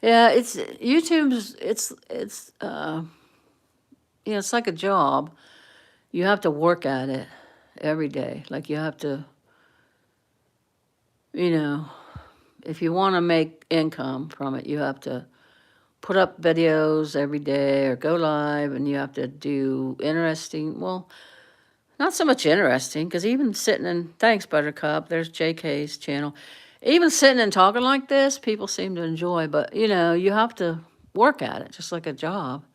Yeah, YouTube's it's like a job. You have to work at it every day. Like you have to, if you want to make income from it, you have to put up videos every day or go live, and you have to do interesting, well, not so much interesting, because even sitting and, thanks Buttercup, there's JK's channel. Even sitting and talking like this, people seem to enjoy, but you know, you have to work at it, just like a job.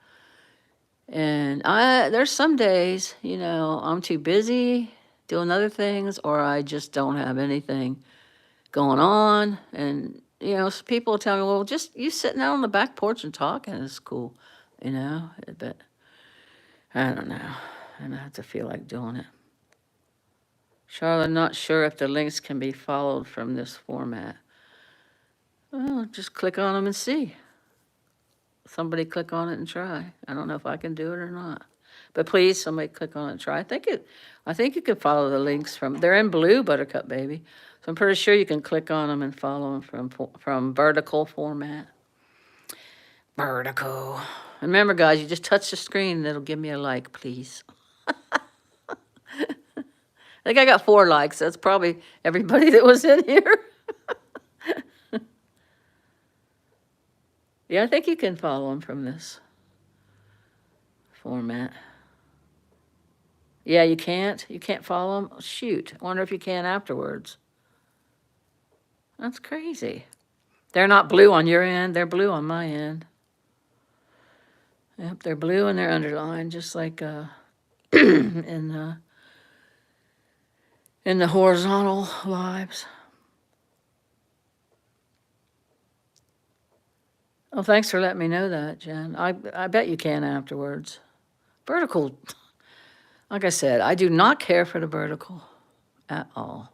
And there's some days, you know, I'm too busy doing other things, or I just don't have anything going on. And, you know, people tell me, well, just you sitting out on the back porch and talking is cool, you know, but I don't know. And I have to feel like doing it. Charlotte, not sure if the links can be followed from this format. Well, just click on them and see. Somebody click on it and try. I don't know if I can do it or not. But please, somebody click on it and try. I think you can follow the links from, they're in blue, Buttercup baby. So I'm pretty sure you can click on them and follow them from vertical format. Vertical. And remember, guys, you just touch the screen and it'll give me a like, please. I think I got 4 likes. That's probably everybody that was in here. Yeah, I think you can follow them from this format. Yeah, you can't? You can't follow them? Shoot, I wonder if you can afterwards. That's crazy. They're not blue on your end. They're blue on my end. Yep, they're blue and they're underlined, just like in the horizontal lives. Oh, thanks for letting me know that, Jen. I bet you can afterwards. Vertical, like I said, I do not care for the vertical at all.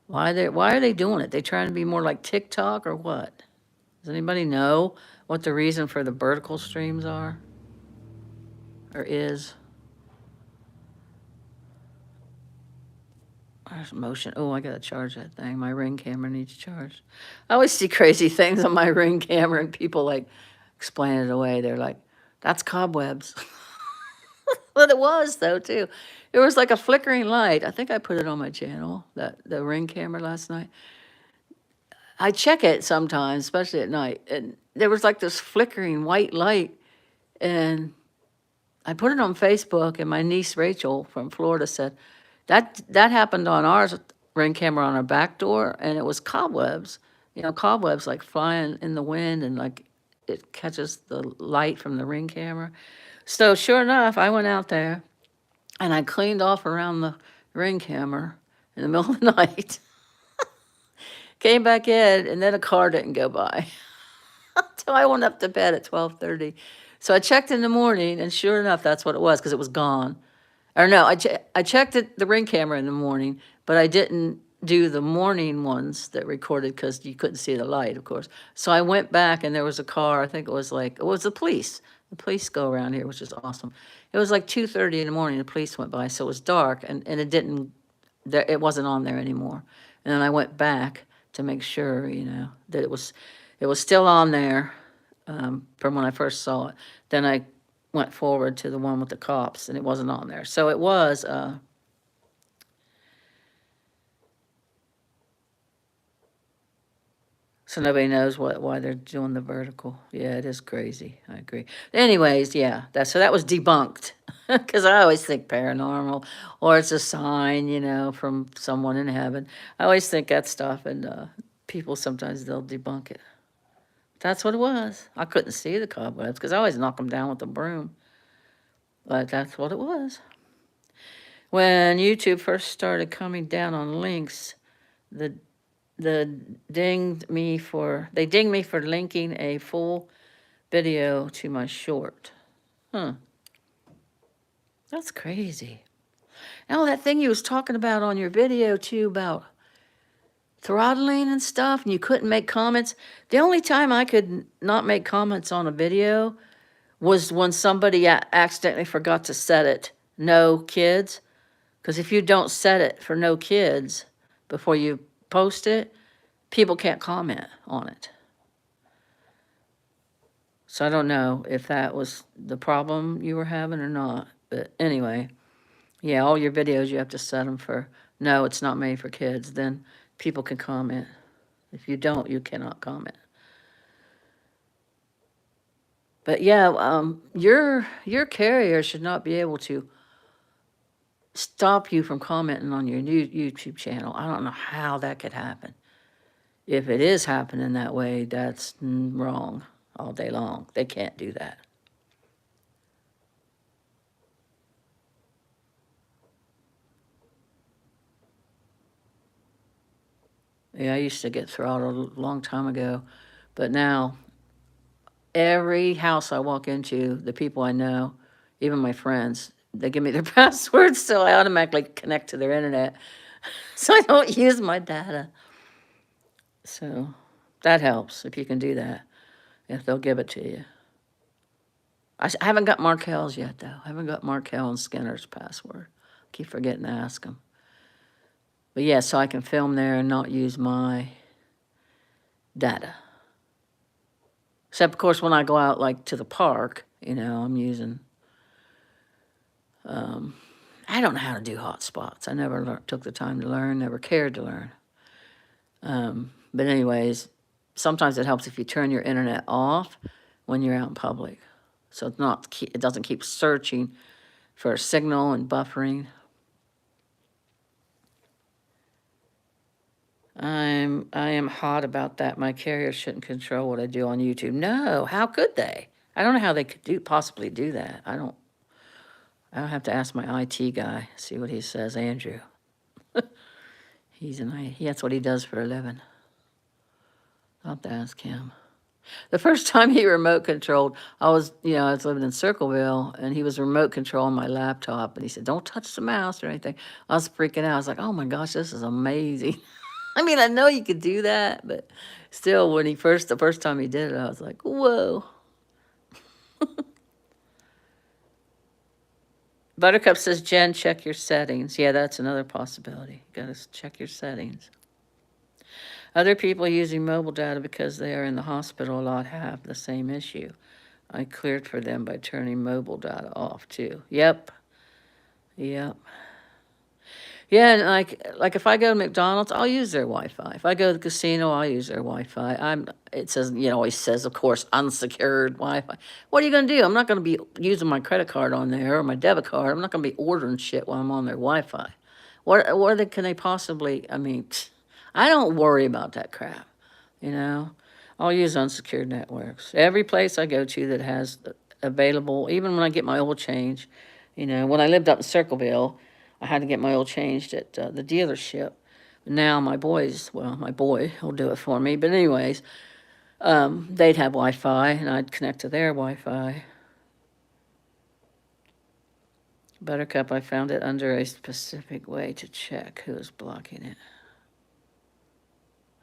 Why are they doing it? They trying to be more like TikTok or what? Does anybody know what the reason for the vertical streams are? Or is? There's motion. Oh, I gotta charge that thing. My Ring camera needs charged. I always see crazy things on my Ring camera and people like explain it away. They're like, that's cobwebs. But it was though too. It was like a flickering light. I think I put it on my channel, the Ring camera last night. I check it sometimes, especially at night, and there was like this flickering white light, and I put it on Facebook, and my niece Rachel from Florida said, that happened on ours Ring camera on our back door, and it was cobwebs. You know, cobwebs like flying in the wind, and like it catches the light from the Ring camera. So sure enough, I went out there and I cleaned off around the Ring camera in the middle of the night. Came back in, and then a car didn't go by. So I went up to bed at 12:30. So I checked in the morning, and sure enough, that's what it was, because it was gone. Or no, I checked the Ring camera in the morning, but I didn't do the morning ones that recorded because you couldn't see the light, of course. So I went back, and there was a car. I think it was the police. The police go around here, which is awesome. It was like 2:30 in the morning. The police went by, so it was dark, and it wasn't on there anymore. And then I went back to make sure, you know, that it was still on there from when I first saw it. Then I went forward to the one with the cops, and it wasn't on there. So it was, so nobody knows why they're doing the vertical. Yeah, it is crazy. I agree. Anyways, yeah, so that was debunked, because I always think paranormal, or it's a sign, you know, from someone in heaven. I always think that stuff, and people sometimes they'll debunk it. That's what it was. I couldn't see the cobwebs because I always knock them down with a broom. But that's what it was. When YouTube first started coming down on links, they dinged me for linking a full video to my short. That's crazy. Now that thing you was talking about on your video too, about throttling and stuff, and you couldn't make comments. The only time I could not make comments on a video was when somebody accidentally forgot to set it no kids. Because if you don't set it for no kids before you post it, people can't comment on it. So I don't know if that was the problem you were having or not. But anyway, yeah, all your videos, you have to set them for, no, it's not made for kids. Then people can comment. If you don't, you cannot comment. But yeah, your carrier should not be able to stop you from commenting on your new YouTube channel. I don't know how that could happen. If it is happening that way, that's wrong all day long. They can't do that. Yeah, I used to get throttled a long time ago, but now every house I walk into, the people I know, even my friends, they give me their passwords, so I automatically connect to their internet, so I don't use my data. So that helps if you can do that, if they'll give it to you. I haven't got Markel's yet, though. I haven't got Markel and Skinner's password. Keep forgetting to ask them. But yeah, so I can film there and not use my data. Except, of course, when I go out, like, to the park, I'm using... I don't know how to do hotspots. I never took the time to learn, never cared to learn. But anyways, sometimes it helps if you turn your internet off when you're out in public. So it doesn't keep searching for a signal and buffering. I am hot about that. My carrier shouldn't control what I do on YouTube. No, how could they? I don't know how they could possibly do that. I'll have to ask my IT guy, see what he says, Andrew. That's what he does for a living. I'll have to ask him. The first time he remote controlled, I was living in Circleville, and he was remote controlling my laptop, and he said, "Don't touch the mouse or anything." I was freaking out. I was like, "Oh my gosh, this is amazing." I mean, I know you could do that, but still, the first time he did it, I was like, "Whoa." Buttercup says, "Jen, check your settings." Yeah, that's another possibility. You gotta check your settings. Other people using mobile data because they are in the hospital a lot have the same issue. I cleared for them by turning mobile data off too. Yep. Yeah, and like if I go to McDonald's, I'll use their Wi-Fi. If I go to the casino, I'll use their Wi-Fi. It says, always says, of course, unsecured Wi-Fi. What are you gonna do? I'm not gonna be using my credit card on there or my debit card. I'm not gonna be ordering shit while I'm on their Wi-Fi. Can they possibly? I mean, I don't worry about that crap. I'll use unsecured networks. Every place I go to that has available, even when I get my oil change, when I lived up in Circleville, I had to get my oil changed at the dealership. Now my boy will do it for me. But anyways, they'd have Wi-Fi, and I'd connect to their Wi-Fi. Buttercup, I found it under a specific way to check who is blocking it.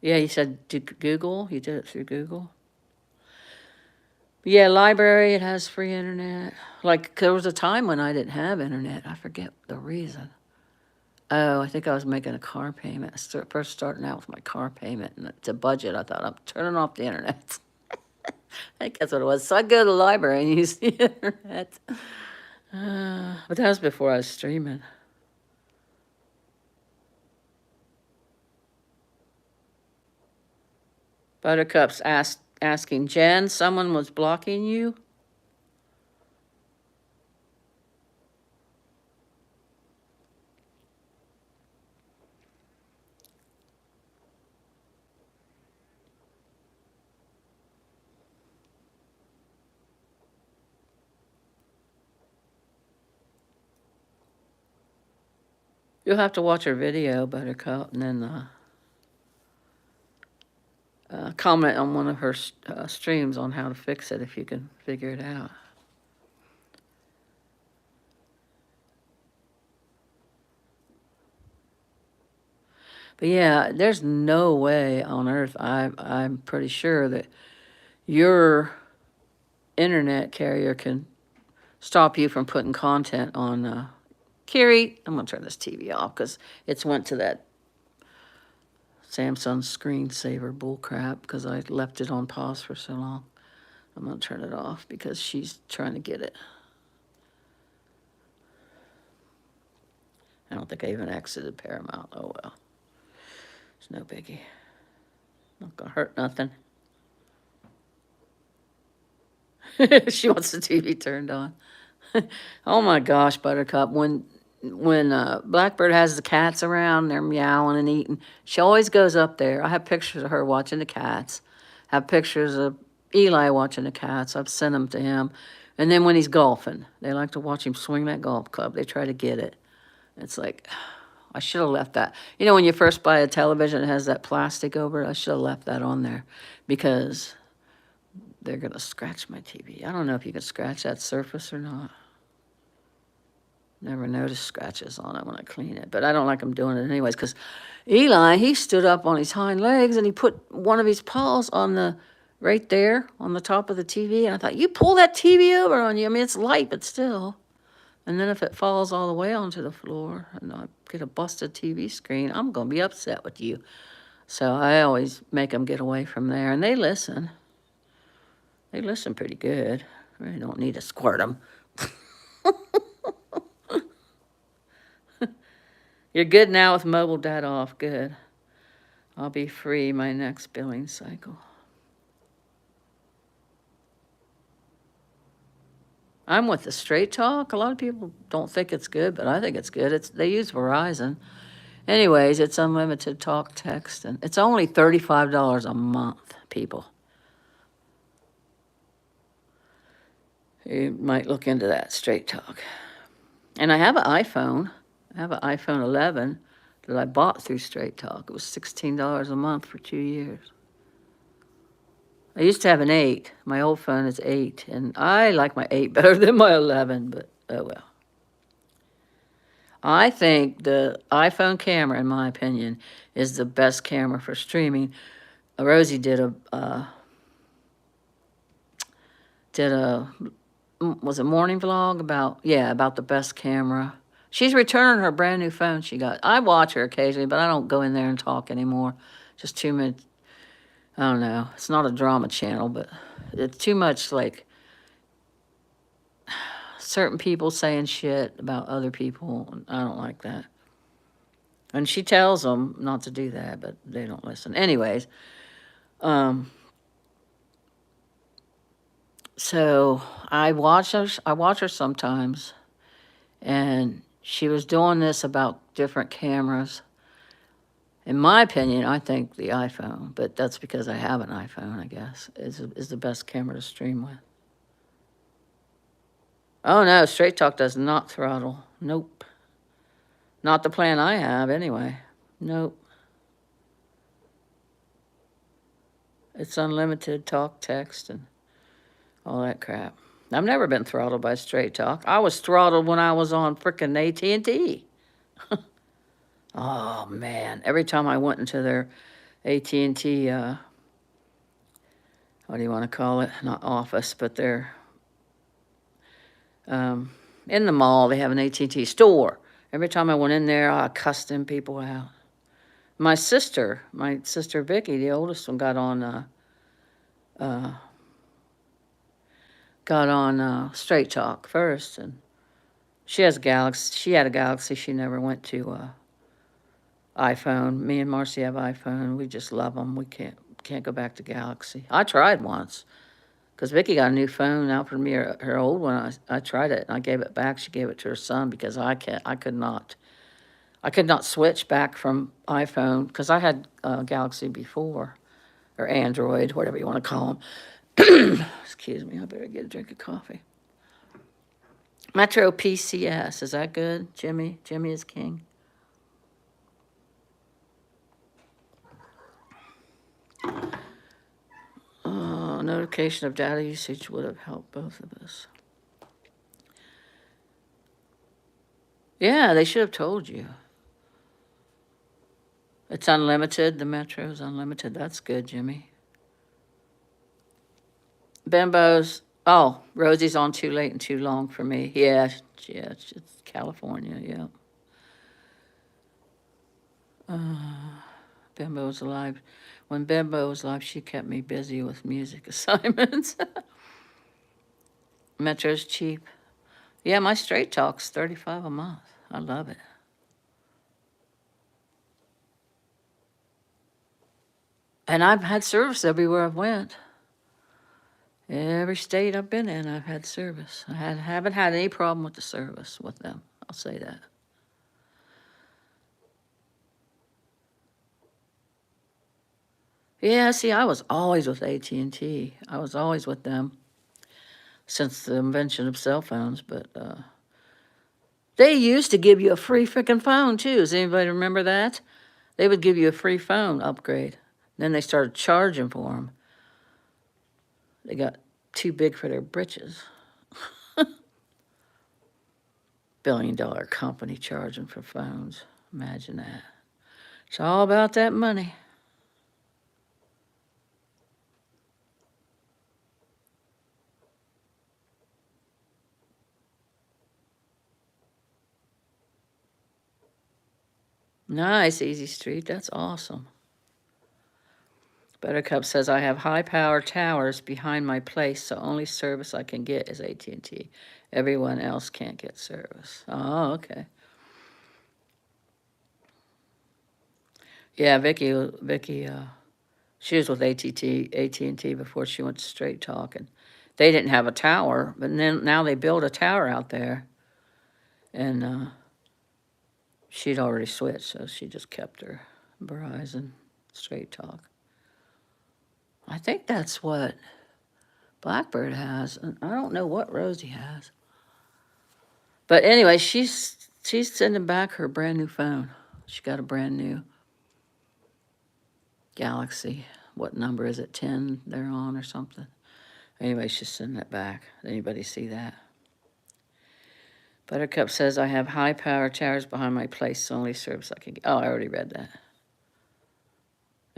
Yeah, you said Google? You did it through Google? Yeah, library, it has free internet. Like, there was a time when I didn't have internet. I forget the reason. Oh, I think I was making a car payment. First starting out with my car payment, and to budget, I thought, I'm turning off the internet. I think that's what it was. So I'd go to the library and use the internet. But that was before I was streaming. Buttercup's asking, Jen, someone was blocking you? You'll have to watch her video, Buttercup, and then comment on one of her streams on how to fix it if you can figure it out. But yeah, there's no way on earth, I'm pretty sure, that your internet carrier can stop you from putting content on. Kiri, I'm going to turn this TV off because it's went to that Samsung screensaver bullcrap because I left it on pause for so long. I'm going to turn it off because she's trying to get it. I don't think I even exited Paramount. Oh well. It's no biggie. Not going to hurt nothing. She wants the TV turned on. Oh my gosh, Buttercup. When Blackbird has the cats around, they're meowing and eating. She always goes up there. I have pictures of her watching the cats. I have pictures of Eli watching the cats. I've sent them to him. And then when he's golfing, they like to watch him swing that golf club. They try to get it. It's like, I should have left that. You know, when you first buy a television, it has that plastic over it. I should have left that on there because they're going to scratch my TV. I don't know if you can scratch that surface or not. Never noticed scratches on it when I clean it, but I don't like them doing it anyways because Eli, he stood up on his hind legs and he put one of his paws on right there on the top of the TV. And I thought, you pull that TV over on you. I mean, it's light, but still. And then if it falls all the way onto the floor and I get a busted TV screen, I'm going to be upset with you. So I always make them get away from there. And they listen. They listen pretty good. I really don't need to squirt them. You're good now with mobile data off. Good. I'll be free my next billing cycle. I'm with the Straight Talk. A lot of people don't think it's good, but I think it's good. They use Verizon. Anyways, it's unlimited talk, text, and it's only $35 a month, people. You might look into that, Straight Talk. And I have an iPhone. I have an iPhone 11 that I bought through Straight Talk. It was $16 a month for 2 years. I used to have an 8. My old phone is 8, and I like my 8 better than my 11, but oh well. I think the iPhone camera, in my opinion, is the best camera for streaming. Rosie did a was a morning vlog about the best camera. She's returning her brand new phone she got. I watch her occasionally, but I don't go in there and talk anymore. Just too much. I don't know. It's not a drama channel, but it's too much like certain people saying shit about other people. I don't like that. And she tells them not to do that, but they don't listen. Anyways, so I watch her sometimes, and she was doing this about different cameras. In my opinion, I think the iPhone, but that's because I have an iPhone, I guess, is the best camera to stream with. Oh no, Straight Talk does not throttle. Nope. Not the plan I have, anyway. Nope. It's unlimited talk, text, and all that crap. I've never been throttled by Straight Talk. I was throttled when I was on frickin' AT&T. Oh, man. Every time I went into their AT&T, what do you want to call it? Not office, but their, in the mall, they have an AT&T store. Every time I went in there, I cussed them people out. My sister Vicky, the oldest one, got on Straight Talk first, and she has Galaxy. She had a Galaxy. She never went to iPhone. Me and Marcy have iPhone. We just love them. We can't go back to Galaxy. I tried once because Vicky got a new phone out for me. Her old one. I tried it and I gave it back. She gave it to her son because I could not switch back from iPhone because I had Galaxy before, or Android, whatever you want to call them. Excuse me. I better get a drink of coffee. Metro PCS, is that good, Jimmy? Jimmy is king. Notification of data usage would have helped both of us. Yeah, they should have told you. It's unlimited. The Metro is unlimited. That's good, Jimmy. Bimbo's. Oh, Rosie's on too late and too long for me. Yeah, it's California, yeah. Bimbo's alive. When Bimbo was alive, she kept me busy with music assignments. Metro's cheap. Yeah, my Straight Talk's $35 a month. I love it. And I've had service everywhere I've went. Every state I've been in, I've had service. Haven't had any problem with the service with them. I'll say that. Yeah, see, I was always with AT&T. I was always with them since the invention of cell phones. But they used to give you a free freaking phone too. Does anybody remember that? They would give you a free phone upgrade. Then they started charging for them. They got too big for their britches. $1 billion company charging for phones. Imagine that. It's all about that money. Nice, Easy Street. That's awesome. Buttercup says, I have high-power towers behind my place, so only service I can get is AT&T. Everyone else can't get service. Oh, okay. Yeah, Vicky, she was with AT&T before she went to Straight Talk, and they didn't have a tower, but then now they built a tower out there, and she'd already switched, so she just kept her Verizon Straight Talk. I think that's what Blackbird has, and I don't know what Rosie has. But anyway, she's sending back her brand new phone. She got a brand new Galaxy. What number is it? 10 they're on or something. Anyway, she's sending it back. Anybody see that? Buttercup says, I have high power towers behind my place, so only service I can get. Oh, I already read that.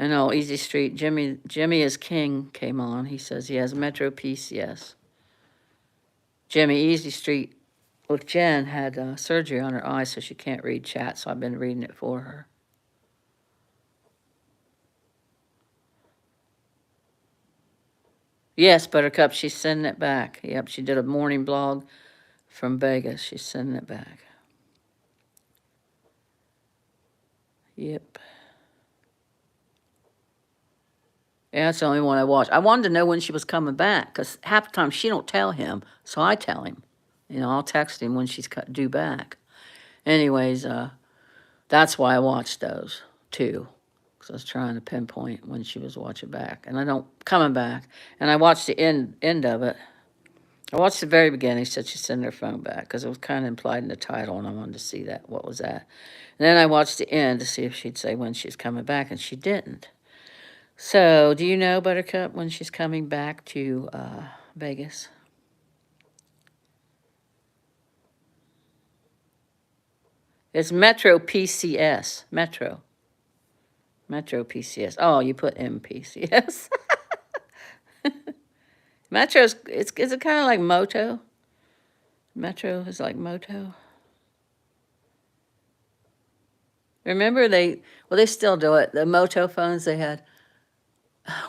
And oh, Easy Street, Jimmy is King came on. He says he has Metro PCS. Jimmy, Easy Street with Jen had surgery on her eye, so she can't read chat, so I've been reading it for her. Yes, Buttercup, she's sending it back. Yep, she did a morning blog from Vegas. She's sending it back. Yep. Yeah, that's the only one I watched. I wanted to know when she was coming back, because half the time she don't tell him, so I tell him. You know, I'll text him when she's due back. Anyways, that's why I watched those, too. Because I was trying to pinpoint when she was watching back. And I don't, coming back. And I watched the end of it. I watched the very beginning. She said she'd send her phone back because it was kind of implied in the title, and I wanted to see that. What was that? And then I watched the end to see if she'd say when she's coming back, and she didn't. So, do you know, Buttercup, when she's coming back to Vegas? It's Metro PCS. Metro PCS. Oh, you put MPCS. Metro's, is it kind of like Moto? Metro is like Moto. Remember they still do it. The Moto phones they had,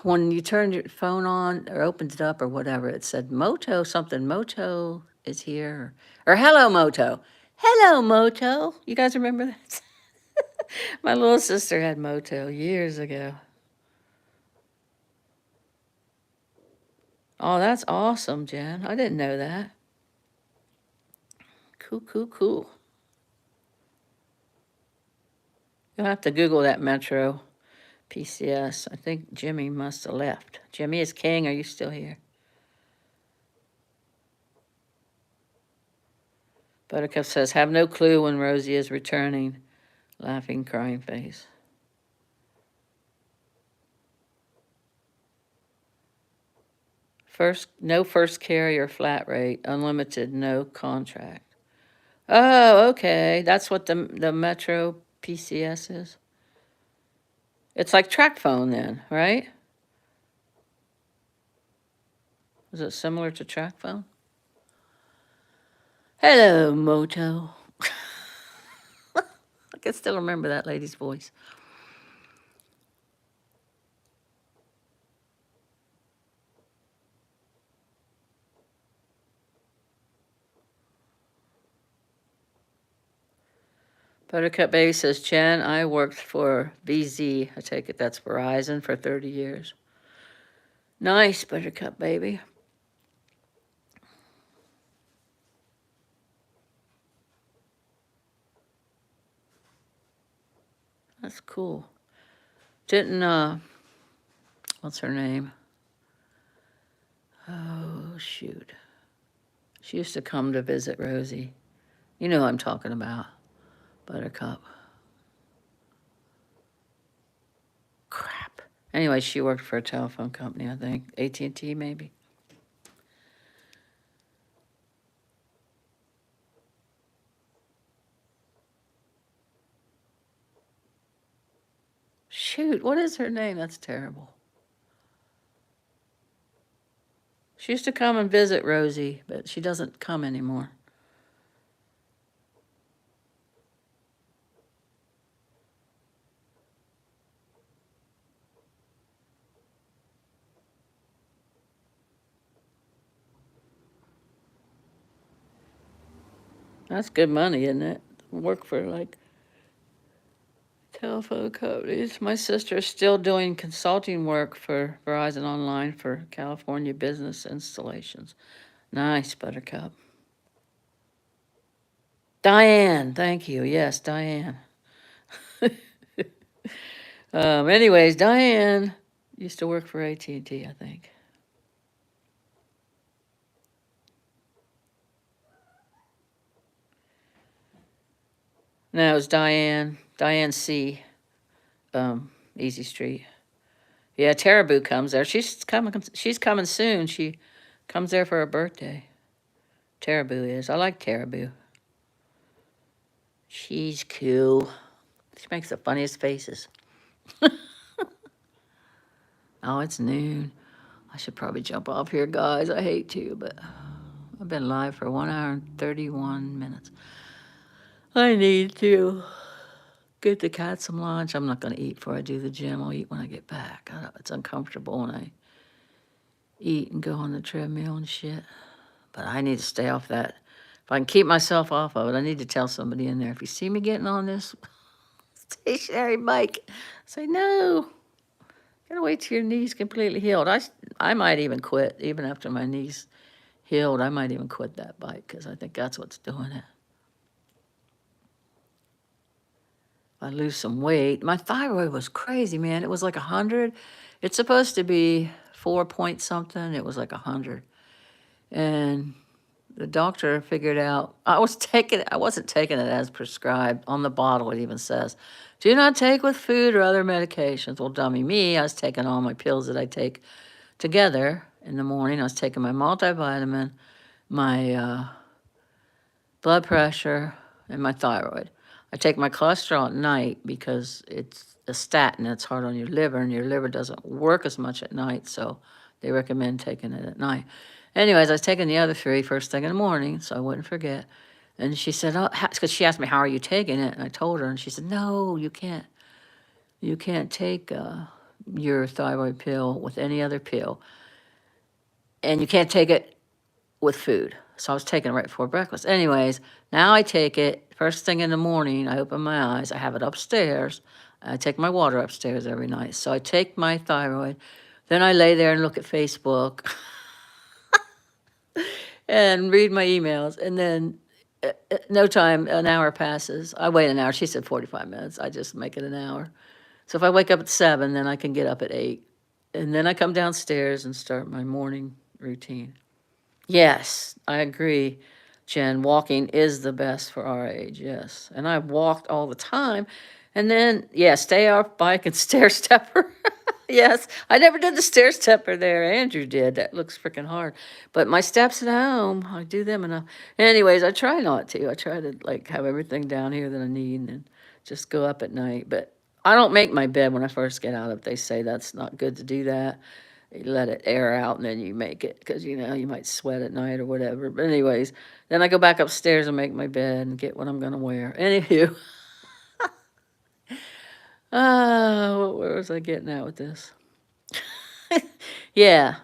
when you turned your phone on or opened it up or whatever, it said Moto something. Moto is here. Or hello, Moto. Hello, Moto. You guys remember that? My little sister had Moto years ago. Oh, that's awesome, Jen. I didn't know that. Cool. You'll have to Google that Metro PCS. I think Jimmy must have left. Jimmy is King. Are you still here? Buttercup says, have no clue when Rosie is returning. Laughing, crying face. No first carrier flat rate. Unlimited, no contract. Oh, okay. That's what the Metro PCS is. It's like TracFone then, right? Is it similar to TracFone? Hello, Moto. I can still remember that lady's voice. Buttercup Baby says, Jen, I worked for VZ. I take it that's Verizon for 30 years. Nice, Buttercup Baby. That's cool. Didn't, what's her name? Oh, shoot. She used to come to visit Rosie. You know who I'm talking about. Buttercup. Crap. Anyway, she worked for a telephone company, I think. AT&T, maybe. Shoot, what is her name? That's terrible. She used to come and visit Rosie, but she doesn't come anymore. That's good money, isn't it? Work for like telephone companies. My sister's still doing consulting work for Verizon Online for California business installations. Nice, Buttercup. Diane, thank you. Yes, Diane. Anyways, Diane used to work for AT&T, I think. No, it was Diane C. Easy Street. Yeah, Taraboo comes there. She's coming soon. She comes there for her birthday. Taraboo is. I like Taraboo. She's cool. She makes the funniest faces. Oh, it's noon. I should probably jump off here, guys. I hate to, but I've been live for 1 hour and 31 minutes. I need to get the cat some lunch. I'm not going to eat before I do the gym. I'll eat when I get back. It's uncomfortable when I eat and go on the treadmill and shit. But I need to stay off that. If I can keep myself off of it, I need to tell somebody in there, if you see me getting on this stationary bike, say, no. Gotta wait till your knee's completely healed. I might even quit, even after my knee's healed. I might even quit that bike because I think that's what's doing it. I lose some weight. My thyroid was crazy, man. It was like 100. It's supposed to be 4 point something. It was like 100. And the doctor figured out, I wasn't taking it as prescribed. On the bottle, it even says, do not take with food or other medications. Well, dummy me, I was taking all my pills that I take together in the morning. I was taking my multivitamin, my blood pressure, and my thyroid. I take my cholesterol at night because it's a statin. It's hard on your liver, and your liver doesn't work as much at night, so they recommend taking it at night. Anyways, I was taking the other 3 first thing in the morning, so I wouldn't forget. And she said, oh, because she asked me, how are you taking it? And I told her, and she said, no, you can't. You can't take your thyroid pill with any other pill. And you can't take it with food. So I was taking it right before breakfast. Anyways, now I take it first thing in the morning. I open my eyes. I have it upstairs. I take my water upstairs every night. So I take my thyroid. Then I lay there and look at Facebook and read my emails. And then no time, an hour passes. I wait an hour. She said 45 minutes. I just make it an hour. So if I wake up at 7, then I can get up at 8. And then I come downstairs and start my morning routine. Yes, I agree, Jen. Walking is the best for our age, yes. And I've walked all the time. And then, yeah, stay off bike and stair stepper. Yes, I never did the stair stepper there. Andrew did. That looks freaking hard. But my steps at home, I do them enough. Anyways, I try not to. I try to like have everything down here that I need and then just go up at night. But I don't make my bed when I first get out of it. They say that's not good to do that. You let it air out and then you make it because, you know, you might sweat at night or whatever. But anyways, then I go back upstairs and make my bed and get what I'm going to wear. Anywho. Where was I getting at with this? Yeah,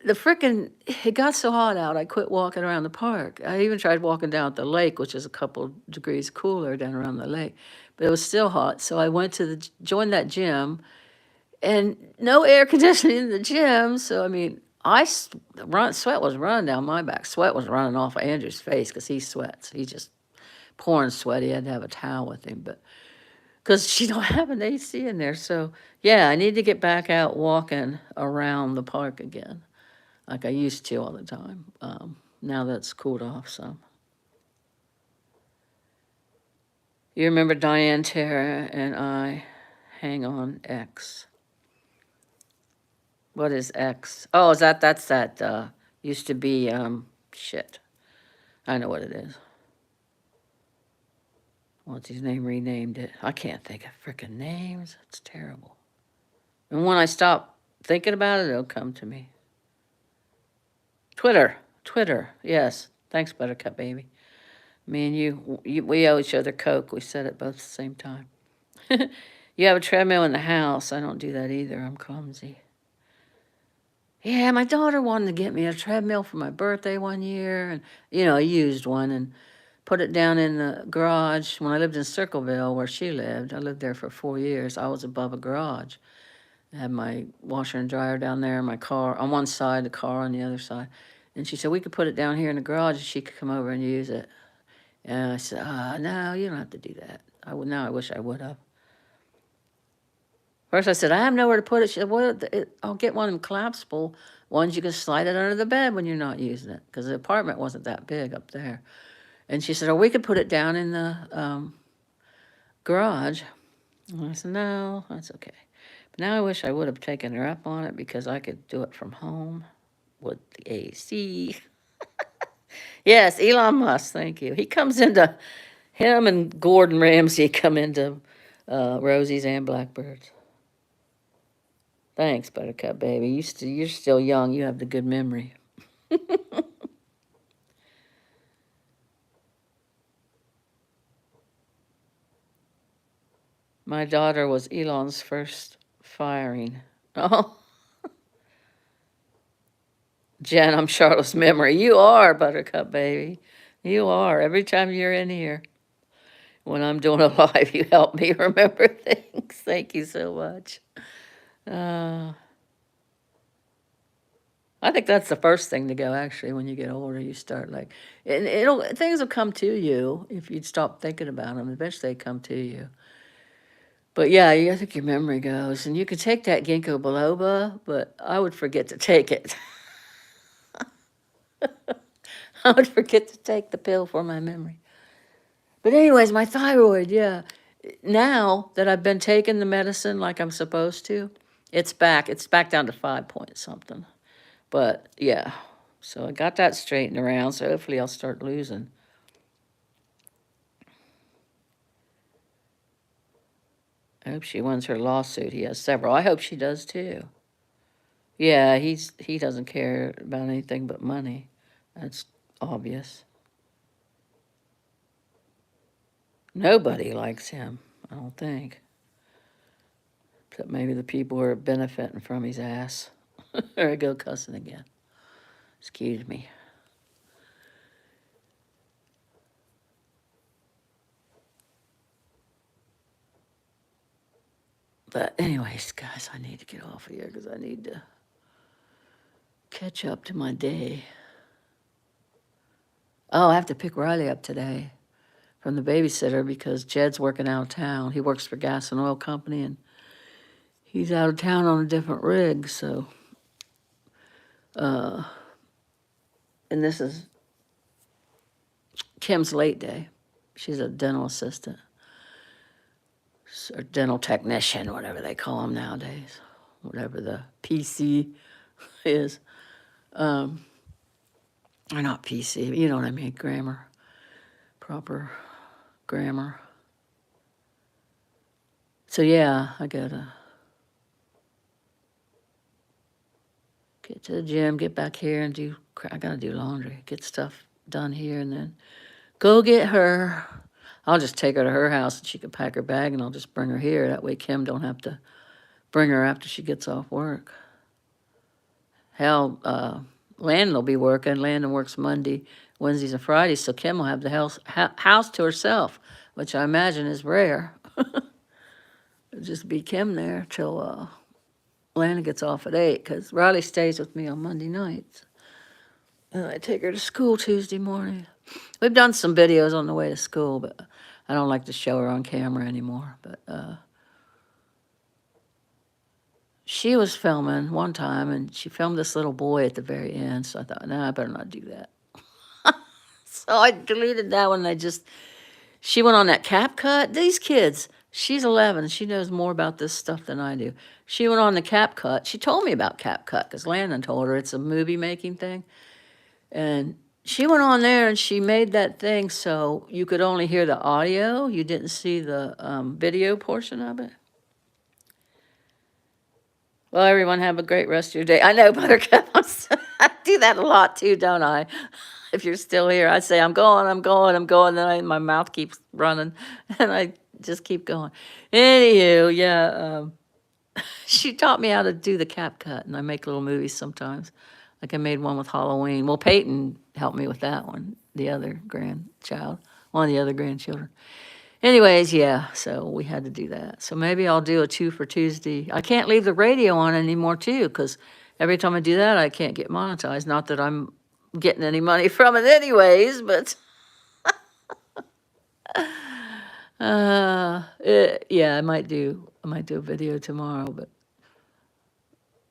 the frickin' it got so hot out, I quit walking around the park. I even tried walking down at the lake, which is a couple degrees cooler down around the lake, but it was still hot. So I went to joined that gym, and no air conditioning in the gym. So I mean, sweat was running down my back. Sweat was running off of Andrew's face because he sweats. He's just pouring sweat. He had to have a towel with him, but because she don't have an AC in there. So yeah, I need to get back out walking around the park again, like I used to all the time. Now that's cooled off some. You remember Diane Tara and I hang on X. What is X? Oh, is that's that used to be shit. I know what it is. What's his name renamed it? I can't think of frickin' names. It's terrible. And when I stop thinking about it, it'll come to me. Twitter, yes. Thanks, Buttercup Baby. Me and you, we owe each other Coke. We said it both at the same time. You have a treadmill in the house. I don't do that either. I'm clumsy. Yeah, my daughter wanted to get me a treadmill for my birthday one year, and a used one, and put it down in the garage. When I lived in Circleville, where she lived, I lived there for 4 years. I was above a garage. I had my washer and dryer down there, my car on one side, the car on the other side. And she said we could put it down here in the garage and she could come over and use it. And I said, no, you don't have to do that. Now I wish I would have. First I said, I have nowhere to put it. She said, well, I'll get one of them collapsible ones. You can slide it under the bed when you're not using it, because the apartment wasn't that big up there. And she said, we could put it down in the garage. And I said, no, that's okay. But now I wish I would have taken her up on it, because I could do it from home with the AC. Yes, Elon Musk, thank you. Him and Gordon Ramsay come into Rosie's and Blackbird's. Thanks, Buttercup Baby. You're still young. You have the good memory. My daughter was Elon's first firing. Oh. Jen, I'm Charlotte's memory. You are, Buttercup Baby. You are. Every time you're in here, when I'm doing a live, you help me remember things. Thank you so much. I think that's the first thing to go, actually, when you get older. You start and things will come to you if you stop thinking about them. Eventually they come to you. But yeah, I think your memory goes. And you could take that ginkgo biloba, but I would forget to take it. I would forget to take the pill for my memory. But anyways, my thyroid, yeah. Now that I've been taking the medicine like I'm supposed to, it's back. It's back down to 5 point something. But yeah, so I got that straightened around. So hopefully I'll start losing. I hope she wins her lawsuit. He has several. I hope she does too. Yeah, he doesn't care about anything but money. That's obvious. Nobody likes him, I don't think. Except maybe the people who are benefiting from his ass. There I go cussing again. Excuse me. But anyways, guys, I need to get off of here because I need to catch up to my day. Oh, I have to pick Riley up today from the babysitter because Jed's working out of town. He works for Gas and Oil Company, and he's out of town on a different rig, so... and this is Kim's late day. She's a dental assistant. Or dental technician, whatever they call them nowadays. Whatever the PC is. Or not PC, you know what I mean, grammar. Proper grammar. So yeah, I gotta get to the gym, get back here and I gotta do laundry, get stuff done here and then go get her. I'll just take her to her house and she can pack her bag and I'll just bring her here. That way Kim don't have to bring her after she gets off work. Hell, Landon will be working. Landon works Monday, Wednesdays, and Fridays, so Kim will have the house to herself, which I imagine is rare. It'll just be Kim there till Landon gets off at 8, because Riley stays with me on Monday nights. And I take her to school Tuesday morning. We've done some videos on the way to school, but I don't like to show her on camera anymore, but she was filming one time, and she filmed this little boy at the very end, so I thought, no, I better not do that. So I deleted that one, and she went on that CapCut. These kids, she's 11, she knows more about this stuff than I do. She went on the CapCut. She told me about CapCut, because Landon told her it's a movie-making thing. And she went on there and she made that thing so you could only hear the audio. You didn't see the video portion of it. Well, everyone have a great rest of your day. I know, Buttercup. I do that a lot too, don't I? If you're still here, I say, I'm going, I'm going, I'm going. Then my mouth keeps running and I just keep going. Anywho, yeah, she taught me how to do the CapCut, and I make little movies sometimes. Like I made one with Halloween. Well, Peyton helped me with that one, the other grandchild, one of the other grandchildren. Anyways, yeah, so we had to do that. So maybe I'll do a 2 for Tuesday. I can't leave the radio on anymore, too, because every time I do that, I can't get monetized. Not that I'm getting any money from it anyways, but yeah, I might do a video tomorrow, but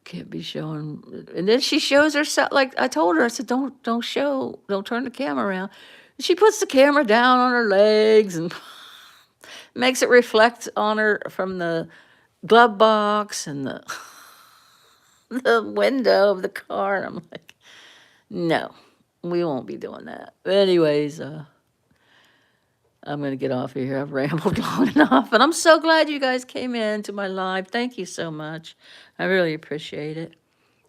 can't be showing. And then she shows herself, like I told her, I said, don't turn the camera around. She puts the camera down on her legs and makes it reflect on her from the glove box and the the window of the car. And I'm like, no, we won't be doing that. But anyways, I'm going to get off of here. I've rambled long enough. And I'm so glad you guys came in to my live. Thank you so much. I really appreciate it.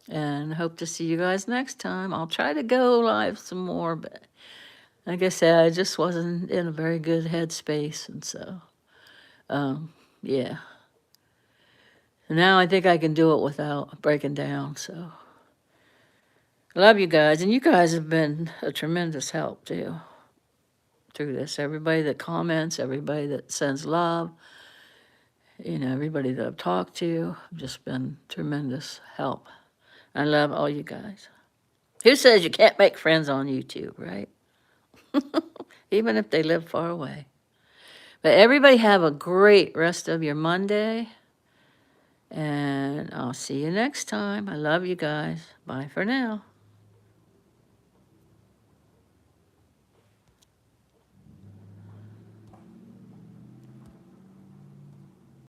And hope to see you guys next time. I'll try to go live some more, but like I said, I just wasn't in a very good headspace. And so, yeah. Now I think I can do it without breaking down. So, love you guys. And you guys have been a tremendous help, too, through this. Everybody that comments, everybody that sends love, everybody that I've talked to, have just been tremendous help. I love all you guys. Who says you can't make friends on YouTube, right? Even if they live far away. But everybody have a great rest of your Monday. And I'll see you next time. I love you guys. Bye for now.